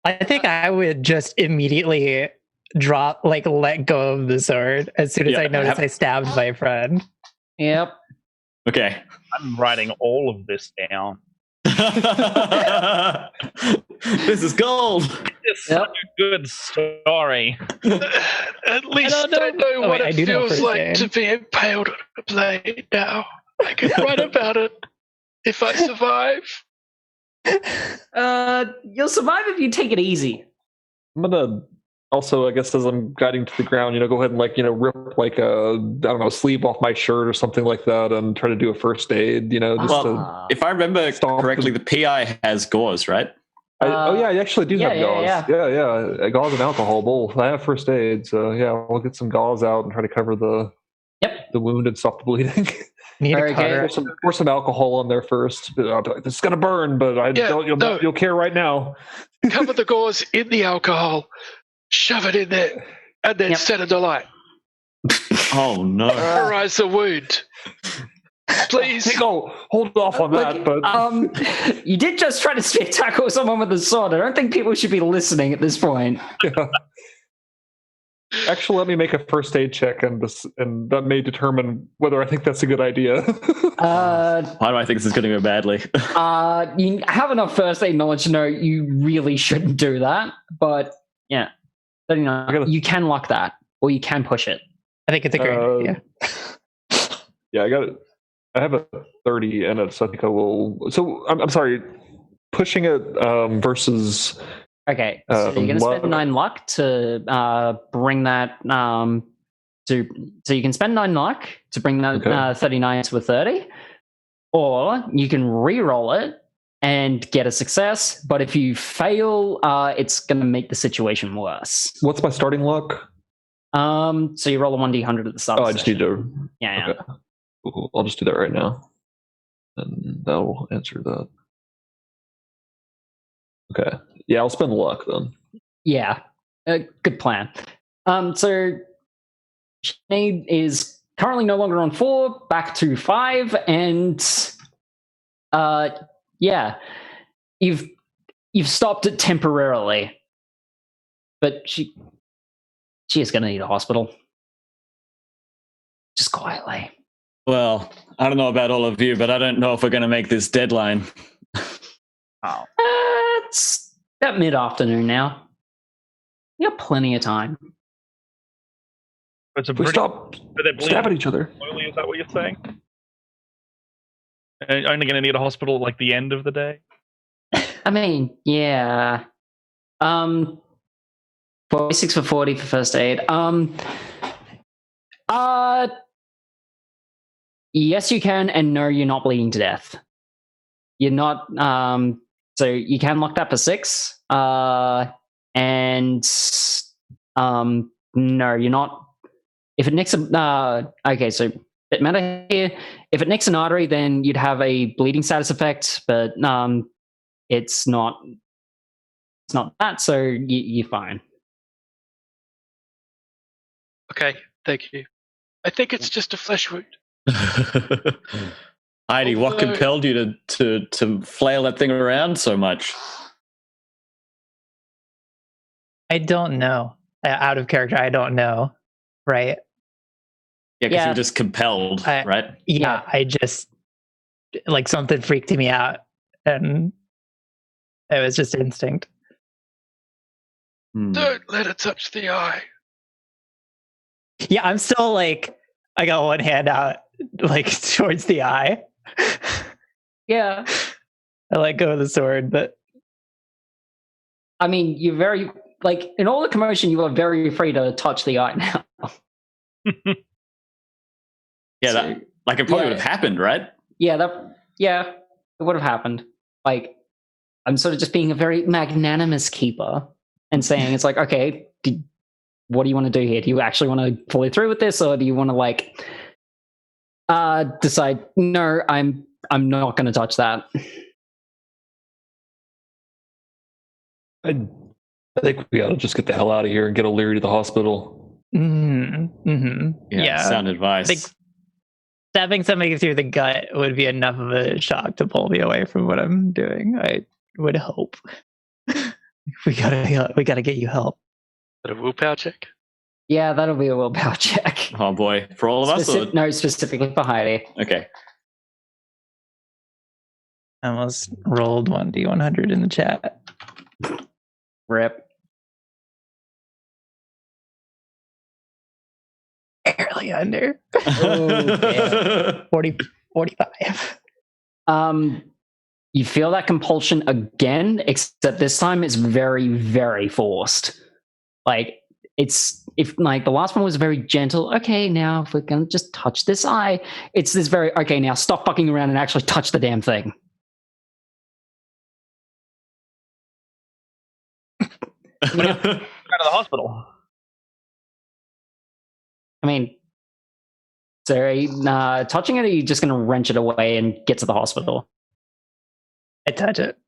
I think I would just immediately let go of the sword as soon as I notice I stabbed my friend. Yep. Okay. I'm writing all of this down. This is gold. It's such a good story. At least I know what it feels like to be impaled on a blade now. I can write about it if I survive. You'll survive if you take it easy. I'm gonna also, I guess, as I'm guiding to the ground, go ahead and rip a sleeve off my shirt or something like that, and try to do a first aid. If I remember correctly, the PI has gauze, right? I actually do have gauze. Yeah. Gauze and alcohol both. I have first aid, so we'll get some gauze out and try to cover the wound and stop the bleeding. Pour some alcohol on there first. I'll be like, this is gonna burn, but you'll care right now. Cover the gauze in the alcohol. Shove it in there, and then set it alight. Oh no! Terrorize the wound, please. Hold off on that. But you did just try to tackle someone with a sword. I don't think people should be listening at this point. Yeah. Actually, let me make a first aid check, and that may determine whether I think that's a good idea. Why do I think this is going to go badly? You have enough first aid knowledge to know you really shouldn't do that, but yeah. You can lock that, or you can push it. I think it's a great idea. Yeah, I got it. I have a 30, and I think I will. So I'm sorry, pushing it versus. Okay, so you're going to spend 9 luck to bring that. So you can spend 9 luck to bring that 39 to a 30, or you can re-roll it and get a success, but if you fail, it's going to make the situation worse. What's my starting luck? So you roll a 1d100 at the start. I just need to. Yeah. Okay. Cool. I'll just do that right now, and that'll answer that. Okay. Yeah, I'll spend luck then. Yeah, good plan. So Sinead is currently no longer on 4, back to 5, and you've stopped it temporarily, but she is going to need a hospital. Just quietly. Well, I don't know about all of you, but I don't know if we're going to make this deadline. Oh, it's about mid-afternoon now. You got plenty of time. It's a we stop stabbing each other. Is that what you're saying? Only going to need a hospital like the end of the day. I mean, yeah. 46 for 40 for first aid. Yes, you can, and no, you're not bleeding to death. You're not. So you can lock that for 6. And no, you're not. If it nicks a okay, so it matter here. If it nicks an artery, then you'd have a bleeding status effect, but it's not. It's not that, so you're fine. Okay, thank you. I think it's just a flesh wound. Heidi, what compelled you to flail that thing around so much? I don't know. Out of character, I don't know. Right? Yeah, because you were just compelled, right? Yeah, I just like something freaked me out, and it was just instinct. Don't let it touch the eye. Yeah, I'm still like, I got one hand out, like towards the eye. Yeah. I let go of the sword, but I mean, you're very like in all the commotion, you are very afraid to touch the eye now. Yeah, that, like it probably would have happened, right? Yeah, it would have happened. Like, I'm sort of just being a very magnanimous keeper and saying, it's like, okay, what do you want to do here? Do you actually want to follow through with this, or do you want to like decide? No, I'm not going to touch that. I think we ought to just get the hell out of here and get O'Leary to the hospital. Yeah, sound advice. I think stabbing somebody through the gut would be enough of a shock to pull me away from what I'm doing. I would hope. We gotta get you help. Is that a willpower check? Yeah, that'll be a willpower check. Oh boy, for all of us? No, specifically for Heidi. Okay. I almost rolled 1d100 in the chat. Rip. Barely under. Oh, 45. You feel that compulsion again, except this time it's very, very forced. Like, if like the last one was very gentle, okay, now if we're gonna just touch this eye, it's this very, okay, now stop fucking around and actually touch the damn thing. Go to the hospital. I mean, so are you, touching it, or are you just gonna wrench it away and get to the hospital? I touch it.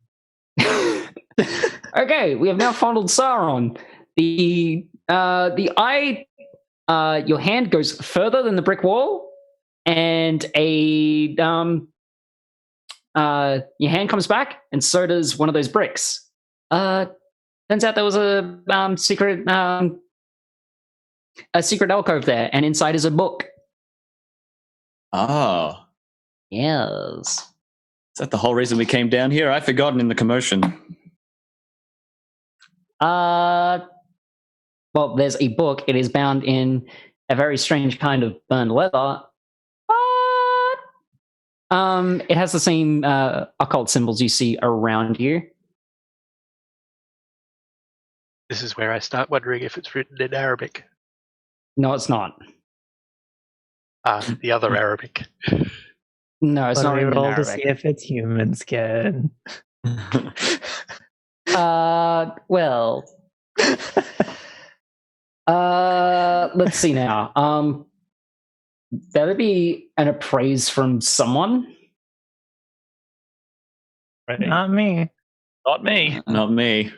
Okay, we have now fondled Sauron. The eye, your hand goes further than the brick wall, and your hand comes back, and so does one of those bricks. Turns out there was a secret alcove there, and inside is a book. Oh. Yes. Is that the whole reason we came down here? I've forgotten in the commotion. Well, there's a book. It is bound in a very strange kind of burned leather. But it has the same occult symbols you see around you. This is where I start wondering if it's written in Arabic. No, it's not. The other Arabic. No, it's not We even roll to Arabic. see if it's human skin. Well, let's see now. That'd be an appraise from someone. Right. Not me. Not me. Not me.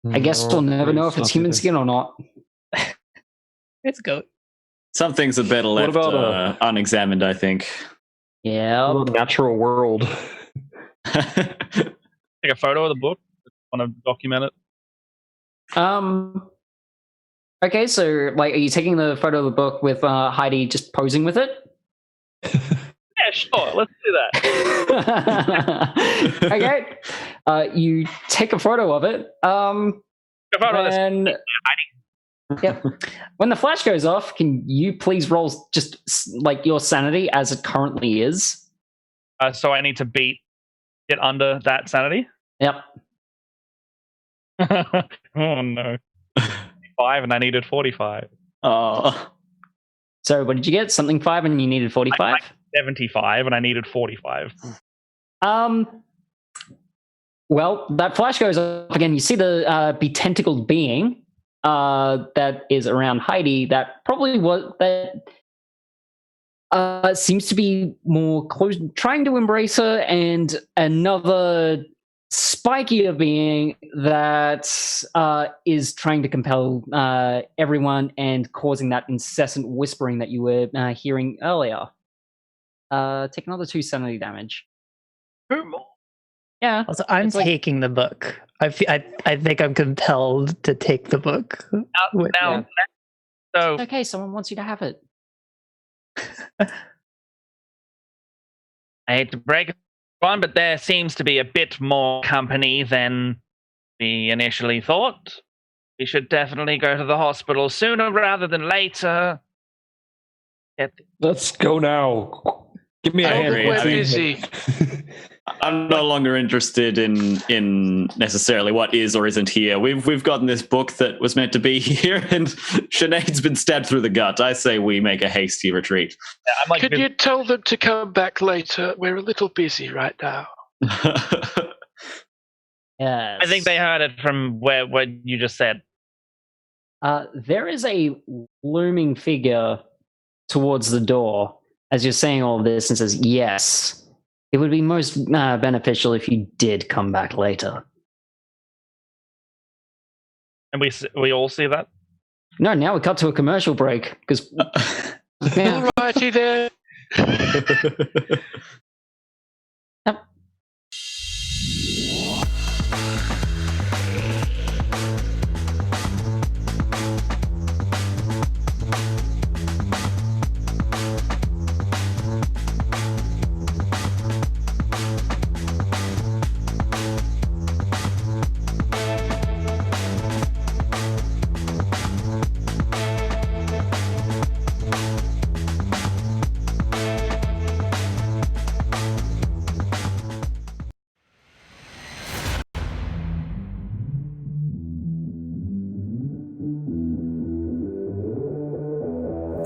I guess we'll never know if it's human skin or not. It's goat. Some things are better left about, unexamined, I think. Yeah. Natural world. Take a photo of the book. Want to document it? Okay, so like, are you taking the photo of the book with Heidi just posing with it? Yeah, sure. Let's do that. Okay. You take a photo of it. A photo of this. And yep. When the flash goes off, can you please roll just like your sanity as it currently is? So I need to beat it under that sanity. Yep. Oh no. 5 and I needed 45. Oh. So what did you get? Something 5 and you needed 45? 75 and I needed 45. Well, that flash goes up again. You see the betentacled being that is around Heidi. That probably was that seems to be more close, trying to embrace her, and another spikier being that is trying to compel everyone and causing that incessant whispering that you were hearing earlier. Take another 2 sanity damage. Yeah. Also, I'm taking the book. I think I'm compelled to take the book. Now, so Okay, someone wants you to have it. I hate to break it on, but there seems to be a bit more company than we initially thought. We should definitely go to the hospital sooner rather than later. Let's go now. Give me a hand. We're busy. I'm no longer interested in necessarily what is or isn't here. We've gotten this book that was meant to be here, and Sinead's been stabbed through the gut. I say we make a hasty retreat. Yeah, Could you tell them to come back later? We're a little busy right now. Yes. I think they heard it from what you just said. There is a looming figure towards the door as you're saying all of this and says, yes, it would be most beneficial if you did come back later. And we all see that? No, now we cut to a commercial break because Alrighty there. Yep.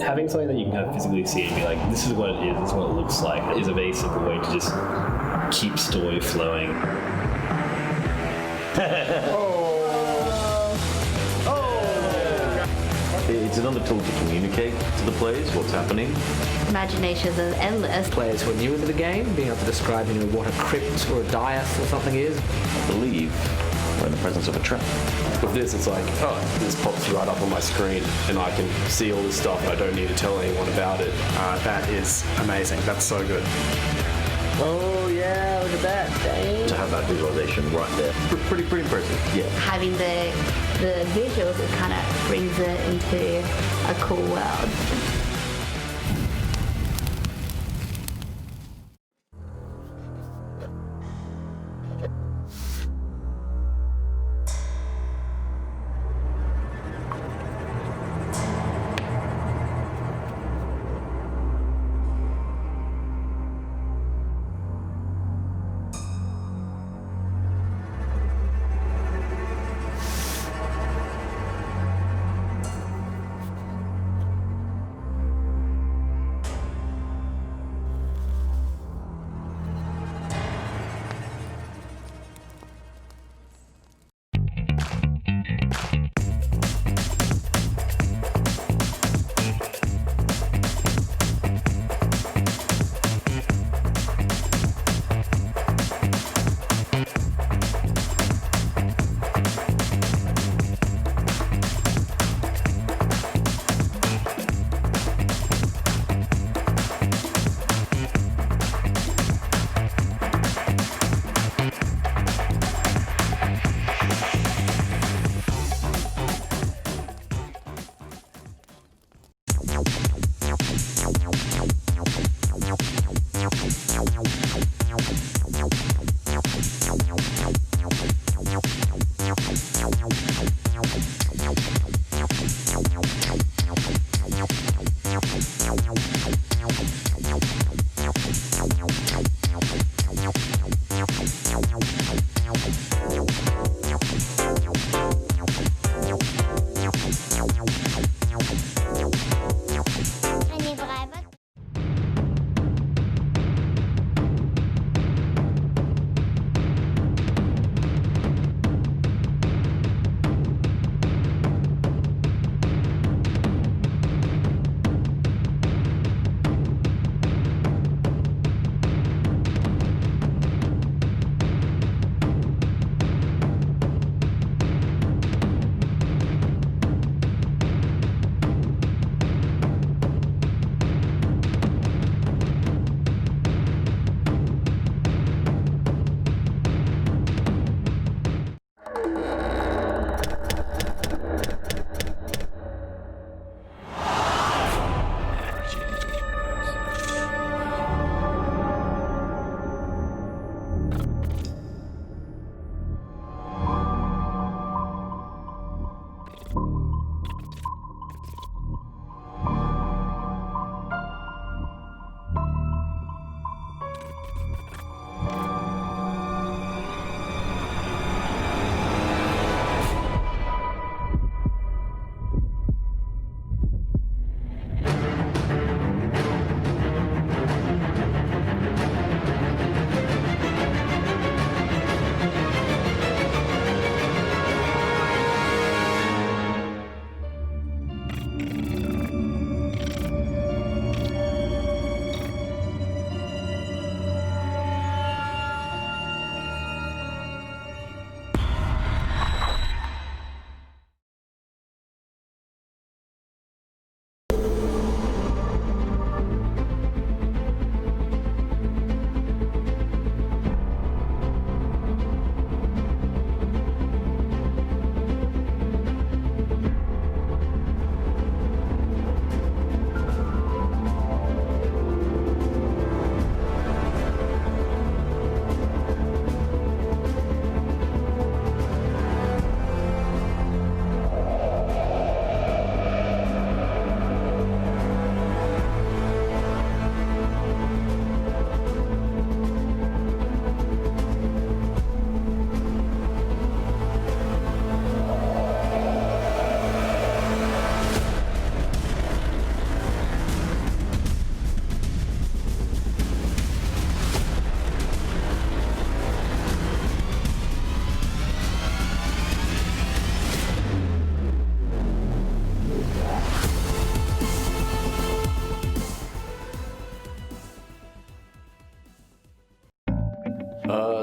Having something that you can kind of physically see and be like, this is what it is, this is what it looks like, is a very simple way to just keep story flowing. It's another tool to communicate to the players what's happening. Imaginations are endless. Players who are new into the game, being able to describe, what a crypt or a dais or something is. I believe we're in the presence of a trap. With this, it's like, this pops right up on my screen and I can see all this stuff and I don't need to tell anyone about it. That is amazing. That's so good. Oh yeah, look at that. Dang. To have that visualization right there. Pretty impressive, yeah. Having the visuals, it kind of brings it into a cool world.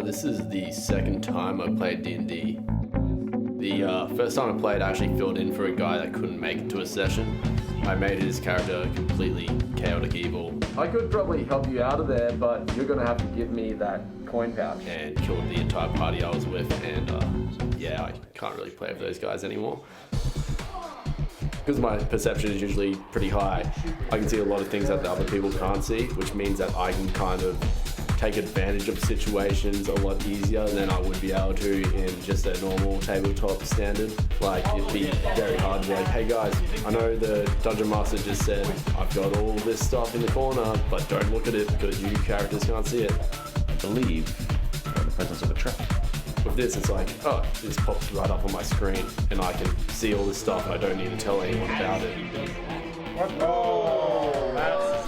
This is the second time I've played D&D. The first time I played, I actually filled in for a guy that couldn't make it to a session. I made his character completely chaotic evil. I could probably help you out of there, but you're gonna have to give me that coin pouch. And killed the entire party I was with, and yeah, I can't really play with those guys anymore. Because my perception is usually pretty high, I can see a lot of things that the other people can't see, which means that I can kind of take advantage of situations a lot easier than I would be able to in just a normal tabletop standard. Like, it'd be very hard to be like, hey guys, I know the Dungeon Master just said I've got all this stuff in the corner, but don't look at it because you characters can't see it. I believe you're in the presence of a trap. With this, it's like, oh, this pops right up on my screen and I can see all this stuff and I don't need to tell anyone about it. Oh, that's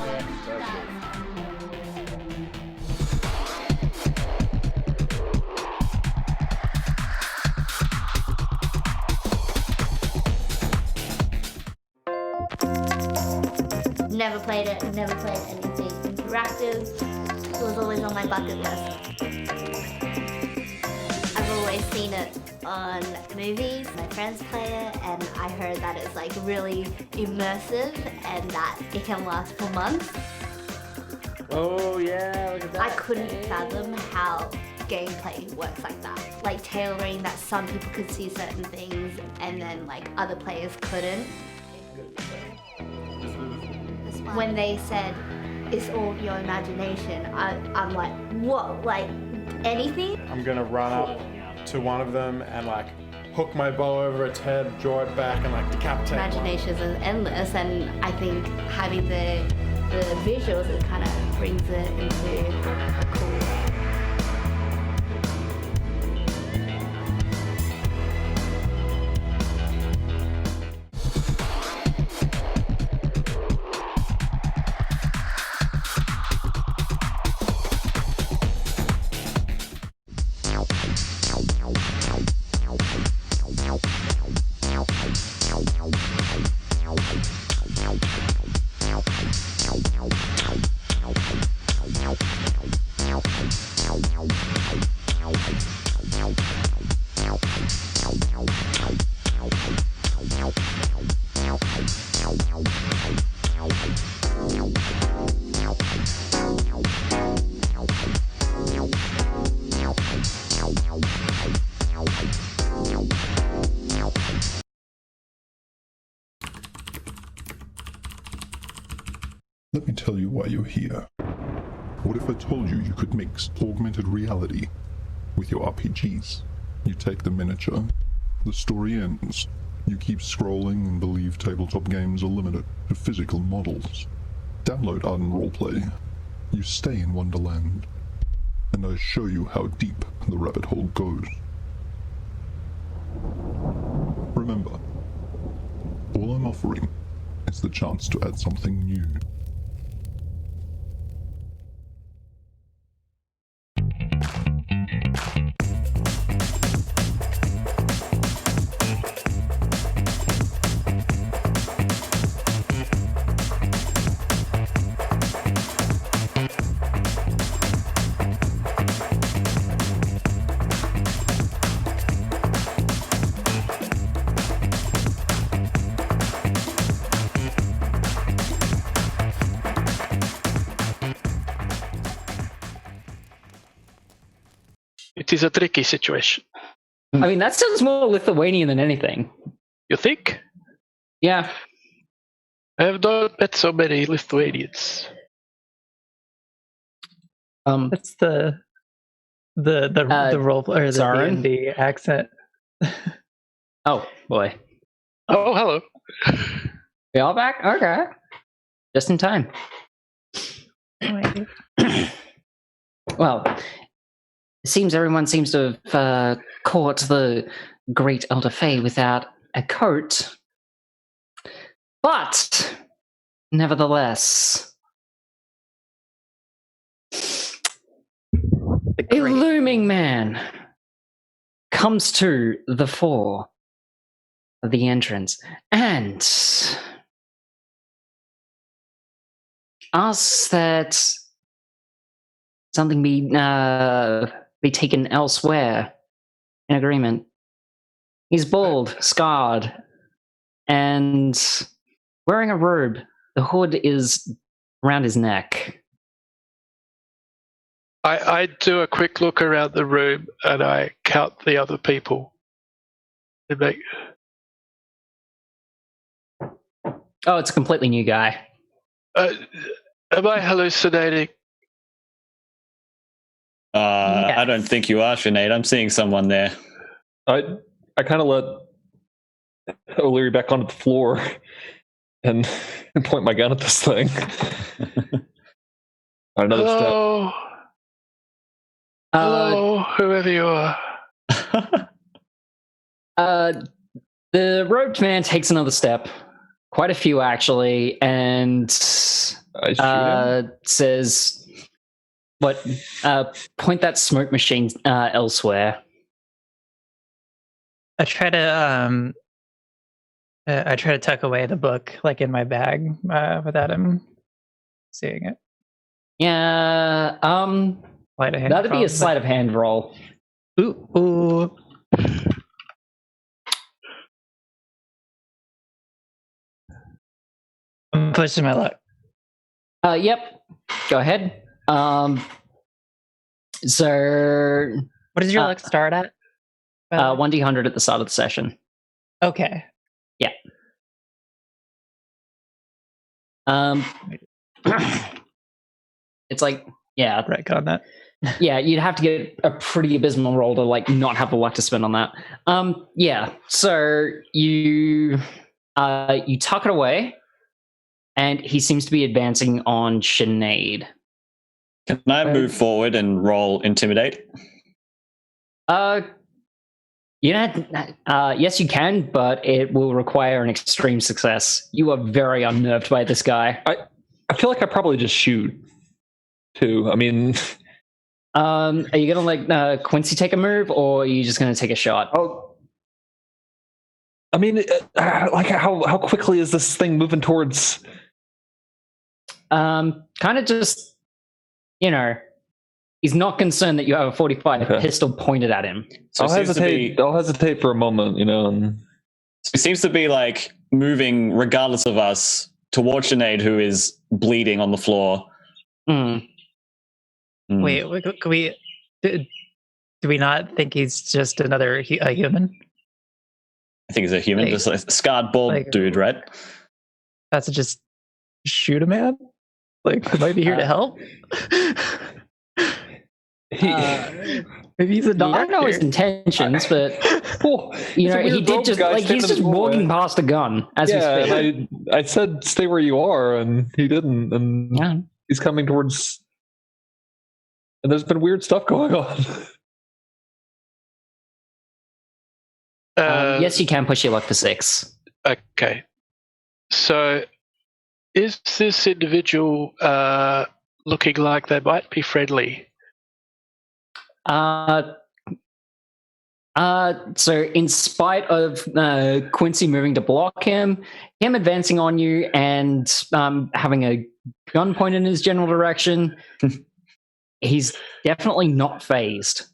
Never played it, never played anything interactive. It was always on my bucket list. I've always seen it on movies, my friends play it, and I heard that it's like really immersive and that it can last for months. Oh yeah, look at that. I couldn't fathom how gameplay works like that. Like tailoring that some people could see certain things and then like other players couldn't. When they said it's all your imagination, I'm like, what? Like anything? I'm gonna run up to one of them and like hook my bow over its head, draw it back, and like decapitate. Imagination is endless, and I think having the visuals, it kind of brings it into a cool way. Let me tell you why you're here. What if I told you you could mix augmented reality with your RPGs? You take the miniature, the story ends. You keep scrolling and believe tabletop games are limited to physical models. Download Ardent Roleplay. You stay in Wonderland, and I show you how deep the rabbit hole goes. Remember, all I'm offering is the chance to add something new. it is a tricky situation. I mean, that sounds more Lithuanian than anything. You think? Yeah. I have not met so many Lithuanians. That's the role or the D&D accent. Oh boy. Oh, hello. We all back? Okay. Just in time. Well, it seems everyone seems to have caught the great Elder Fae without a coat. But, nevertheless, a looming man comes to the fore of the entrance and asks that something be taken elsewhere in agreement. He's bald, scarred, and wearing a robe. The hood is around his neck. I do a quick look around the room and I count the other people. Oh, it's a completely new guy. Am I hallucinating? Yes. I don't think you are, Sinead. I'm seeing someone there. I kind of let O'Leary back onto the floor and point my gun at this thing. Another Hello. step. Hello, whoever you are. The robed man takes another step, quite a few actually, and says, "What? Point that smoke machine elsewhere." I try to tuck away the book, like in my bag, without him seeing it. Yeah. That'd be a sleight of hand roll. Ooh. I'm pushing my luck. Yep. Go ahead. So, what does your luck start at? 1d100 at the start of the session. Okay. Yeah. It's like, yeah. Right on that. Yeah, you'd have to get a pretty abysmal roll to like not have the luck to spend on that. Yeah. So you tuck it away, and he seems to be advancing on Sinead. Can I move forward and roll intimidate? Yes, you can, but it will require an extreme success. You are very unnerved by this guy. I feel like I probably just shoot too. I mean, are you gonna let Quincy take a move, or are you just gonna take a shot? Oh, I mean, like how quickly is this thing moving towards? Kind of just, he's not concerned that you have a 45 pistol pointed at him. So I'll hesitate for a moment, And... So it seems to be like moving, regardless of us, towards Sinead, who is bleeding on the floor. Wait, can we? Do we not think he's just a human? I think he's a human, just like a scarred, bald dude, right? That's just shoot a man. Like, might be here to help. Maybe he's a doctor. I don't know his intentions, but he did just he's just walking past a gun as we speak. And I said stay where you are, and he didn't, and he's coming towards. And there's been weird stuff going on. Yes, you can push your luck for 6. Okay. So, is this individual looking like they might be friendly? So in spite of Quincy moving to block him advancing on you, and having a gun pointed in his general direction, he's definitely not phased.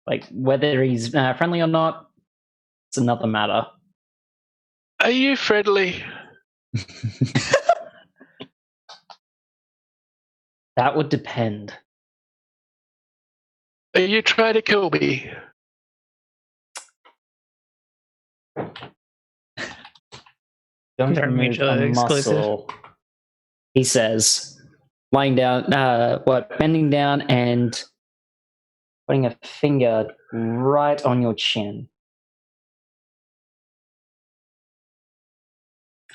Like, whether he's friendly or not, it's another matter. Are you friendly? That would depend. Are you trying to kill me? Don't They're remove mutually a exclusive. muscle, he says, lying down, bending down and putting a finger right on your chin.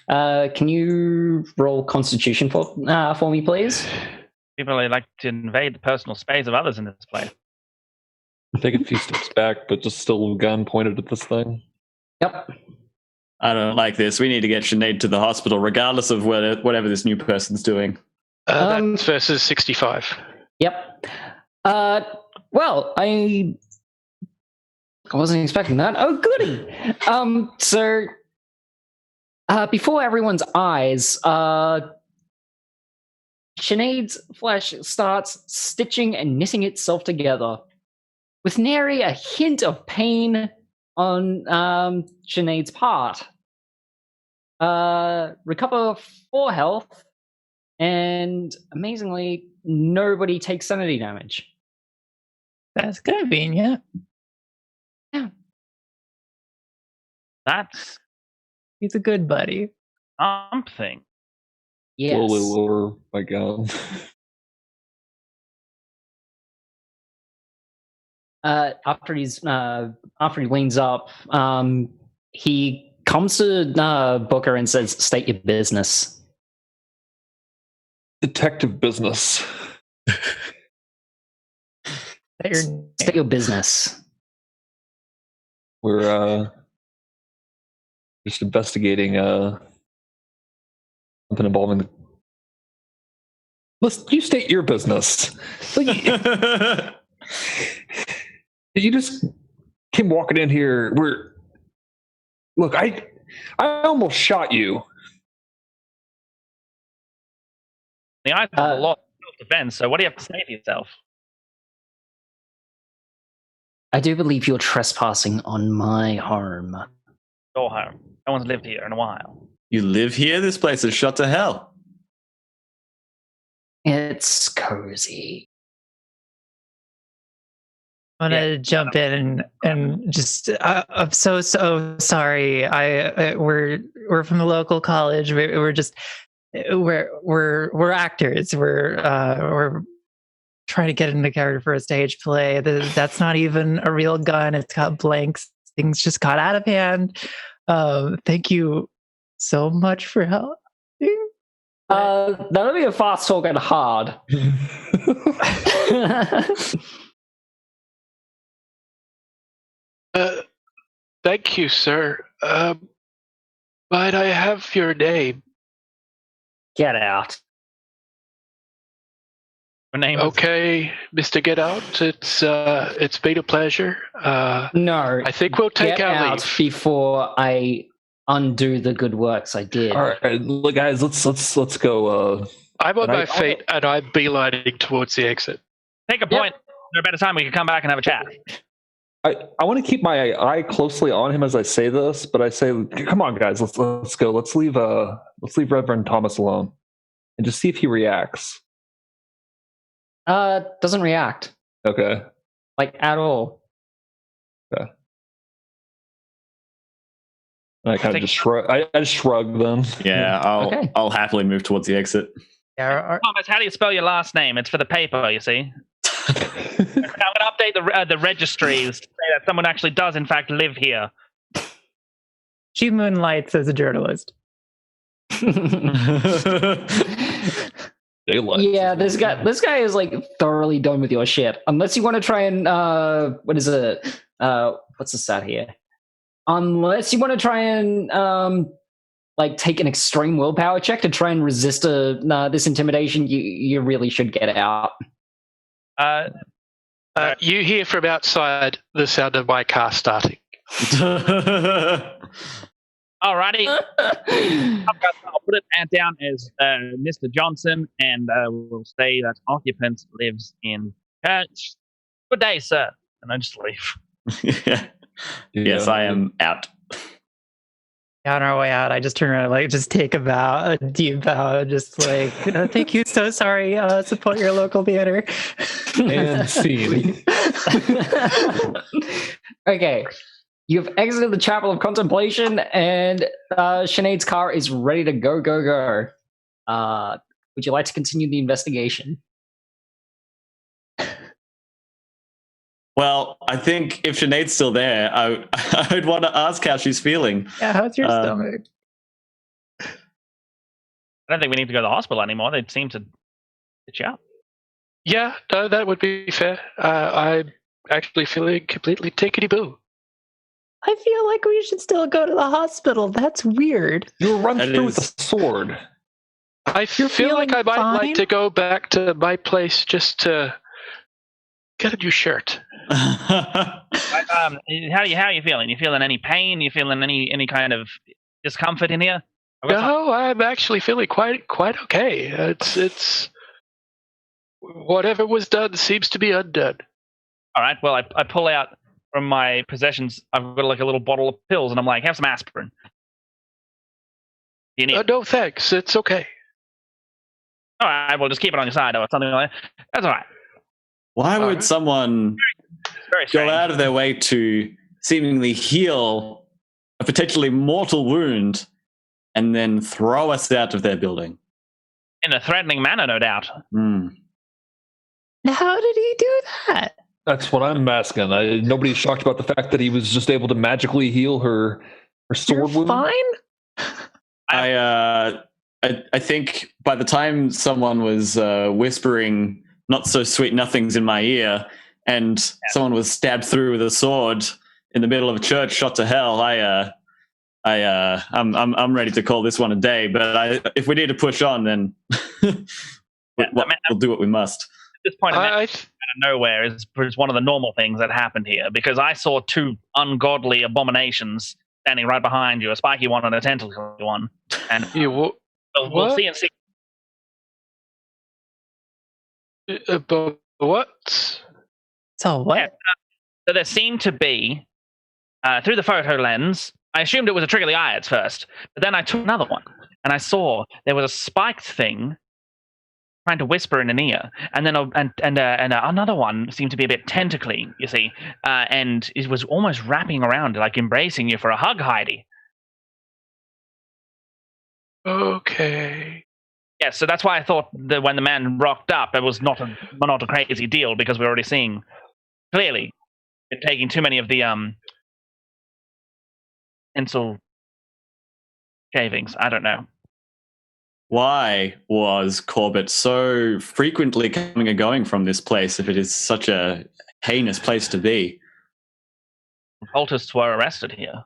Can you roll Constitution for me, please? People really like to invade the personal space of others in this place. Take a few steps back, but just still a gun pointed at this thing. Yep. I don't like this. We need to get Sinead to the hospital, regardless of whatever this new person's doing. That's versus 65. Yep. Well, I wasn't expecting that. Oh, goody. So, before everyone's eyes, Sinead's flesh starts stitching and knitting itself together, with nary a hint of pain on Sinead's part. Recover 4 health, and amazingly, nobody takes sanity damage. That's convenient. Yeah. That's He's a good buddy. something. Yes. Slowly lower my gun. After he leans up, he comes to Booker and says, "State your business." Detective business. State your business. We're just investigating something involving the... You state your business. You just came walking in here. Look, I almost shot you. The eyes have a lot of self-defense, so what do you have to say to yourself? I do believe you're trespassing on my home. Your home. No one's lived here in a while. You live here? This place is shut to hell. It's cozy. I'm gonna jump in and just. I'm so sorry. We're from the local college. We're actors. We're trying to get into character for a stage play. That's not even a real gun. It's got blanks. Things just got out of hand. Thank you so much for helping. That'll be a fast talk and hard. Thank you, sir. Might I have your name? Get out. My name Okay, Mr. Get Out. It's been a pleasure. No. I think we'll take Get our out leave before I undo the good works I did. All right, look, guys, let's go. I'm on my feet and I'm beelining towards the exit. Take a point. There's a better time we can come back and have a chat. I want to keep my eye closely on him as I say this, but I say, come on, guys, let's go. Let's leave Reverend Thomas alone and just see if he reacts. Doesn't react. Okay. Like, at all. Okay. I kind of just shrug. I just shrug then. Yeah, I'll happily move towards the exit. Yeah. Thomas, how do you spell your last name? It's for the paper, you see. I'm going to update the registries to say that someone actually does, in fact, live here. She moonlights as a journalist. Yeah, this guy is like thoroughly done with your shit. Unless you want to try and what is it? What's the stat here? Unless you want to try and like take an extreme willpower check to try and resist this intimidation, you really should get out. You hear from outside the sound of my car starting. Alrighty. I'll put it down as Mr. Johnson, and we'll say that occupant lives in church. Good day, sir. And I just leave. Yes, I am out. On our way out, I just turn around, like, just take a deep bow, just like, thank you, so sorry. Support your local theater. And scene. Okay, you've exited the Chapel of Contemplation, and Sinead's car is ready to go. Would you like to continue the investigation? Well, I think if Sinead's still there, I would want to ask how she's feeling. Yeah, how's your stomach? I don't think we need to go to the hospital anymore. They seem to get you out. Yeah, no, that would be fair. I'm actually feeling completely tickety-boo. I feel like we should still go to the hospital. That's weird. You were run through with a sword. I feel like I might like to go back to my place just to get a new shirt. How are you feeling? You feeling any pain? You feeling any kind of discomfort in here? No, I'm actually feeling quite okay. It's whatever was done seems to be undone. All right. Well, I pull out from my possessions. I've got like a little bottle of pills, and I'm like, have some aspirin. Do you need? No, thanks. It's okay. All right. Well, just keep it on your side or something like that. That's all right. Why would someone go out of their way to seemingly heal a potentially mortal wound and then throw us out of their building? In a threatening manner, no doubt. How did he do that? That's what I'm asking. Nobody's shocked about the fact that he was just able to magically heal her sword wound. Fine. I think by the time someone was whispering not so sweet nothings in my ear, and someone was stabbed through with a sword in the middle of a church, shot to hell, I'm ready to call this one a day. But if we need to push on, then we'll do what we must. At this point, out of nowhere is one of the normal things that happened here, because I saw two ungodly abominations standing right behind you, a spiky one and a tentacle one, and we'll see and see. What? So what? Yeah, so there seemed to be, through the photo lens, I assumed it was a triggly eye at first, but then I took another one, and I saw there was a spiked thing trying to whisper in an ear, and then another one seemed to be a bit tentacly, you see, and it was almost wrapping around, like embracing you for a hug, Heidi. Okay. Yeah, so that's why I thought that when the man rocked up, it was not a crazy deal, because we're already seeing clearly it taking too many of the pencil shavings. I don't know. Why was Corbett so frequently coming and going from this place if it is such a heinous place to be? Cultists were arrested here.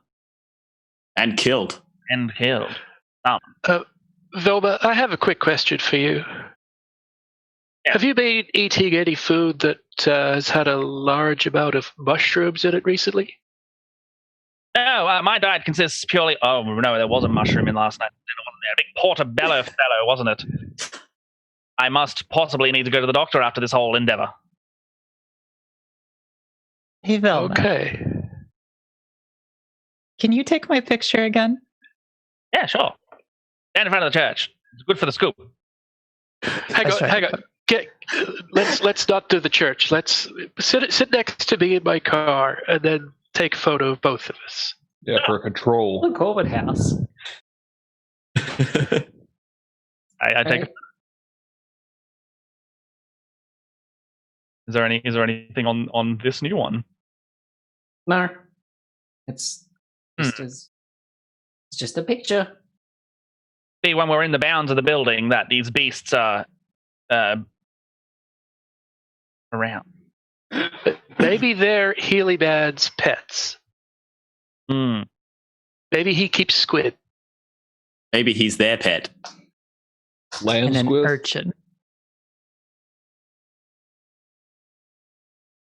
And killed. Velma, I have a quick question for you. Yeah. Have you been eating any food that has had a large amount of mushrooms in it recently? No, my diet consists purely... Oh, no, there was a mushroom in last night. It wasn't there. A big portobello fellow, wasn't it? I must possibly need to go to the doctor after this whole endeavor. Hey, Velma. Okay. Can you take my picture again? Yeah, sure. Stand in front of the church. It's good for the scoop. Hang on. Let's not do the church. Let's sit next to me in my car and then take a photo of both of us. Yeah, for control. The Corbett house. I take. Is there anything on this new one? No. It's just a picture. See, when we're in the bounds of the building, that these beasts are around. Maybe they're Healy-Man's pets. Maybe he keeps squid. Maybe he's their pet. Land and squid? An urchin.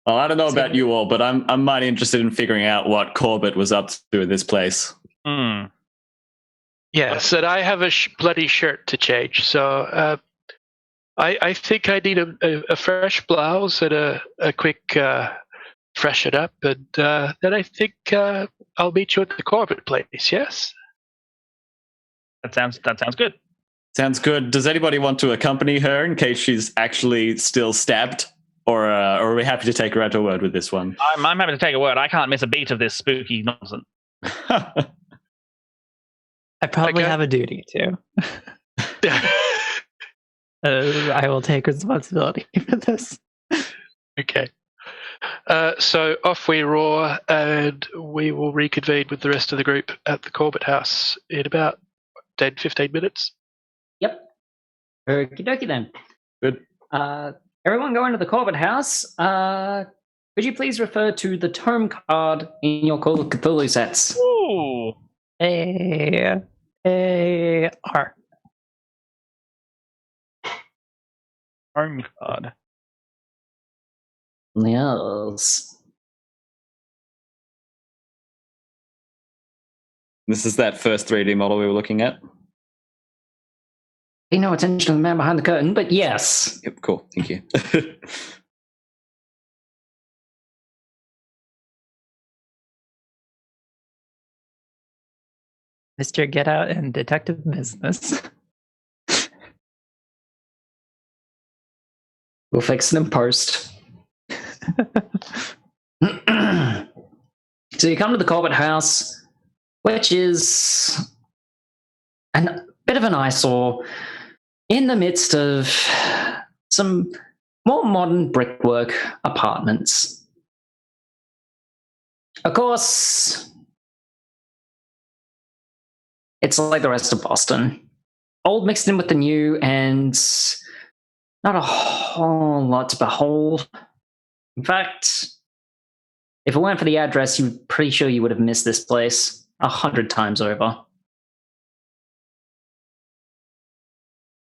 Well, I don't know about you all, but I'm mighty interested in figuring out what Corbett was up to in this place. Yes, and I have a bloody shirt to change, so I think I need a fresh blouse and a quick freshen up, and then I think I'll meet you at the Corbett place, yes? That sounds good. Sounds good. Does anybody want to accompany her in case she's actually still stabbed? Or are we happy to take her at her word with this one? I'm happy to take a word. I can't miss a beat of this spooky nonsense. I probably have a duty too. I will take responsibility for this. Okay. So off we roar, and we will reconvene with the rest of the group at the Corbett House in about 10, 15 minutes. Yep. Okie dokie then. Good. Everyone go into the Corbett House. Could you please refer to the tome card in your Call of Cthulhu sets? Ooh. A-R. Tome card. Yes. This is that first 3D model we were looking at. Pay no attention to the man behind the curtain, but yes. Yep, cool. Thank you. Mr. Get Out and Detective Business. We'll fix it in post. So you come to the Corbett House, which is a bit of an eyesore in the midst of some more modern brickwork apartments. Of course, it's like the rest of Boston. Old mixed in with the new, and not a whole lot to behold. In fact, if it weren't for the address, you're pretty sure you would have missed this place 100 times over.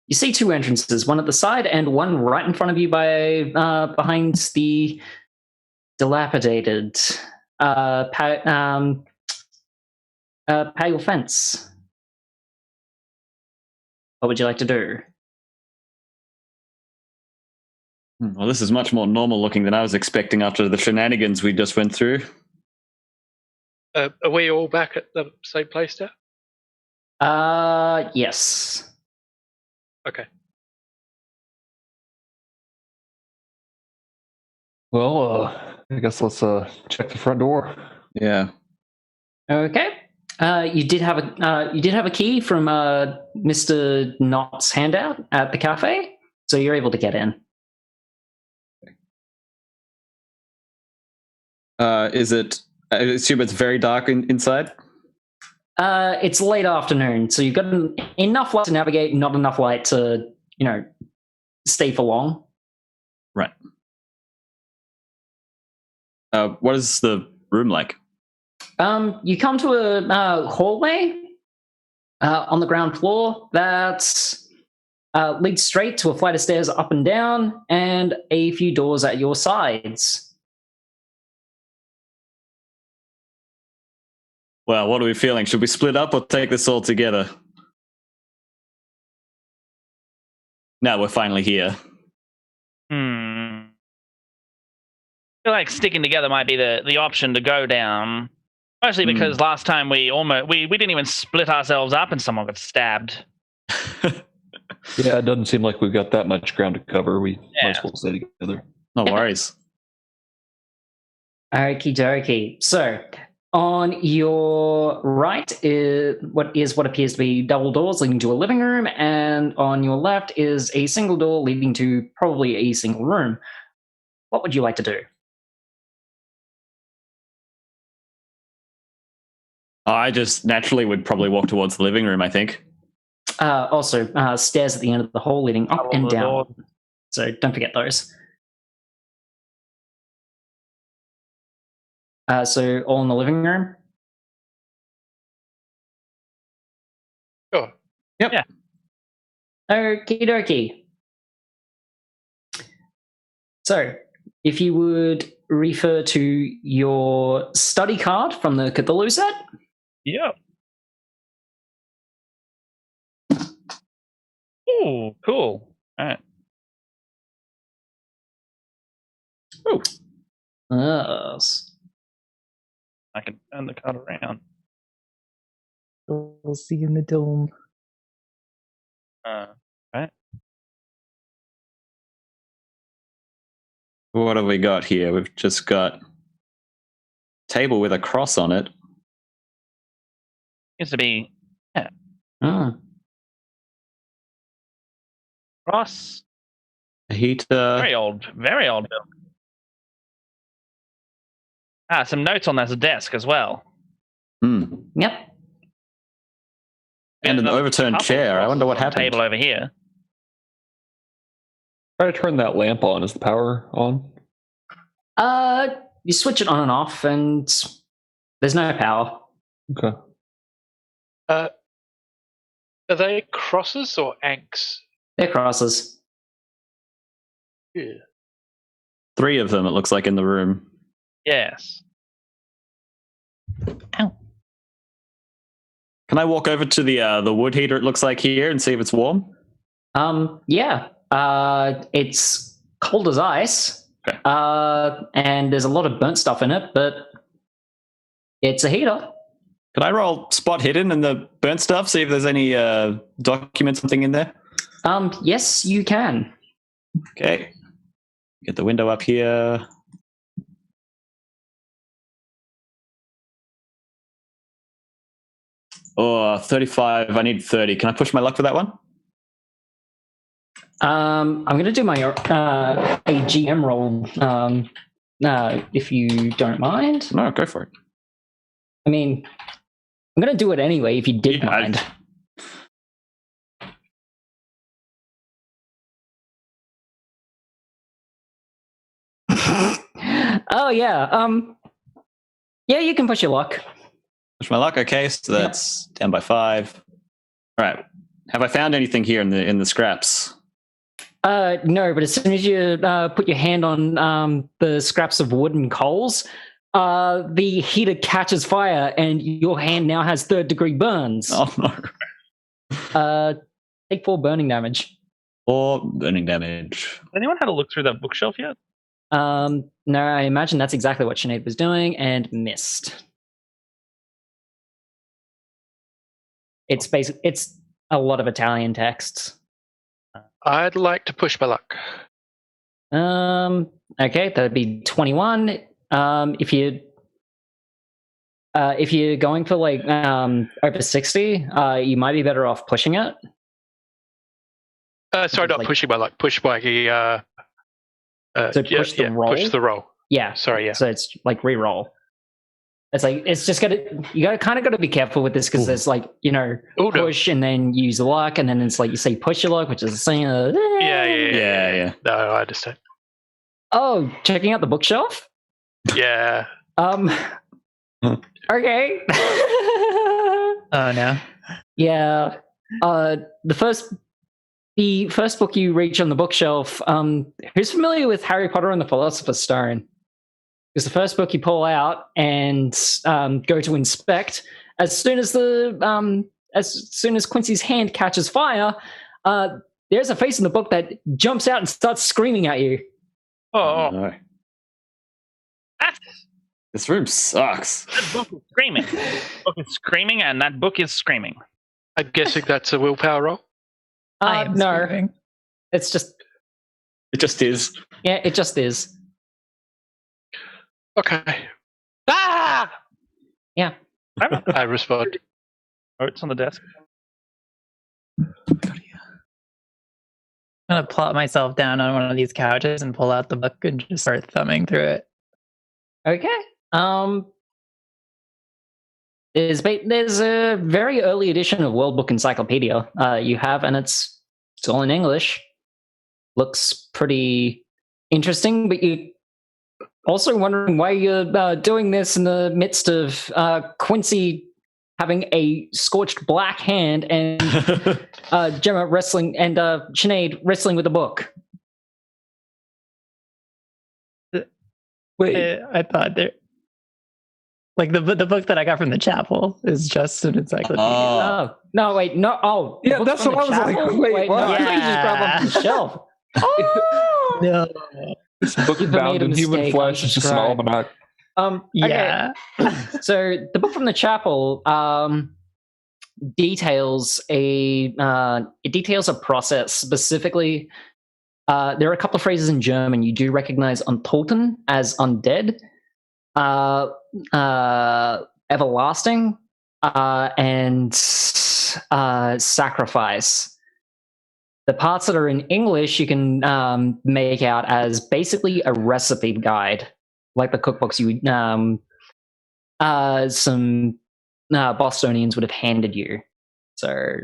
You see two entrances, one at the side and one right in front of you behind the dilapidated pale fence. What would you like to do? Well, this is much more normal looking than I was expecting after the shenanigans we just went through. Are we all back at the same place now? Yes. Okay. Well, I guess let's check the front door. Yeah. Okay. You did have a key from Mr. Knott's handout at the cafe, so you're able to get in. Is it? I assume it's very dark inside. It's late afternoon, so you've got enough light to navigate, not enough light to, stay for long. Right. What is the room like? You come to a hallway on the ground floor that leads straight to a flight of stairs up and down, and a few doors at your sides. Well, what are we feeling? Should we split up or take this all together? Now we're finally here. I feel like sticking together might be the option to go down. Mostly because last time we didn't even split ourselves up and someone got stabbed. Yeah, it doesn't seem like we've got that much ground to cover. We might as well stay together. No worries. Okie dokie. So, on your right is what appears to be double doors leading to a living room, and on your left is a single door leading to probably a single room. What would you like to do? I just naturally would probably walk towards the living room, I think. Also, stairs at the end of the hall leading up and down. So don't forget those. So all in the living room? Sure. Yep. Yeah. Okie dokie. So, if you would refer to your study card from the Cthulhu set. Yep. Ooh, cool. All right. Oh. Yes. I can turn the card around. We'll see you in the dome. Right. What have we got here? We've just got a table with a cross on it. Used to be cross. A heater. Very old building. Some notes on that desk as well. Yep. And an overturned chair. I wonder what happened. Table over here. Try to turn that lamp on. Is the power on? You switch it on and off, and there's no power. Okay. Are they crosses or anks? They're crosses. Yeah. 3 of them, it looks like, in the room. Yes. Ow. Can I walk over to the wood heater, it looks like, here, and see if it's warm? Yeah. It's cold as ice. Okay. And there's a lot of burnt stuff in it, but it's a heater. Can I roll spot hidden in the burnt stuff, see if there's any documents, something in there? Yes, you can. Okay. Get the window up here. Oh, 35. I need 30. Can I push my luck for that one? I'm going to do my a GM roll, if you don't mind. No, go for it. I mean, I'm going to do it anyway if you did mind. Oh, yeah. Yeah, you can push your luck. Push my luck. Okay, so that's down by 5. All right. Have I found anything here in the scraps? No, but as soon as you put your hand on the scraps of wood and coals, the heater catches fire, and your hand now has 3rd-degree burns. Oh no! Take 4 burning damage. 4 burning damage. Has anyone had a look through that bookshelf yet? No, I imagine that's exactly what Sinead was doing and missed. It's a lot of Italian texts. I'd like to push my luck. Okay, that'd be 21. If you're going for like over 60, you might be better off pushing it. Sorry, not pushing my luck. Push my so push the roll. Push the roll. Yeah. Sorry. Yeah. So it's like re-roll. It's just kind of got to be careful with this because there's like push and then use luck and then it's like you say push your luck, which is the same. Yeah. No, I understand. Oh, checking out the bookshelf. Yeah. Okay. Oh no. Yeah. The first book you reach on the bookshelf. Who's familiar with Harry Potter and the Philosopher's Stone? Because the first book you pull out and go to inspect, as soon as Quincy's hand catches fire, there's a face in the book that jumps out and starts screaming at you. Oh no! This room sucks. That book is screaming. The book is screaming, and that book is screaming. I'm guessing that's a willpower roll. No, screaming. It's just. It just is. Yeah, it just is. Okay. Ah! Yeah. I respond. Oh, it's on the desk. I'm gonna plop myself down on one of these couches and pull out the book and just start thumbing through it. Okay. There's a very early edition of World Book Encyclopedia you have, and it's all in English. Looks pretty interesting, but you also wondering why you're doing this in the midst of Quincy having a scorched black hand and Jemma wrestling and Sinead wrestling with a book. Wait, I thought there, like the book that I got from the chapel is just an encyclopedia. Oh no! Wait, no! Oh, yeah, that's what I was like. Wait, what? No, I think you just grabbed off the shelf. Oh no! This book is bound in human flesh. It's just an almanac. Yeah. Okay. So the book from the chapel, details a process specifically. There are a couple of phrases in German you do recognize untoten as undead, everlasting, and sacrifice. The parts that are in English you can make out as basically a recipe guide, like the cookbooks some Bostonians would have handed you. So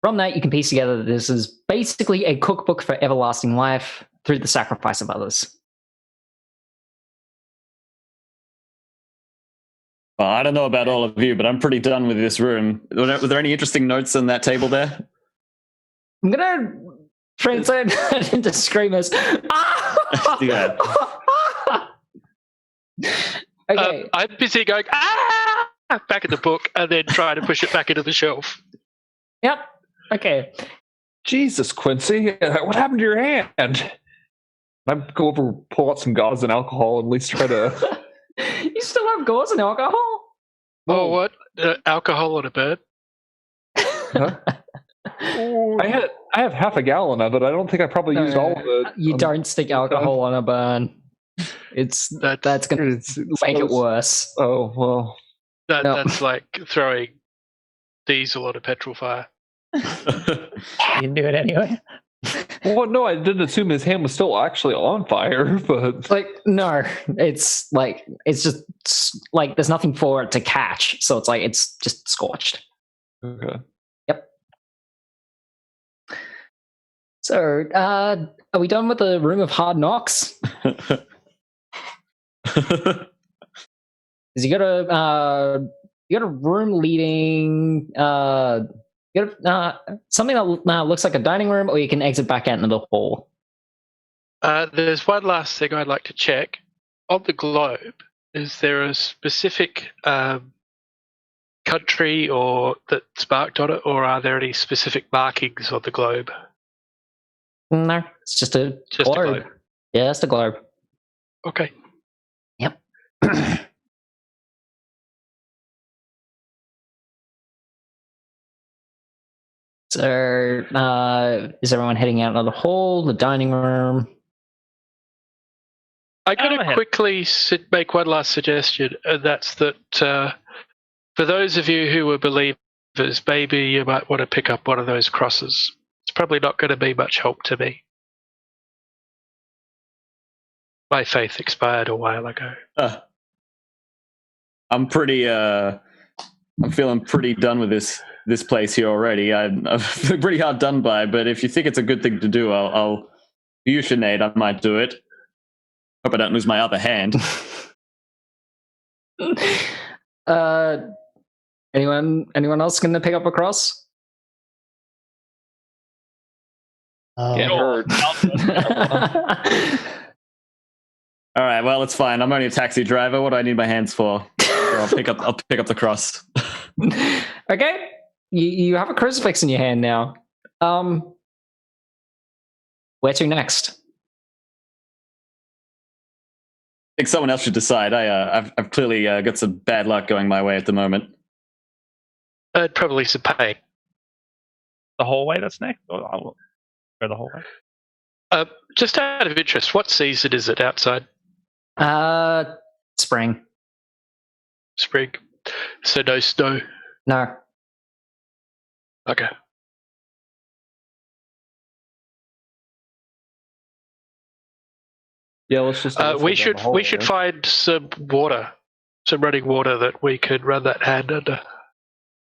from that, you can piece together that this is basically a cookbook for everlasting life through the sacrifice of others. Well, I don't know about all of you, but I'm pretty done with this room. Were there any interesting notes on that table there? I'm gonna translate that into screamers. Yeah. Okay. I'm busy going back in the book and then trying to push it back into the shelf. Yep. Okay. Jesus, Quincy, what happened to your hand? I go over, pull out some gauze and alcohol, and at least try to. You still have gauze and alcohol? Oh, what? Alcohol on a bird? Huh? I have half a gallon of it. I don't think I probably used all of it. You don't stick alcohol on a burn. That's gonna make it worse. Oh well. That's like throwing diesel on a petrol fire. You can do it anyway. Well, no, I didn't assume his hand was still actually on fire, but no, it's just like there's nothing for it to catch, so it's just scorched. Okay. Yep. So, are we done with the room of hard knocks? Because you got a room leading. You got something that looks like a dining room, or you can exit back out into the hall. There's one last thing I'd like to check. On the globe, is there a specific country or that's marked on it, or are there any specific markings on the globe? No, it's just a globe. Yeah, it's a globe. Okay. Yep. So, is everyone heading out into the hall, the dining room? I got to quickly make one last suggestion, and that's that for those of you who are believers, maybe you might want to pick up one of those crosses. It's probably not going to be much help to me. My faith expired a while ago. I'm feeling pretty done with this place here already. I'm pretty hard done by, but if you think it's a good thing to do, I'll euthaniate. I might do it. Hope I don't lose my other hand. Anyone else going to pick up a cross? Get hurt. All right, well, it's fine. I'm only a taxi driver. What do I need my hands for? So I'll pick up the cross. Okay, you have a crucifix in your hand now. Where to next? I think someone else should decide. I've clearly got some bad luck going my way at the moment. Probably some pain. The hallway that's next? Or the hallway? Just out of interest, what season is it outside? Spring. Spring. So no snow? No. Okay. Yeah, let's just. We should find some water, some running water that we could run that hand under.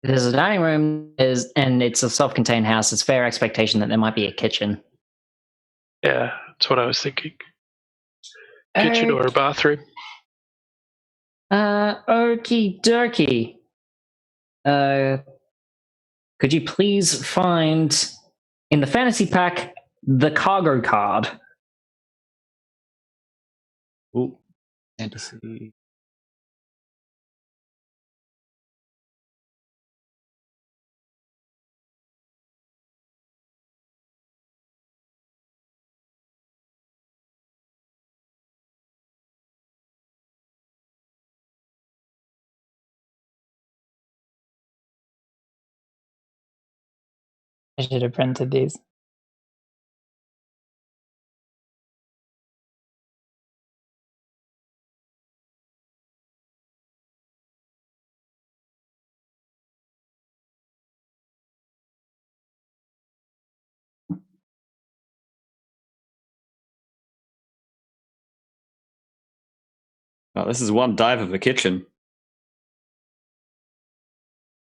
There's a dining room, and it's a self-contained house. It's fair expectation that there might be a kitchen. Yeah, that's what I was thinking. Kitchen or a bathroom. Okie dokie. Could you please find in the fantasy pack the cargo card? Ooh, fantasy. I should have printed these. Oh, this is one dive of a kitchen.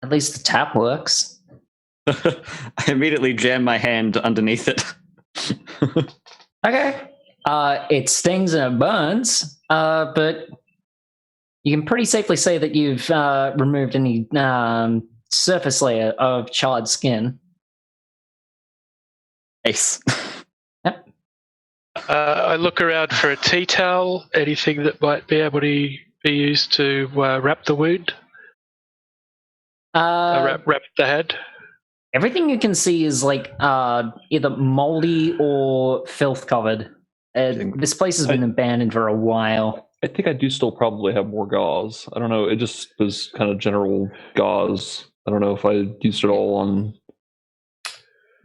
At least the tap works. I immediately jam my hand underneath it. Okay. It stings and it burns, but you can pretty safely say that you've removed any surface layer of charred skin. Ace. Yep. I look around for a tea towel, anything that might be able to be used to wrap the wound. Wrap the head. Everything you can see is like either moldy or filth covered. This place has been abandoned for a while. I think I do still probably have more gauze. I don't know. It just was kind of general gauze. I don't know if I used it all on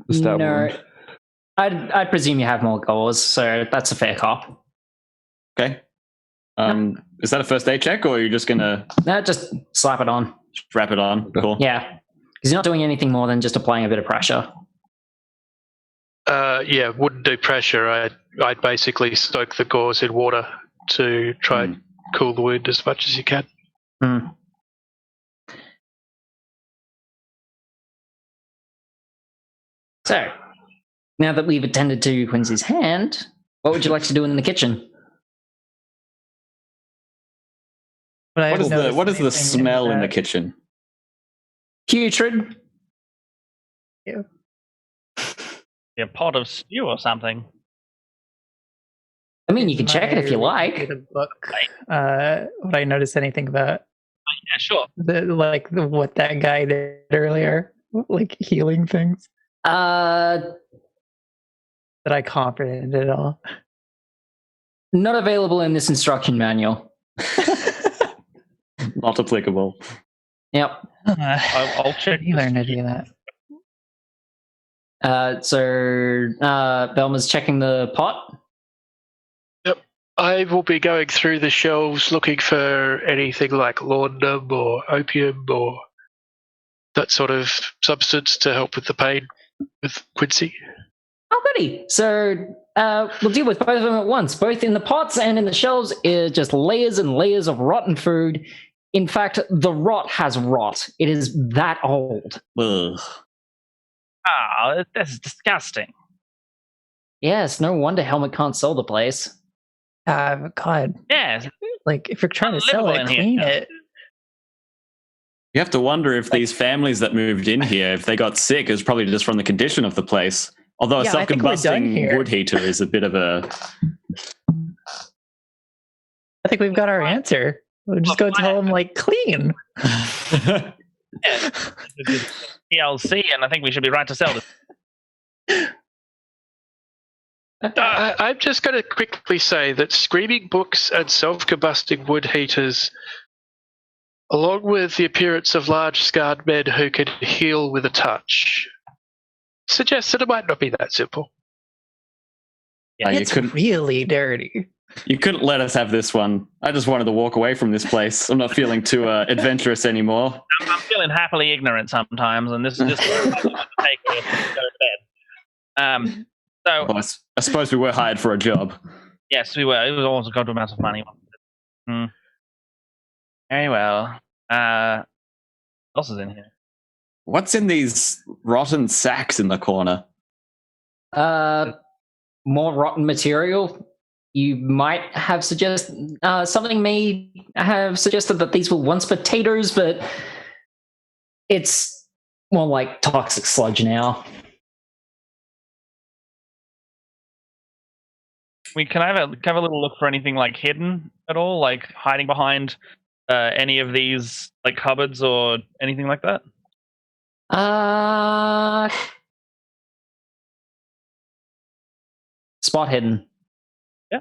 the stab wound. I'd presume you have more gauze, so that's a fair cop. Okay. Is that a first aid check, or are you just gonna? No, just slap it on. Just wrap it on. Cool. Yeah, because you're not doing anything more than just applying a bit of pressure. Yeah, wouldn't do pressure. I'd basically soak the gauze in water to try and cool the wound as much as you can. Mm. So, now that we've attended to Quincy's hand, what would you like to do in the kitchen? What is the smell in the kitchen? Putrid. Yeah. A pot of stew or something. I mean, you can check it if you like. The book. Would I notice anything about? Yeah, sure. What that guy did earlier, like healing things. That I comprehended at all. Not available in this instruction manual. Not applicable. Yep. I'll check. You learn to do that. So Velma's checking the pot. Yep. I will be going through the shelves looking for anything like laudanum or opium or that sort of substance to help with the pain with Quincy. Oh, goody. So we'll deal with both of them at once. Both in the pots and in the shelves is just layers and layers of rotten food. In fact, the rot has rot. It is that old. Ugh. Ah, that's disgusting. Yes, no wonder Helmet can't sell the place. God. Yeah. Like, if you're trying to sell it, clean it. You have to wonder if these families that moved in here, if they got sick, it was probably just from the condition of the place. Although a self-combusting wood heater is a bit of a... I think we've got our answer. We'll just go tell them, like, clean. TLC, and I think we should be right to sell this. I'm just going to quickly say that screaming books and self-combusting wood heaters, along with the appearance of large scarred men who can heal with a touch, suggests that it might not be that simple. Yeah, it's really dirty. You couldn't let us have this one. I just wanted to walk away from this place. I'm not feeling too adventurous anymore. I'm feeling happily ignorant sometimes, and this is just take it and go to bed. Well, I suppose we were hired for a job. Yes, we were. It was almost a good amount of money. Very well. What else is in here? What's in these rotten sacks in the corner? More rotten material. You might have something may have suggested that these were once potatoes, but it's more like toxic sludge now. Can I have a little look for anything like hidden at all, like hiding behind any of these like cupboards or anything like that? Spot hidden. Yeah.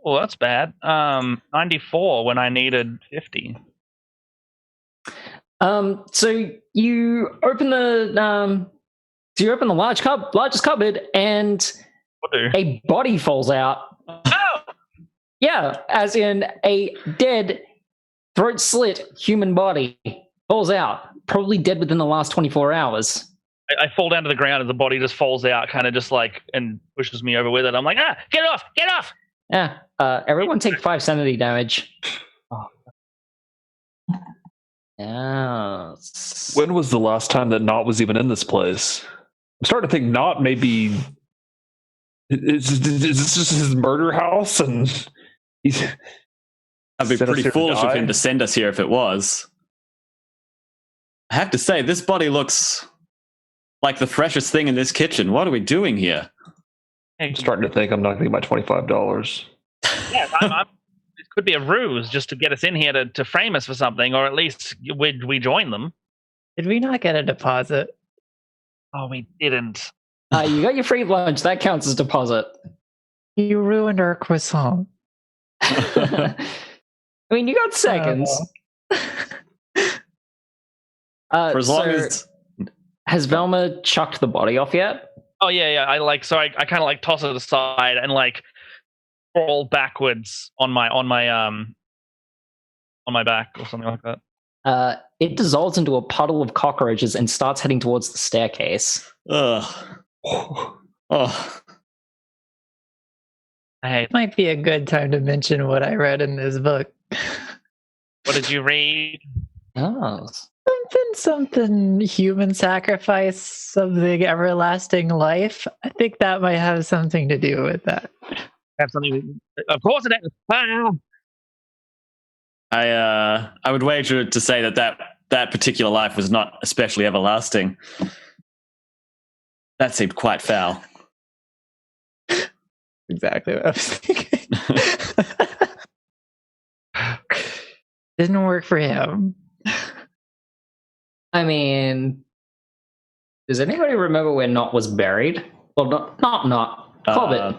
Oh, that's bad. 94 when I needed 50. So you open the largest cupboard, and a body falls out. Oh! Yeah, as in a dead, throat slit human body falls out. Probably dead within the last 24 hours. I fall down to the ground and the body just falls out, kind of just like, and pushes me over with it. I'm like, get off, get off! Yeah, everyone take 5 sanity damage. Yes. When was the last time that Knot was even in this place? I'm starting to think Knot maybe is this just his murder house, and he's. I'd be pretty foolish of him to send us here if it was. I have to say, this body looks like the freshest thing in this kitchen. What are we doing here? I'm starting to think I'm not going to get my $25. Yeah, it could be a ruse just to get us in here to frame us for something, or at least we join them. Did we not get a deposit? Oh, we didn't. You got your free lunch. That counts as deposit. You ruined our croissant. I mean, you got seconds. For as long as... Has Velma chucked the body off yet? Oh yeah. I kind of like toss it aside and like crawl backwards on my back or something like that. It dissolves into a puddle of cockroaches and starts heading towards the staircase. Ugh. Oh. It might be a good time to mention what I read in this book. What did you read? Oh. Something human sacrifice, something everlasting life. I think that might have something to do with that. Have something. Of course it has. I would wager to say that particular life was not especially everlasting. That seemed quite foul. Exactly what I was thinking. Didn't work for him. I mean, does anybody remember where Knot was buried? Well, not Corbett.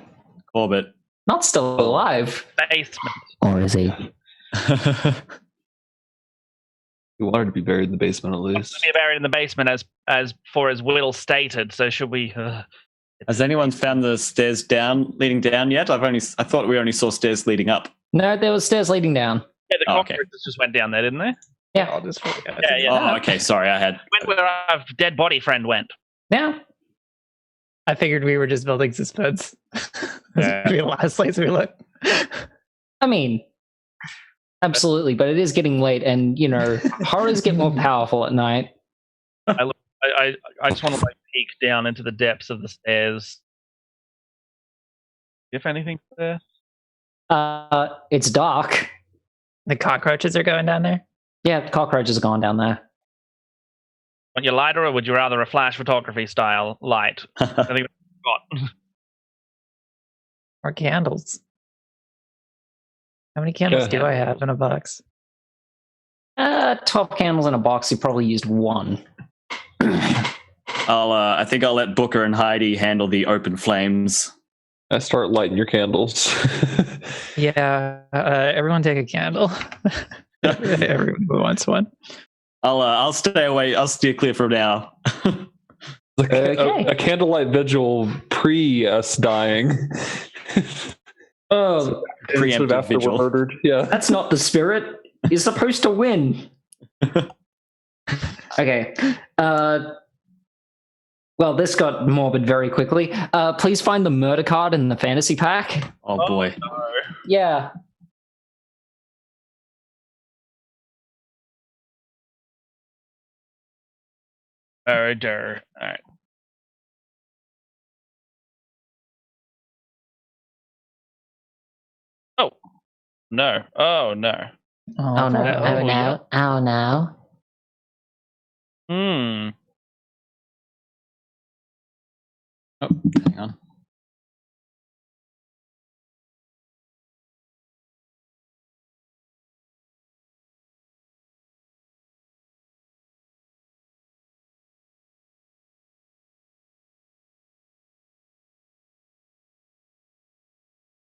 Corbett. Not still alive. Basement. Or is he? We wanted to be buried in the basement at least. Be buried in the basement as Will stated. So should we? Has anyone found the stairs leading down yet? I thought we only saw stairs leading up. No, there was stairs leading down. Yeah, the cockroaches just went down there, didn't they? Yeah. I'll just Yeah. Oh, okay. Sorry, I had. Went where our dead body friend went. Yeah. I figured we were just building suspense. That's the last place we looked. I mean, absolutely, but it is getting late, and horrors get more powerful at night. I just want to peek down into the depths of the stairs. If anything there. It's dark. The cockroaches are going down there? Yeah, the cockroaches are going down there. Want your lighter, or would you rather a flash photography style light? I think that's what I've got. Or candles. How many candles do I have in a box? 12 candles in a box. You probably used one. I think I'll let Booker and Heidi handle the open flames. I start lighting your candles. Yeah, everyone take a candle. Everyone who wants one. I'll stay away. I'll steer clear from now. A candlelight vigil pre us dying. Oh, preemptive vigil. We're murdered. Yeah, that's not the spirit. You're supposed to win. Okay. Well, this got morbid very quickly. Please find the murder card in the fantasy pack. Oh boy. No. Yeah. Murder. All right. Oh no! Oh no! Oh no! Oh no! Oh no! Hmm. Oh, hang on.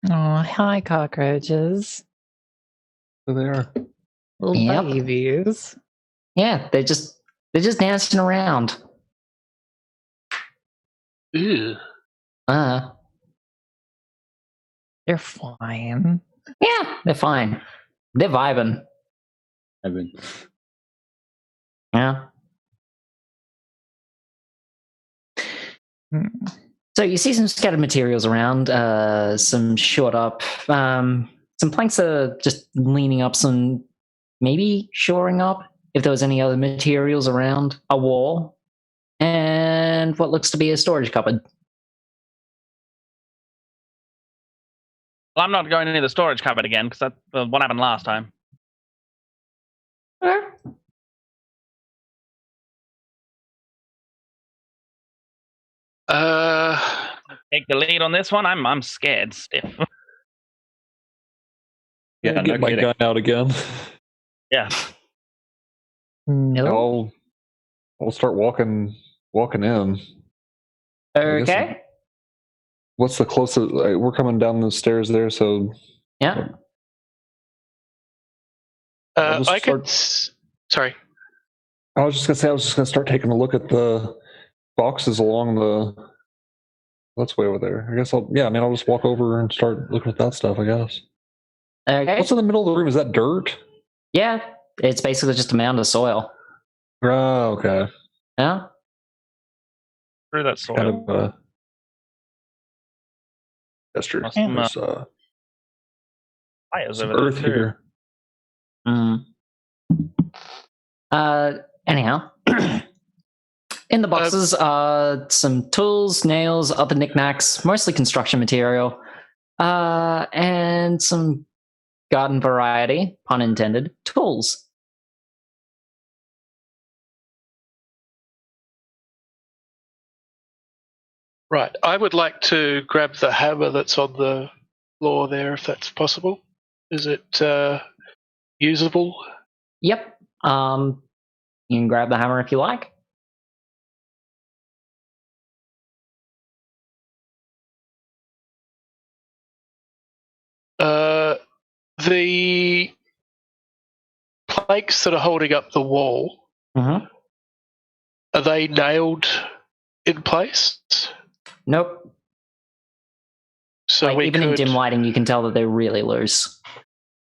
Oh, hi, cockroaches. So they are. Little babies. Yeah, they're just dancing around. Ew. They're fine. Yeah, they're fine. They're vibing. Yeah. So you see some scattered materials around, some short up, some planks are just leaning up, some maybe shoring up, if there was any other materials around, a wall, and what looks to be a storage cupboard. Well, I'm not going into the storage cupboard again, because that's what happened last time. Take the lead on this one. I'm scared stiff. Yeah, no get my kidding. gun out again. Yeah. No. I'll start walking in. Okay. What's the closest? We're coming down the stairs there, so Yeah. I could. Sorry. I was just gonna say I was just gonna start taking a look at the boxes along the. That's way over there. I guess I'll just walk over and start looking at that stuff. I guess. Okay. What's in the middle of the room? Is that dirt? Yeah, it's basically just a mound of soil. Oh, okay. Yeah. Through that soil. Kind of. That's true. There's fires some over earth there too. here. Anyhow, in the boxes are some tools, nails, other knickknacks, mostly construction material, and some garden variety, pun intended, tools. Right. I would like to grab the hammer that's on the floor there, if that's possible. Is it usable? Yep. You can grab the hammer if you like. The planks that are holding up the wall, Mm-hmm. are they nailed in place? Nope. So even in dim lighting, you can tell that they're really loose.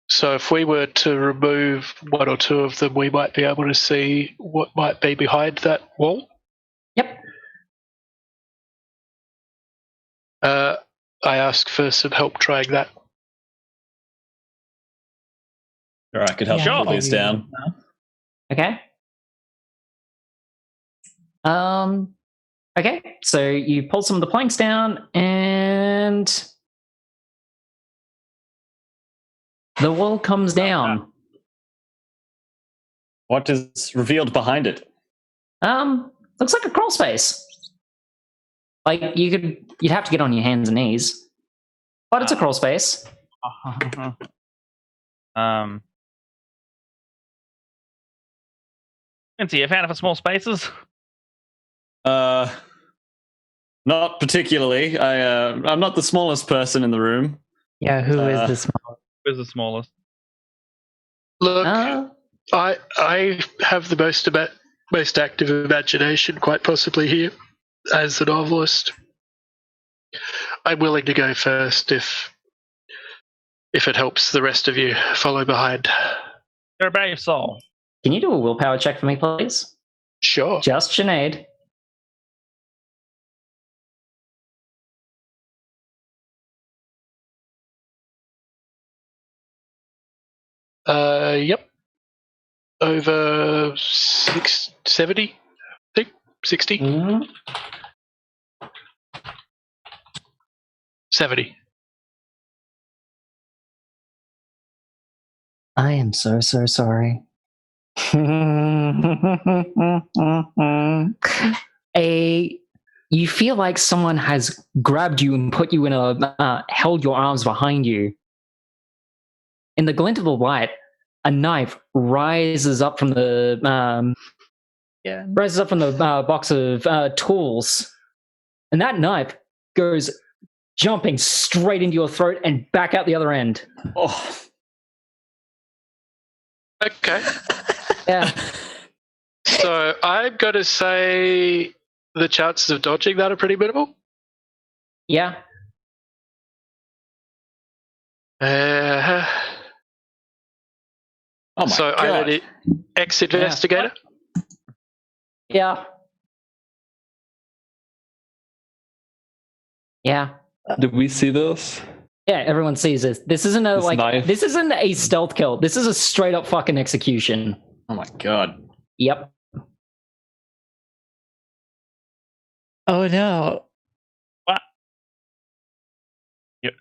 So if we were to remove one or two of them, we might be able to see what might be behind that wall? Yep. I ask for some help trying that. All right, I could help you pull these down. Okay. Okay, so you pull some of the planks down, and the wall comes down. What is revealed behind it? Looks like a crawl space. Like you'd have to get on your hands and knees, but it's a crawl space. Quincy, a fan of small spaces? Not particularly. I'm not the smallest person in the room. Yeah, who is the smallest? Who is the smallest? Look, I have the most active imagination, quite possibly here, as a novelist. I'm willing to go first if it helps the rest of you follow behind. You're a brave soul. Can you do a willpower check for me, please? Sure. Just Sinead. Yep. Over 70, I think. 60? Mm-hmm. 70. I am so sorry. You feel like someone has grabbed you and put you in held your arms behind you. In the glint of the light, a knife rises up from the box of tools, and that knife goes jumping straight into your throat and back out the other end. Oh. Okay. Yeah. So I'm going to say the chances of dodging that are pretty minimal. Yeah. Oh my so god! I need ex-investigator. Yeah. Yeah. Did we see this? Yeah, everyone sees this. This isn't a knife? This isn't a stealth kill. This is a straight up fucking execution. Oh my god! Yep. Oh no. What?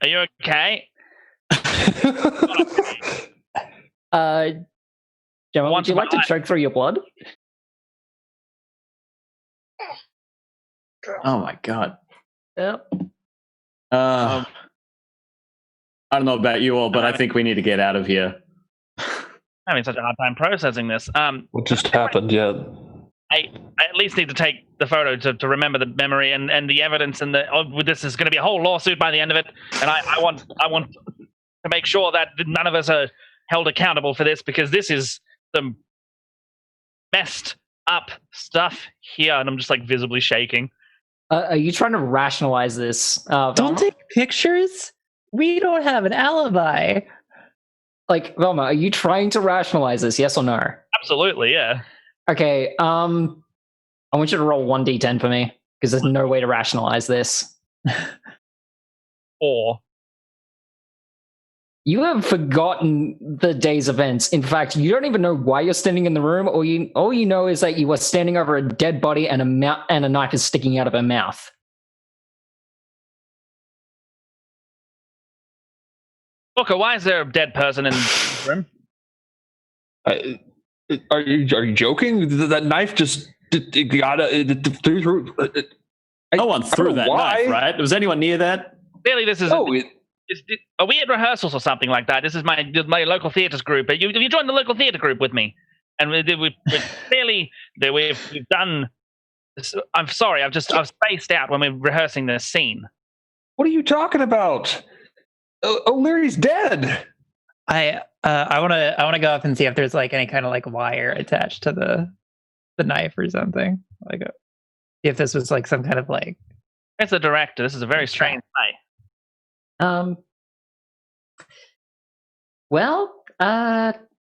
Are you okay? Jemma, would you like to choke through your blood? Oh my god! Yep. I don't know about you all, but I think we need to get out of here. Having such a hard time processing this. What just happened? Yeah. I at least need to take the photo to remember the memory and the evidence, and this is going to be a whole lawsuit by the end of it. And I want to make sure that none of us are held accountable for this, because this is some messed up stuff here, and I'm just like visibly shaking. Are you trying to rationalize this? Don't Velma? take pictures. We don't have an alibi. Like, Velma, are you trying to rationalize this? Yes or no? Absolutely, yeah. Okay. I want you to roll 1d10 for me, because there's no way to rationalize this. Or you have forgotten the day's events. In fact, you don't even know why you're standing in the room. All you know is that you were standing over a dead body and a knife is sticking out of her mouth. Booker, why is there a dead person in the room? Are you joking? That knife just got through. No one threw that knife, right? Was anyone near that? Clearly, this is. Are we at rehearsals or something like that? This is my local theatres group. Have you joined the local theatre group with me? And we've clearly we've done. I'm sorry, I was spaced out when we were rehearsing this scene. What are you talking about? O'Leary's dead. I want to go up and see if there's like any kind of like wire attached to the knife or something. Like, if this was like some kind of like. It's a director. This is a very strange night. Well,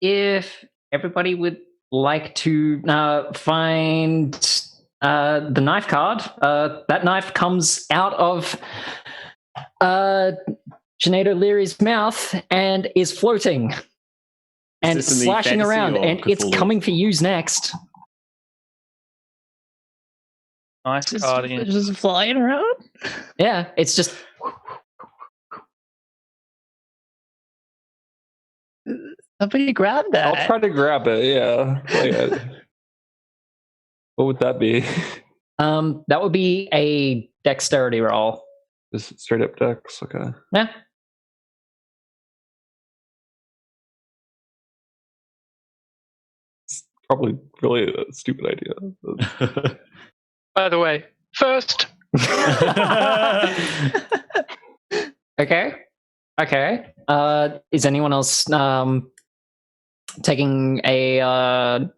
if everybody would like to find the knife card, that knife comes out of Sinead O'Leary's mouth and is floating and slashing around, and it's coming for you next. Nice just flying around? Yeah, it's just. Somebody grab that. I'll try to grab it. Yeah. What would that be? That would be a dexterity roll. Just straight up dex. Okay. Yeah. It's probably really a stupid idea. By the way, first. Okay. Is anyone else taking a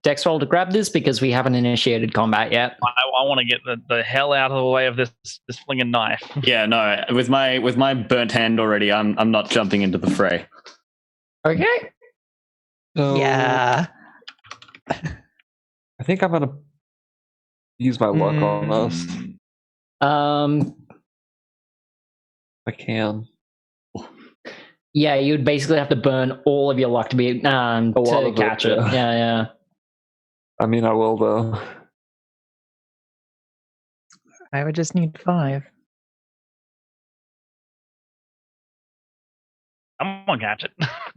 dex roll to grab this, because we haven't initiated combat yet? I want to get the hell out of the way of this flinging knife. Yeah, no. With my burnt hand already, I'm not jumping into the fray. Okay. So, yeah. I think I'm gonna use my luck on this. I can. Yeah, you'd basically have to burn all of your luck to be to catch it. Yeah. I mean, I will though. I would just need 5. I'm gonna catch it.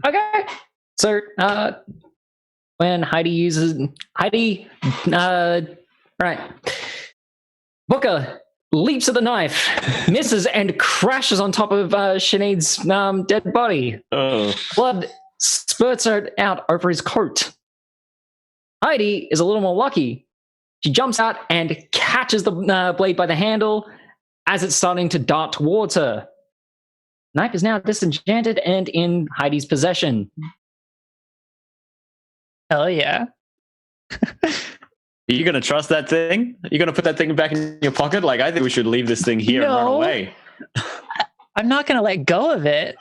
Okay. So, when Heidi, right, Booker leaps at the knife, misses, and crashes on top of Sinead's dead body. Blood spurts out over his coat. Heidi is a little more lucky. She jumps out and catches the blade by the handle as it's starting to dart towards her. Knife is now disenchanted and in Heidi's possession. Hell yeah. Are you going to trust that thing? Are you going to put that thing back in your pocket? Like, I think we should leave this thing here and run No. away. I'm not going to let go of it.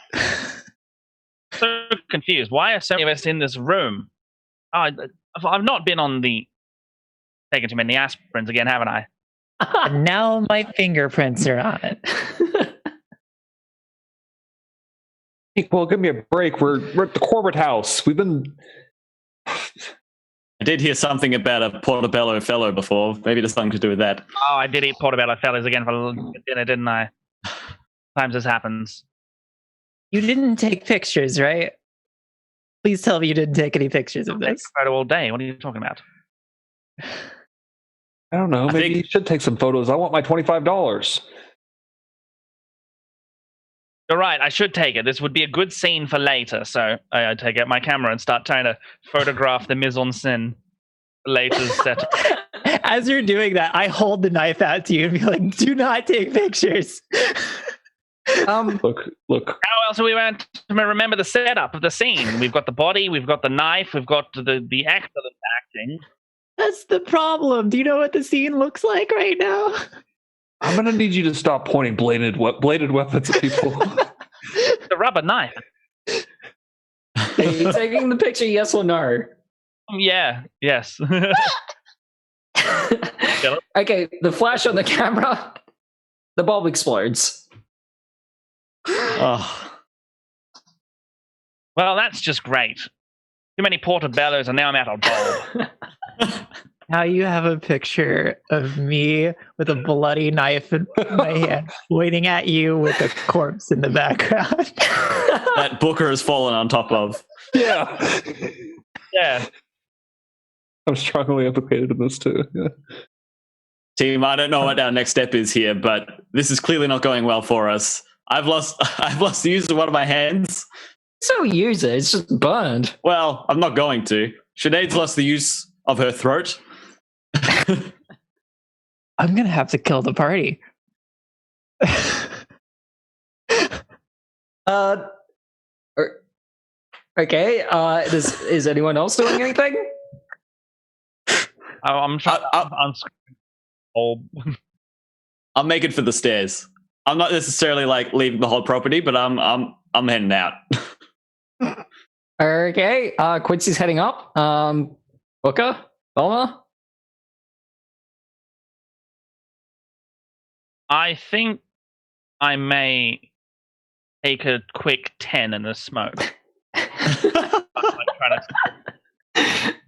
So confused. Why are so many of us in this room? Oh, I've not been on the taking too many aspirins again, haven't I? And now my fingerprints are on it. Hey, well, give me a break. We're at the Corbett house. We've been. I did hear something about a portobello fellow before. Maybe there's something to do with that. Oh, I did eat portobello fellas again for dinner, didn't I? Sometimes this happens. You didn't take pictures, right? Please tell me you didn't take any pictures of this. Photo all day. What are you talking about? I don't know. Maybe you should take some photos. I want my $25. You're right. I should take it. This would be a good scene for later. So I take out my camera and start trying to photograph the mise en scène later set. As you're doing that, I hold the knife out to you and be like, "Do not take pictures." Look. How else are we meant to remember the setup of the scene? We've got the body, we've got the knife, we've got the actor that's acting. That's the problem. Do you know what the scene looks like right now? I'm gonna need you to stop pointing bladed weapons at people. The rubber knife. Are you taking the picture, yes or no? Yeah, yes. Okay, the flash on the camera, the bulb explodes. Oh. Well, that's just great. Too many portobellos and now I'm out of bulb. Now you have a picture of me with a bloody knife in my hand, pointing at you with a corpse in the background. That Booker has fallen on top of. Yeah. Yeah. I'm strongly implicated in this too. Yeah. Team, I don't know what our next step is here, but this is clearly not going well for us. I've lost the use of one of my hands. So use it, it's just burned. Well, I'm not going to. Sinead's lost the use of her throat. I'm gonna have to kill the party. Okay. Is anyone else doing anything? I'm trying. I'm making for the stairs. I'm not necessarily like leaving the whole property, but I'm heading out. Okay. Quincy's heading up. Booker, Velma. I think I may take a quick 10 in the smoke.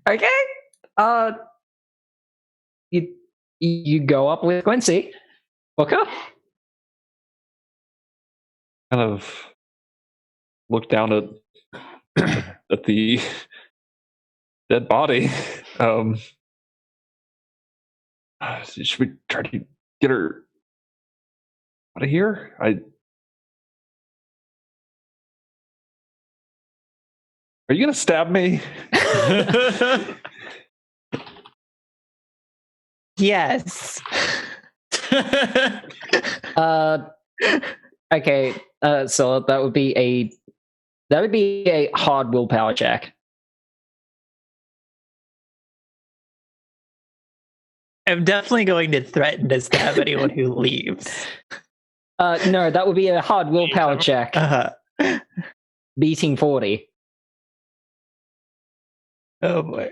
Okay. You go up with Quincy. Booker. Kind of look down at the dead body. Should we try to get her out of here? Are you gonna stab me? Yes. Okay. So that would be a hard willpower check. I'm definitely going to threaten to stab anyone who leaves. No, that would be a hard willpower check. Beating 40. Oh boy.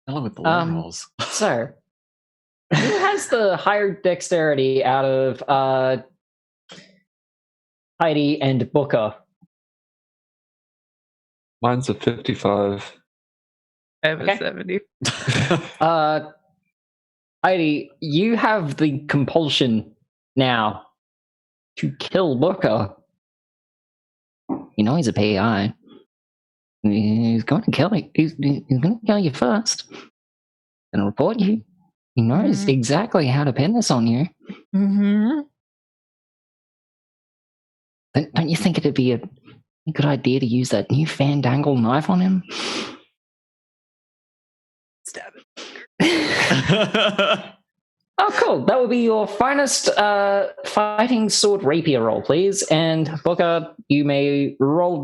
With the rolls. So, who has the higher dexterity out of Heidi and Booker? Mine's a 55. I have a 70. Heidi, you have the compulsion now to kill Booker. You know he's a PI. He's going to kill you. He's going to kill you first. Going to report you. He knows exactly how to pin this on you. Mm-hmm. Don't you think it'd be a good idea to use that new fandangle knife on him? Stab it. Oh, cool. That would be your finest fighting sword rapier roll, please. And Booker, you may roll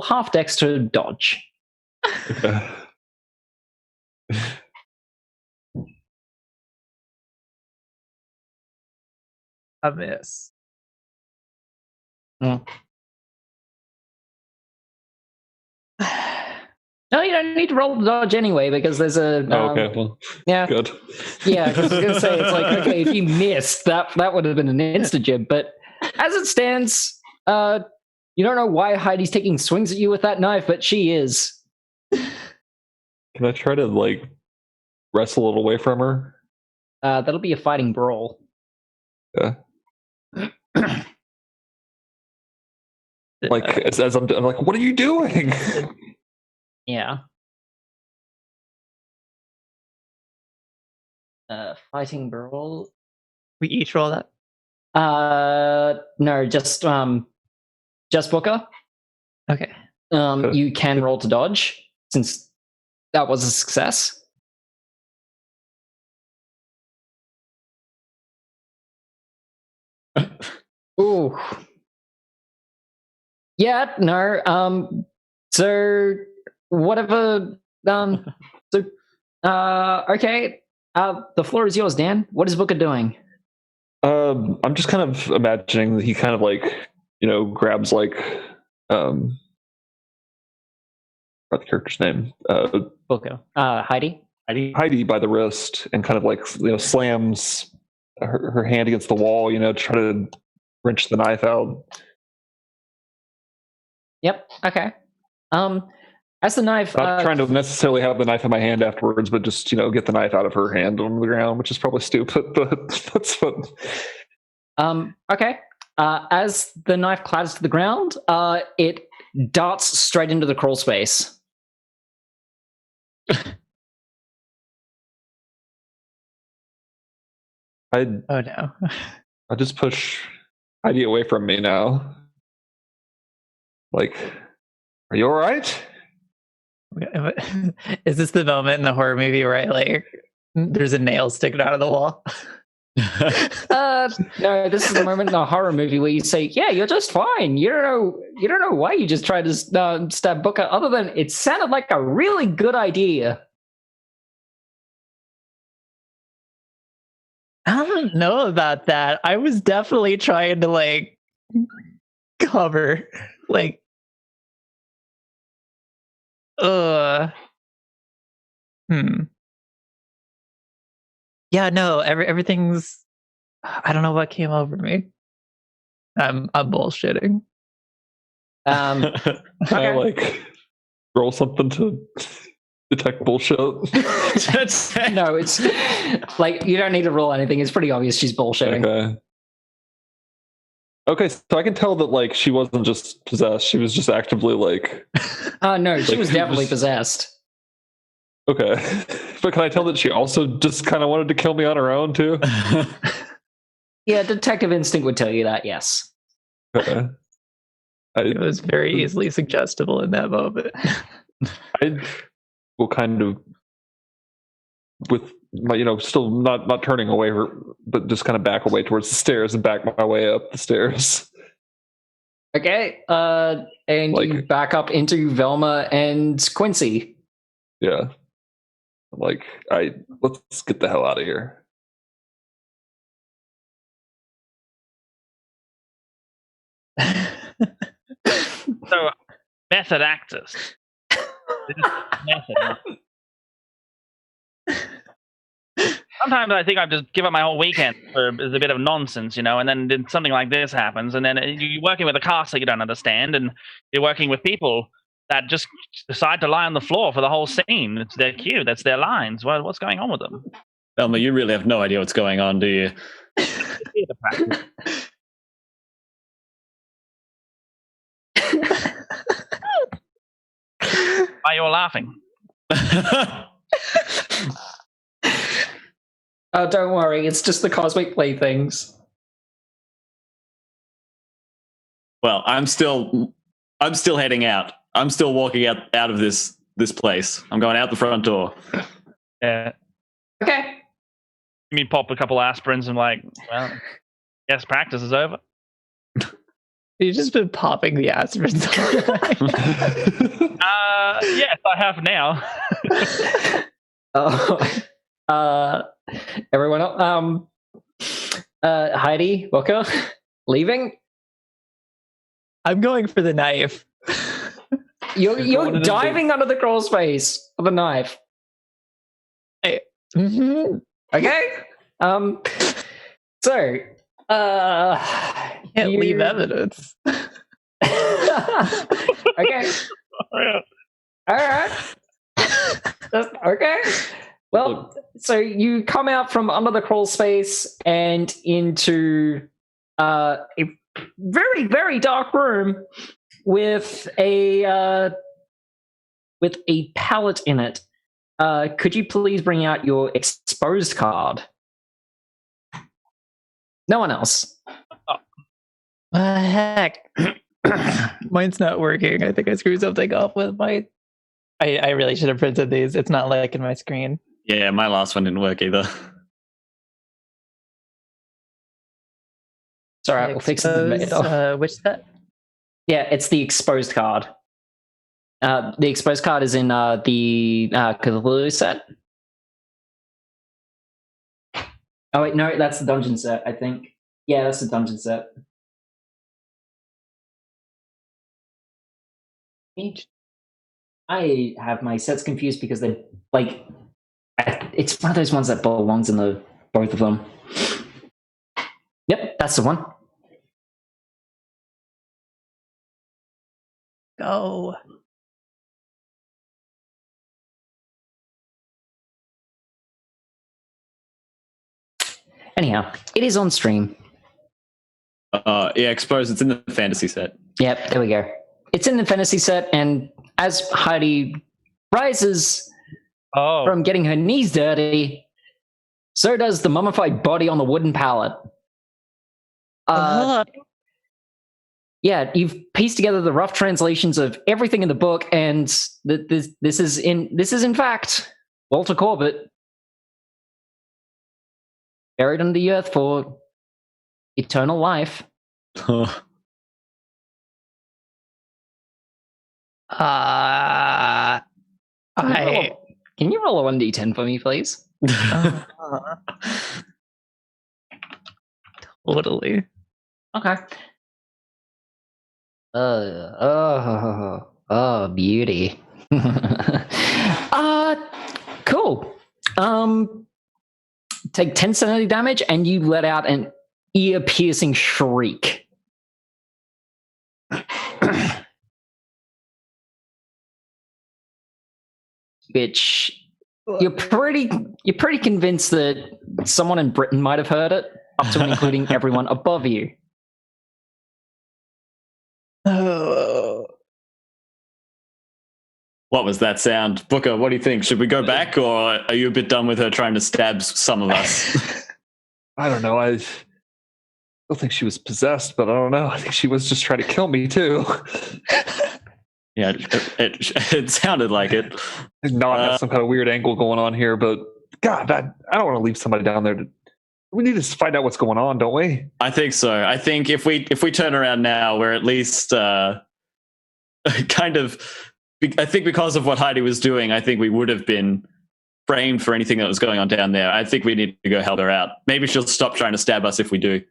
half dex to dodge. Okay. A miss. No, you don't need to roll the dodge anyway because there's a. Okay, well, yeah, good. Yeah, because I was gonna say it's like okay, if you missed that would have been an insta-jib, but as it stands, you don't know why Heidi's taking swings at you with that knife, but she is. Can I try to like wrestle it away from her? That'll be a fighting brawl. Yeah. Like as I'm like, what are you doing? Yeah. Fighting brawl. We each roll that. No, just Booker. Okay. You can roll to dodge since that was a success. Ooh. Yeah, no. So whatever. Okay. The floor is yours, Dan. What is Booker doing? I'm just kind of imagining that he kind of like, grabs like, what's the character's name? Booker. Heidi by the wrist and kind of like, slams her hand against the wall, to try to wrench the knife out. Yep. Okay. As the knife, not trying to necessarily have the knife in my hand afterwards, but just get the knife out of her hand on the ground, which is probably stupid, but that's what. Okay. As the knife clatters to the ground, it darts straight into the crawl space. Oh no! I just push Heidi away from me now. Like, are you all right? Is this the moment in the horror movie where there's a nail sticking out of the wall? No, this is the moment in the horror movie where you say, "Yeah, you're just fine. You don't know why you just tried to stab Booker, other than it sounded like a really good idea." I don't know about that. I was definitely trying to cover, Yeah, no, everything's. I don't know what came over me. I'm bullshitting. Can I roll something to detect bullshit? No, it's you don't need to roll anything. It's pretty obvious she's bullshitting. Okay, so I can tell that she wasn't just possessed; she was just actively no, she was definitely possessed. Okay, but can I tell that she also just kind of wanted to kill me on her own too? Yeah, detective instinct would tell you that. Yes. Okay. It was very easily suggestible in that moment. I will kind of, with my, still not turning away, but just kind of back away towards the stairs and back my way up the stairs. Okay. And you back up into Velma and Quincy. Yeah. Let's get the hell out of here. So, method actors. Method. Sometimes I think I've just given up my whole weekend as a bit of nonsense, and then something like this happens, and then you're working with a cast that you don't understand, and you're working with people that just decide to lie on the floor for the whole scene. It's their cue. That's their lines. What's going on with them? Velma, you really have no idea what's going on, do you? Why are you all laughing? Oh, don't worry. It's just the cosmic playthings. Well, I'm still heading out. I'm still walking out of this place. I'm going out the front door. Yeah. Okay. me pop a couple aspirins and like, well, guess practice is over. You've just been popping the aspirins all night. Yes, I have now. Everyone else, Heidi, Booker, leaving? I'm going for the knife. You're diving under the crawl space of a knife. Mm-hmm. Okay. So, can't leave evidence. Okay. All right. Okay. Well, so you come out from under the crawl space and into a very, very dark room with a pallet in it. Could you please bring out your exposed card? No one else. Heck. Mine's not working. I think I screwed something up with my... I really should have printed these. It's not liking my screen. Yeah, my last one didn't work either. It's all right. We'll fix it. Which set? Yeah, it's the exposed card. The exposed card is in the Cthulhu set. Oh wait, no, that's the dungeon set, I think. Yeah, that's the dungeon set. I have my sets confused because they're like, it's one of those ones that belongs in the both of them. Yep, that's the one. Go. Anyhow, it is on stream. Yeah, exposed. It's in the fantasy set. Yep, there we go. It's in the fantasy set, and as Heidi rises from getting her knees dirty, so does the mummified body on the wooden pallet. Yeah, you've pieced together the rough translations of everything in the book, and this is in fact Walter Corbett, buried under the earth for eternal life. Can you roll a 1d10 for me, please? Totally. Okay. Beauty. Cool. Take 10 sanity damage, and you let out an ear-piercing shriek. Which you're pretty convinced that someone in Britain might have heard it, up to and including everyone above you. What was that sound? Booker, what do you think? Should we go back, or are you a bit done with her trying to stab some of us? I don't know. I don't think she was possessed, but I don't know. I think she was just trying to kill me too. Yeah, it sounded like it. Not have some kind of weird angle going on here, but God, I don't want to leave somebody down there. We need to find out what's going on, don't we? I think so. I think if we turn around now, we're at least kind of. I think because of what Heidi was doing, I think we would have been framed for anything that was going on down there. I think we need to go help her out. Maybe she'll stop trying to stab us if we do.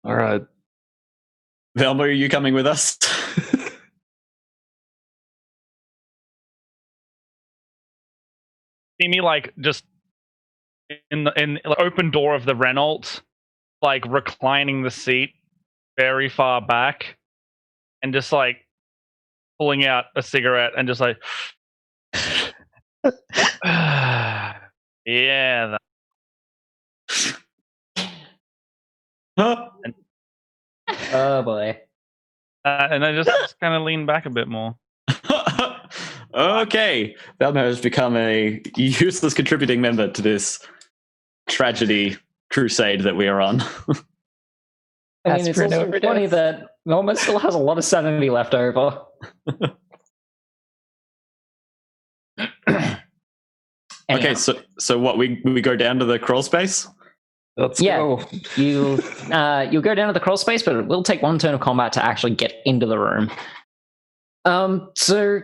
All right. Velma, are you coming with us? See me like just in the open door of the Renault, like reclining the seat very far back, and just like pulling out a cigarette and just like, yeah. Oh boy. And I just kind of lean back a bit more. Okay, Velma has become a useless contributing member to this tragedy crusade that we are on. I mean, it's also funny that Velma still has a lot of sanity left over. Anyhow. Okay, so what? We go down to the crawl space. Let's Yeah. go. You'll go down to the crawl space, but it will take one turn of combat to actually get into the room. So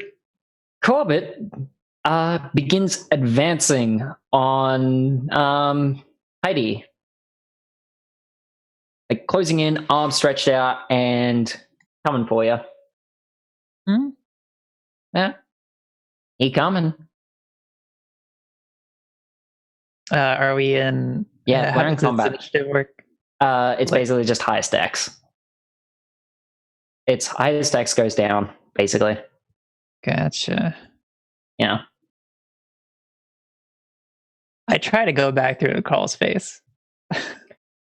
Corbett begins advancing on Heidi, like closing in, arms stretched out, and coming for you. Yeah, he coming. Are we in? Yeah, how we're in does this combat. initiative work? It's basically just highest dex. It's highest dex goes down, basically. Gotcha. Yeah. I try to go back through the crawl space.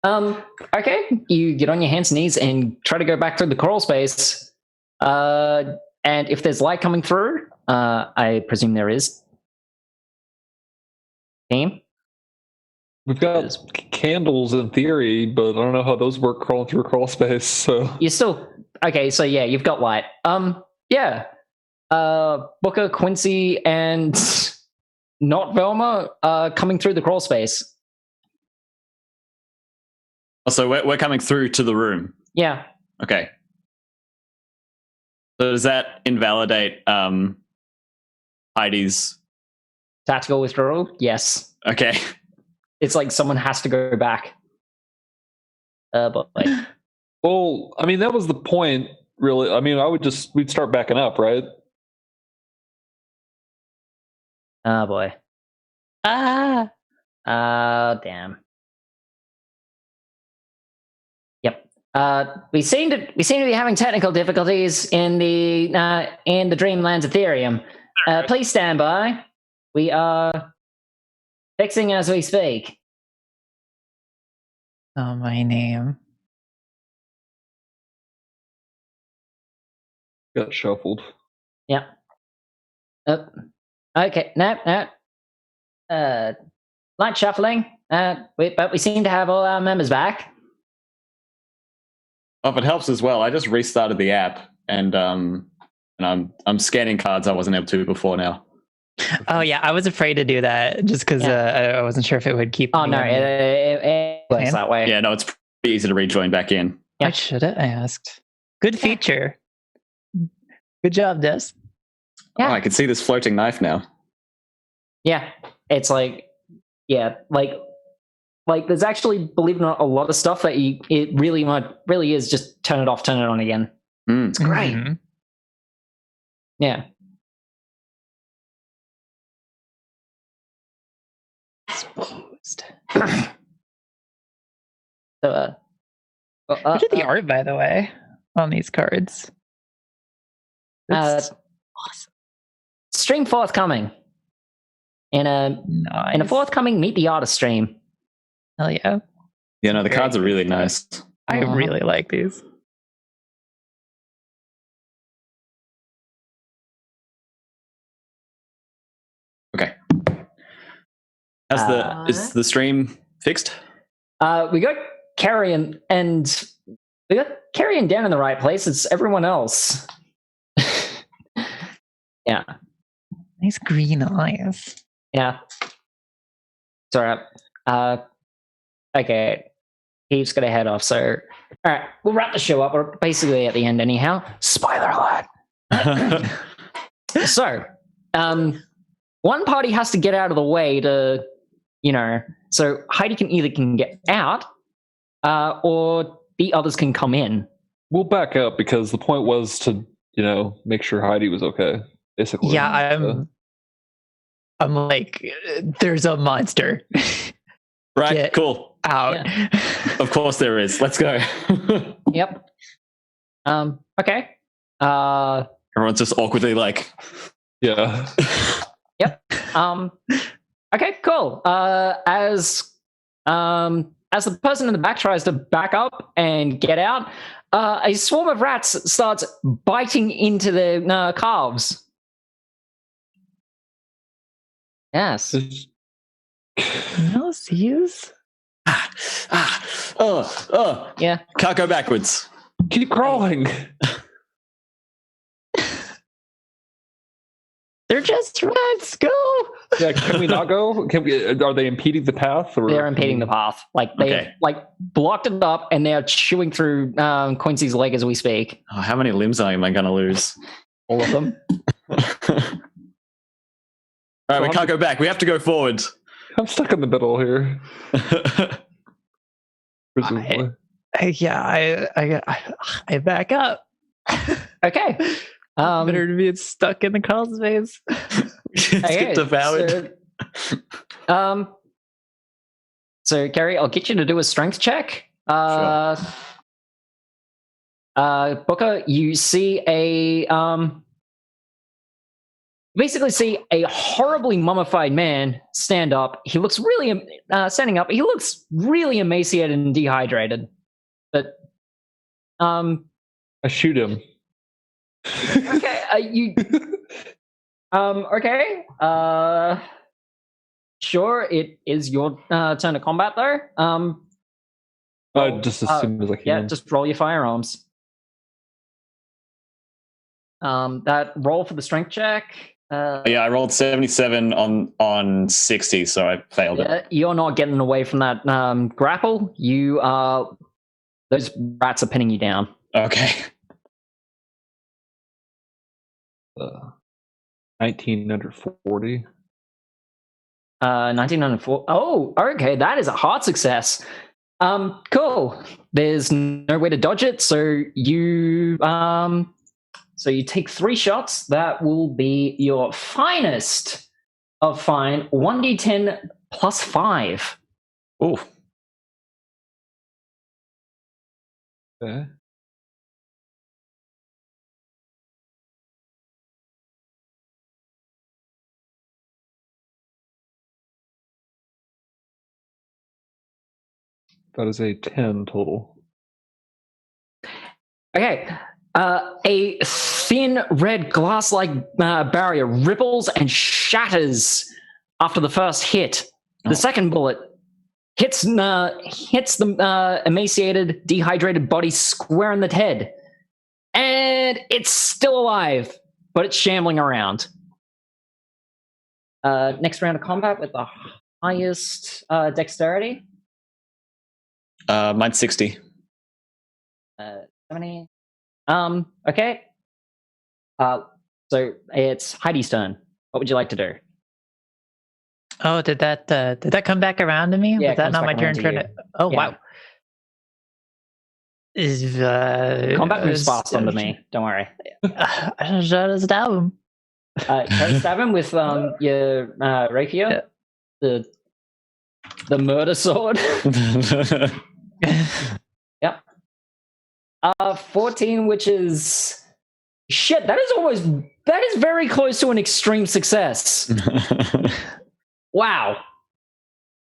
Okay. You get on your hands and knees and try to go back through the crawl space. And if there's light coming through, I presume there is. Team? We've got candles in theory, but I don't know how those work crawling through a crawl space. So You're still okay. So yeah, you've got light. Yeah. Booker, Quincy, and not Velma coming through the crawl space. So we're coming through to the room. Yeah. Okay. So does that invalidate Heidi's tactical withdrawal? Yes. Okay. It's like someone has to go back. But like, well, I mean, that was the point, really. I mean, we'd start backing up, right? oh boy. Damn. Yep. We seem to be having technical difficulties in the Dreamlands Ethereum. Please stand by. We are fixing as we speak. Oh, my name. Got shuffled. Yeah. Okay. No. Light shuffling. But we seem to have all our members back. Oh, if it helps as well, I just restarted the app and I'm scanning cards I wasn't able to before now. Oh yeah, I was afraid to do that just because I wasn't sure if it would keep. Oh no, it works that way. Yeah, no, it's pretty easy to rejoin back in. I should have asked. Good feature. Good job, Des. Yeah. Oh, I can see this floating knife now. Yeah, it's like, like there's actually, believe it or not, a lot of stuff that it really is just turn it off, turn it on again. It's great. Mm-hmm. Yeah. Exposed. So, Look at the art, by the way, on these cards. Awesome. Stream forthcoming. In a forthcoming Meet the Artist stream. Hell yeah. Yeah, no, the cards are really nice. I really like these. Okay. Is the stream fixed? We got Kerry and we got Kerry and Dan in the right place. It's everyone else. Yeah. Nice green eyes. Yeah. It's alright. Okay. He's gonna head off, so alright, we'll wrap the show up. We're basically at the end anyhow. Spoiler alert. So, one party has to get out of the way to, so Heidi can get out, or the others can come in. We'll back up because the point was to, make sure Heidi was okay, basically. Yeah, I'm like, there's a monster. Right, Get cool. Out. Yeah. Of course there is. Let's go. Yep. Okay. Everyone's just awkwardly like, yeah. Yep. Okay, cool. As the person in the back tries to back up and get out, a swarm of rats starts biting into their calves. Yes. Celsius? Yeah. Can't go backwards. Keep crawling. They're just rats. Go. Yeah, can we not go? Can we? Are they impeding the path? Or They're impeding the path. Like they blocked it up, and they're chewing through Quincy's leg as we speak. Oh, how many limbs am I going to lose? All of them. All right, we can't go back. We have to go forward. I'm stuck in the middle here. I back up. Okay. Better to be stuck in the crawl space. Get devoured. So, Kerry, I'll get you to do a strength check. Booker, you see basically see a horribly mummified man stand up. He looks really standing up. He looks really emaciated and dehydrated. But I shoot him. Okay, okay. Sure, it is your turn of combat though. Just as soon as I can. Yeah, just roll your firearms. That roll for the strength check. Yeah, I rolled 77 on 60, so I failed it. You're not getting away from that grapple. You those rats are pinning you down. Okay. 19 under 40. 19 under 4. Oh, okay, that is a hard success. Cool. There's no way to dodge it, so you take 3 shots. That will be your finest of fine. 1d10 plus 5. Ooh. Okay. That is a 10 total. Okay. A thin red glass-like barrier ripples and shatters after the first hit. The second bullet hits the emaciated, dehydrated body square in the head. And it's still alive, but it's shambling around. Next round of combat with the highest dexterity. Mine's 60. 70. Okay. So it's Heidi's turn. What would you like to do? Oh, did that come back around to me? Yeah, Was that not my turn? Oh, yeah. wow. Combat moves fast under me. Don't worry. I just try to stab him. Stab him with your rapier, the murder sword. Yep. 14, which is shit. That is very close to an extreme success. Wow.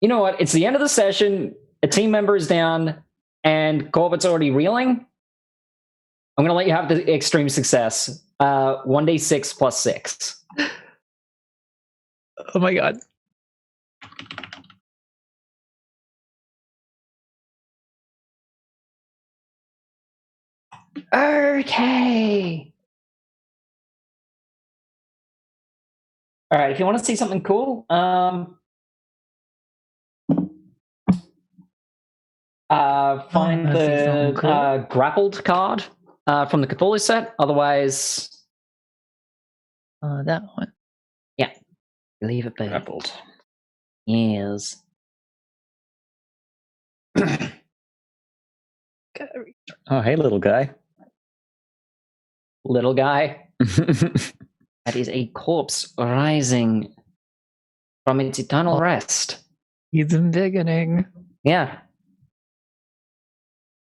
You know what? It's the end of the session. A team member is down, and Corbett's already reeling. I'm going to let you have the extreme success. 1d6 plus 6. Oh my god. Okay. All right. If you want to see something cool, find the grappled card from the Cthulhu set. Otherwise, that one. Yeah, leave it be. Grappled. Yes. Oh, hey, little guy. Little guy. That is a corpse rising from its eternal rest. He's embiggening. Yeah.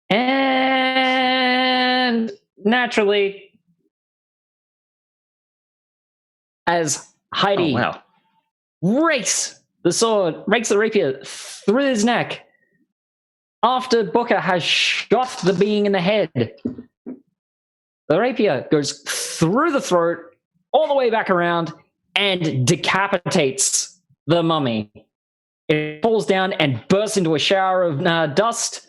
And naturally, as Heidi rakes the rapier through his neck, after Booker has shot the being in the head, the rapier goes through the throat, all the way back around, and decapitates the mummy. It falls down and bursts into a shower of dust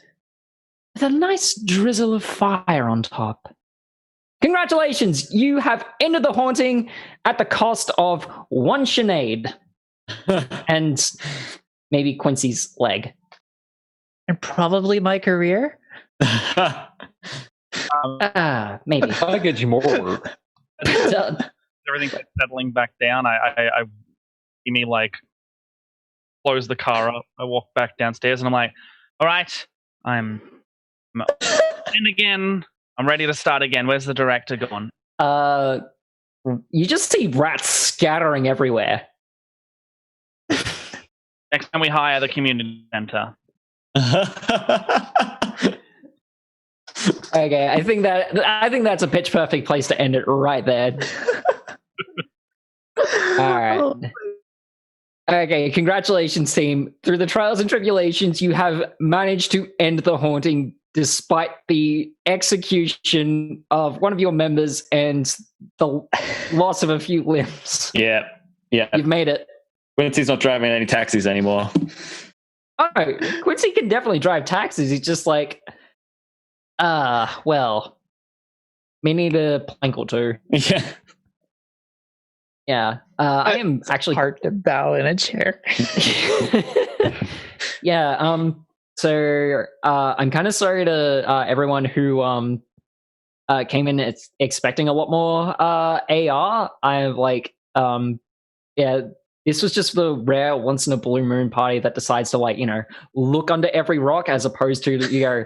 with a nice drizzle of fire on top. Congratulations! You have ended the haunting at the cost of one Sinead. And maybe Quincy's leg. And probably my career? Maybe. I'll get you more work. Everything's like settling back down. I see me like close the car up. I walk back downstairs and I'm like, all right, I'm in again. I'm ready to start again. Where's the director gone? You just see rats scattering everywhere. Next time we hire the community center. Okay, I think that's a pitch perfect place to end it right there. All right. Okay, congratulations, team. Through the trials and tribulations, you have managed to end the haunting despite the execution of one of your members and the loss of a few limbs. Yeah. You've made it. Quincy's not driving any taxis anymore. Oh, Quincy can definitely drive taxis. He's just like, well, me need a plank or two. Yeah. Yeah. I am actually hard to bow in a chair. Yeah. So I'm kind of sorry to everyone who came in expecting a lot more AR. This was just the rare once in a blue moon party that decides to look under every rock as opposed to you go,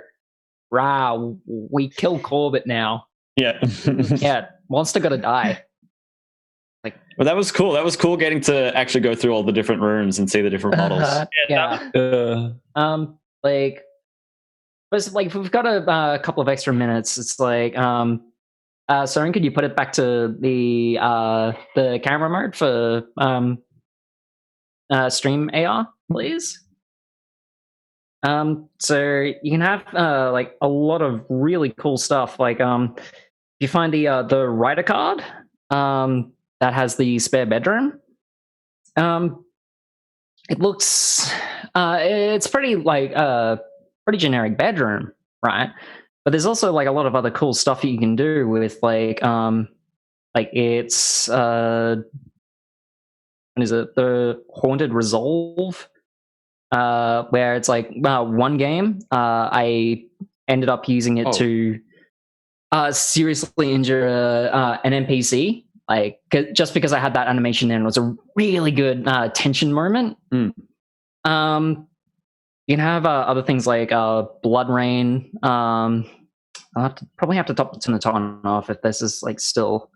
rah, we kill Corbett now. Yeah. Yeah, monster gotta die. Well, that was cool. That was cool getting to actually go through all the different rooms and see the different models. Yeah. If we've got a couple of extra minutes, it's like, Soren, could you put it back to the camera mode for stream AR, please? So you can have a lot of really cool stuff. You find the writer card that has the spare bedroom. It looks it's pretty pretty generic bedroom, right? But there's also a lot of other cool stuff you can do with it's what is it, the Haunted Resolve, where it's one game. I ended up using it to seriously injure an NPC, just because I had that animation in. It was a really good tension moment. You can have other things like Blood Rain. I'll probably have to turn the time off if this is still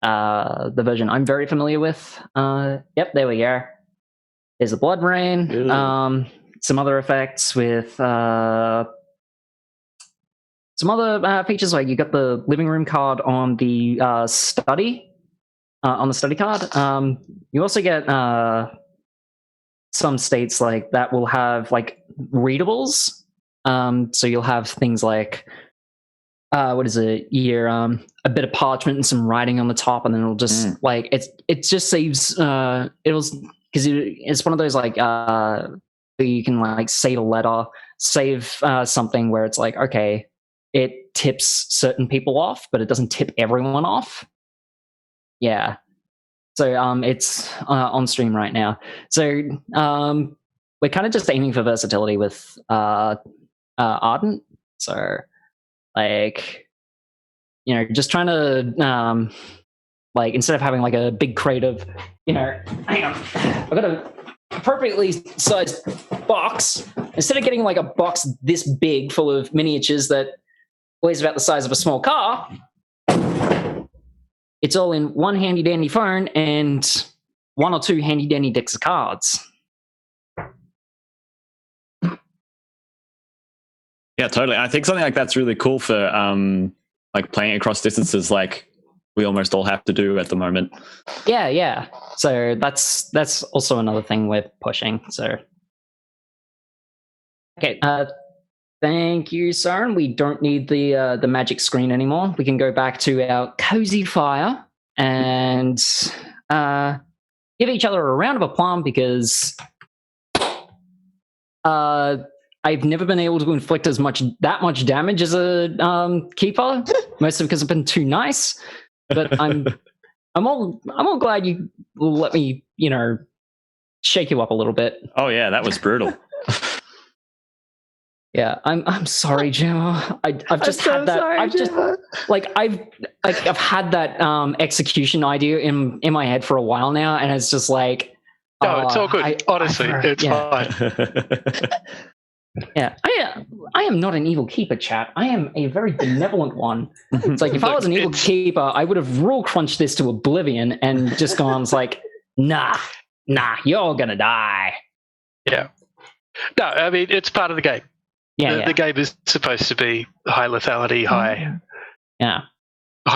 the version I'm very familiar with. Yep, there we go. There's a Blood Rain. Some other effects with some other features, you got the living room card on the study card. You also get some states that will have readables. So you'll have things what is it? A bit of parchment and some writing on the top, and then it'll just it just saves. Because it's one of those where you can save a letter, save something where it's okay, it tips certain people off, but it doesn't tip everyone off. Yeah. So it's on stream right now. So we're kind of just aiming for versatility with Ardent. So just trying to instead of having a big crate of hang on, I've got a appropriately sized box. Instead of getting a box this big full of miniatures that weighs about the size of a small car, it's all in one handy dandy phone and one or two handy dandy decks of cards. Yeah, totally. I think something like that's really cool for playing across distances we almost all have to do at the moment. Yeah. So that's also another thing we're pushing. So okay, thank you, Soren. We don't need the magic screen anymore. We can go back to our cozy fire and give each other a round of applause because I I've never been able to inflict that much damage as a keeper, mostly because I've been too nice. But I'm all glad you let me, shake you up a little bit. Oh yeah, that was brutal. Yeah, I'm sorry, Jemma. I've just had that. Sorry, I've had that execution idea in my head for a while now, and it's just like. No, it's all good. Honestly, it's fine. Yeah, I am not an evil keeper, chat. I am a very benevolent one. It's like if I was an evil keeper, I would have rule crunched this to oblivion and just gone, it's like, nah, you're gonna die. Yeah. No, I mean, it's part of the game. Yeah, the game is supposed to be high lethality, high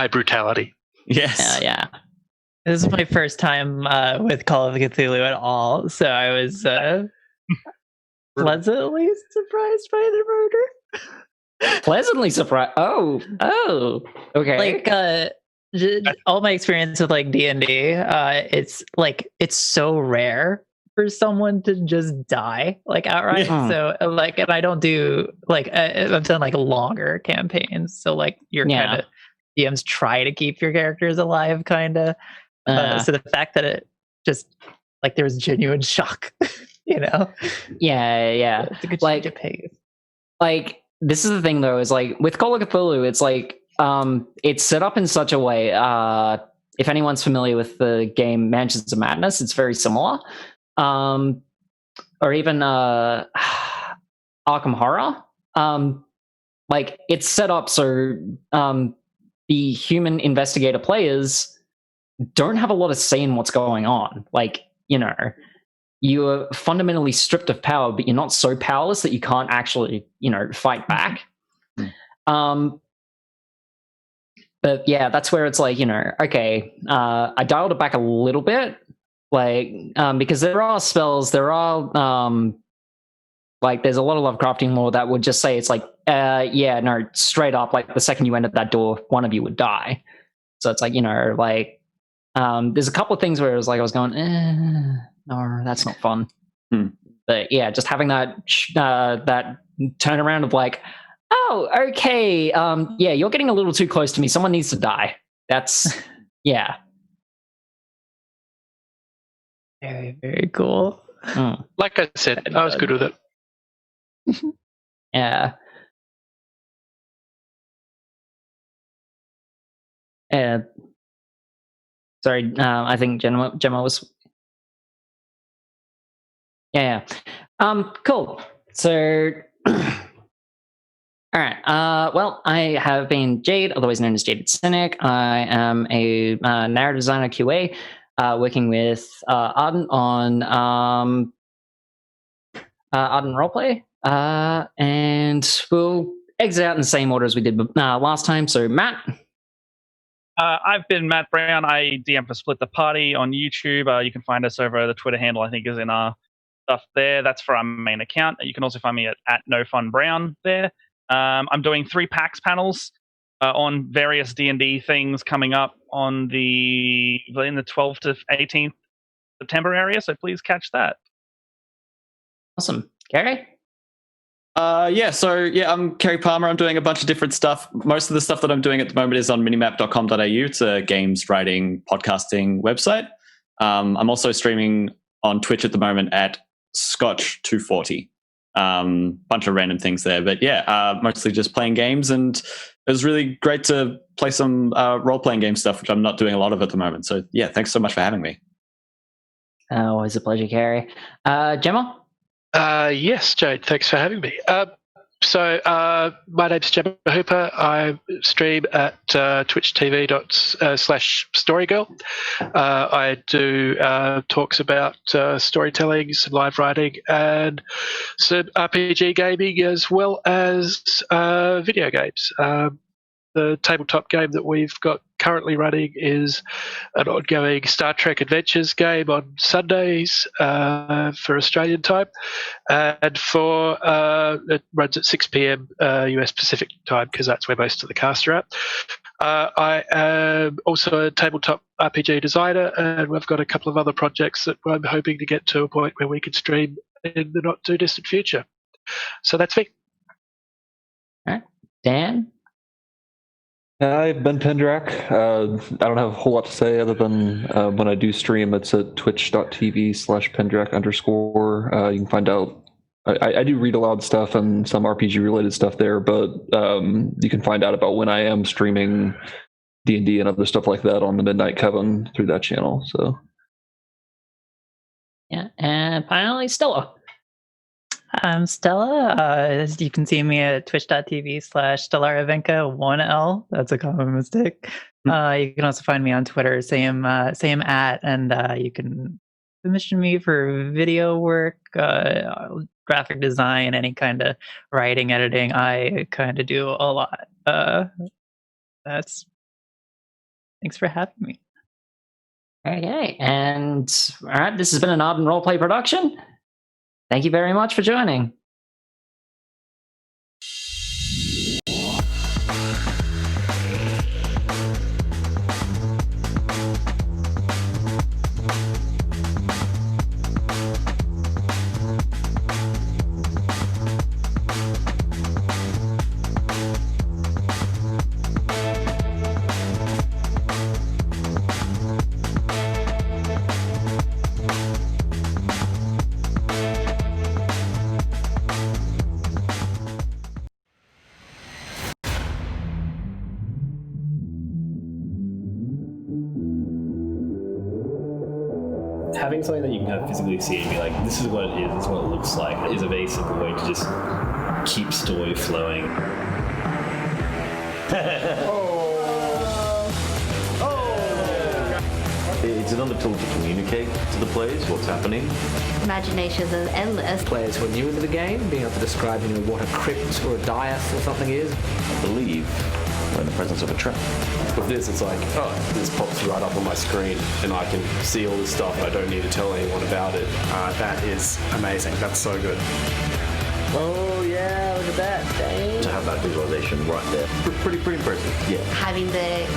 brutality. Yes. Yeah. This is my first time with Call of Cthulhu at all, so I was pleasantly surprised by the murder. Pleasantly surprised. Oh, okay. Like all my experience with like D&D, it's so rare for someone to just die like outright. Yeah. So like, and I don't do like I've done like longer campaigns, so like you're kind of DMs try to keep your characters alive, kind of. So the fact that it just like there was genuine shock, Yeah. It's a good change of pace. Like this is the thing though, is like with Call of Cthulhu, it's like it's set up in such a way. If anyone's familiar with the game Mansions of Madness, it's very similar. Or even Arkham Horror. Like it's set up so the human investigator players don't have a lot of say in what's going on. Like, you're fundamentally stripped of power, but you're not so powerless that you can't actually, fight back. But yeah, that's where it's like, okay, I dialed it back a little bit, like, because there are spells, there's a lot of Lovecraftian lore that would just say it's like, straight up, like the second you entered that door, one of you would die. So it's like, there's a couple of things where it was like I was going, no, that's not fun. But yeah, just having that that turnaround of like, oh, okay, you're getting a little too close to me. Someone needs to die. That's yeah. Very, very cool. Like I said, I was good with it. Yeah. Sorry, I think Jemma was. Yeah. Cool. So, all right. Well, I have been Jade, otherwise known as Jaded Cynic. I am a narrative designer QA, working with Ardent on Ardent Roleplay, and we'll exit out in the same order as we did last time. So, Matt. I've been Matt Brown. I DM for Split the Party on YouTube. You can find us over the Twitter handle, I think, is in our stuff there. That's for our main account. You can also find me at NoFunBrown there. I'm doing 3 PAX panels on various D&D things coming up in the 12th to 18th September area, so please catch that. Awesome. Kerry? I'm Kerry Palmer. I'm doing a bunch of different stuff. Most of the stuff that I'm doing at the moment is on minimap.com.au. It's a games writing, podcasting website. I'm also streaming on Twitch at the moment at Scotch240. Bunch of random things there. But mostly just playing games. And it was really great to play some role-playing game stuff, which I'm not doing a lot of at the moment. So, thanks so much for having me. Always a pleasure, Kerry. Jemma? Yes, Jade, thanks for having me. My name's Jemma Hooper. I stream at twitch.tv/storygirl. I do talks about storytelling, some live writing, and some RPG gaming, as well as video games. The tabletop game that we've got currently running is an ongoing Star Trek Adventures game on Sundays for Australian time, and it runs at 6 p.m. US Pacific time, because that's where most of the cast are at. I am also a tabletop RPG designer, and we've got a couple of other projects that I'm hoping to get to a point where we can stream in the not too distant future. So that's me. All right. Dan? I've been Pendrak. I don't have a whole lot to say other than when I do stream, it's at twitch.tv/Pendrak_. You can find out. I do read aloud stuff and some RPG related stuff there, but you can find out about when I am streaming D&D and other stuff like that on the Midnight Coven through that channel. So, Yeah, and finally, Stella. I'm Stella. You can see me at twitch.tv/StellaRavenka, 1L. That's a common mistake. You can also find me on Twitter, same at, and you can commission me for video work, graphic design, any kind of writing, editing. I kind of do a lot. Thanks for having me. Okay, and all right, this has been an Ardent Roleplay production. Thank you very much for joining. Having something that you can kind of physically see and be like, this is what it is, this is what it looks like, is a very simple way to just keep story flowing. It's another tool to communicate to the players what's happening. Imaginations are endless. Players who are new into the game, being able to describe, what a crypt or a dais or something is. I believe we're in the presence of a trap. With this, it's like, this pops right up on my screen, and I can see all this stuff, and I don't need to tell anyone about it. That is amazing. That's so good. Oh yeah, look at that. Dang. To have that visualization right there, pretty impressive. Yeah. Having the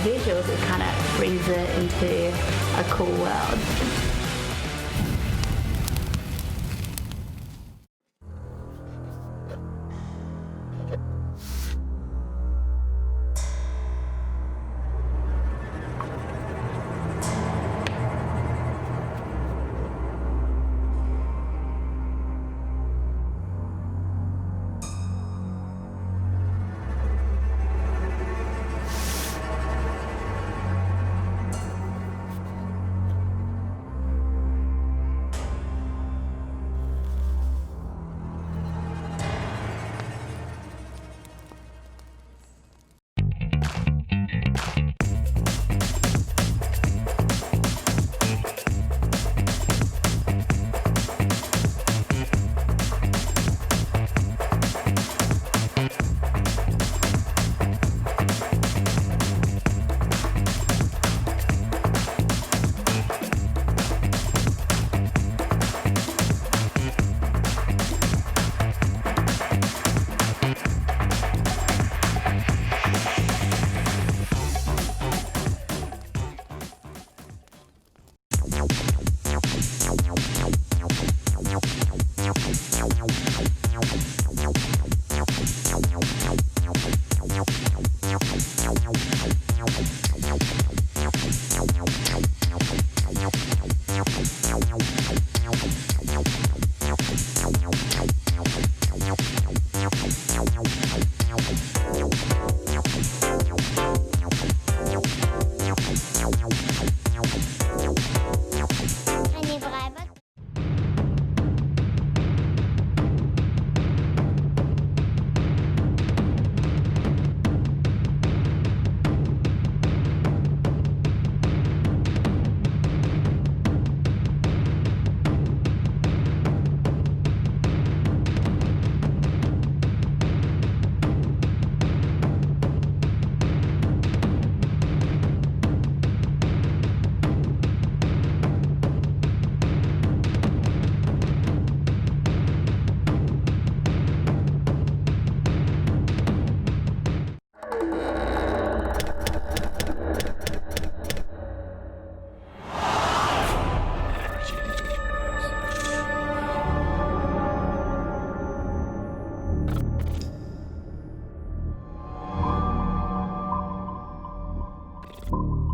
visuals, it kind of brings it into a cool world. off.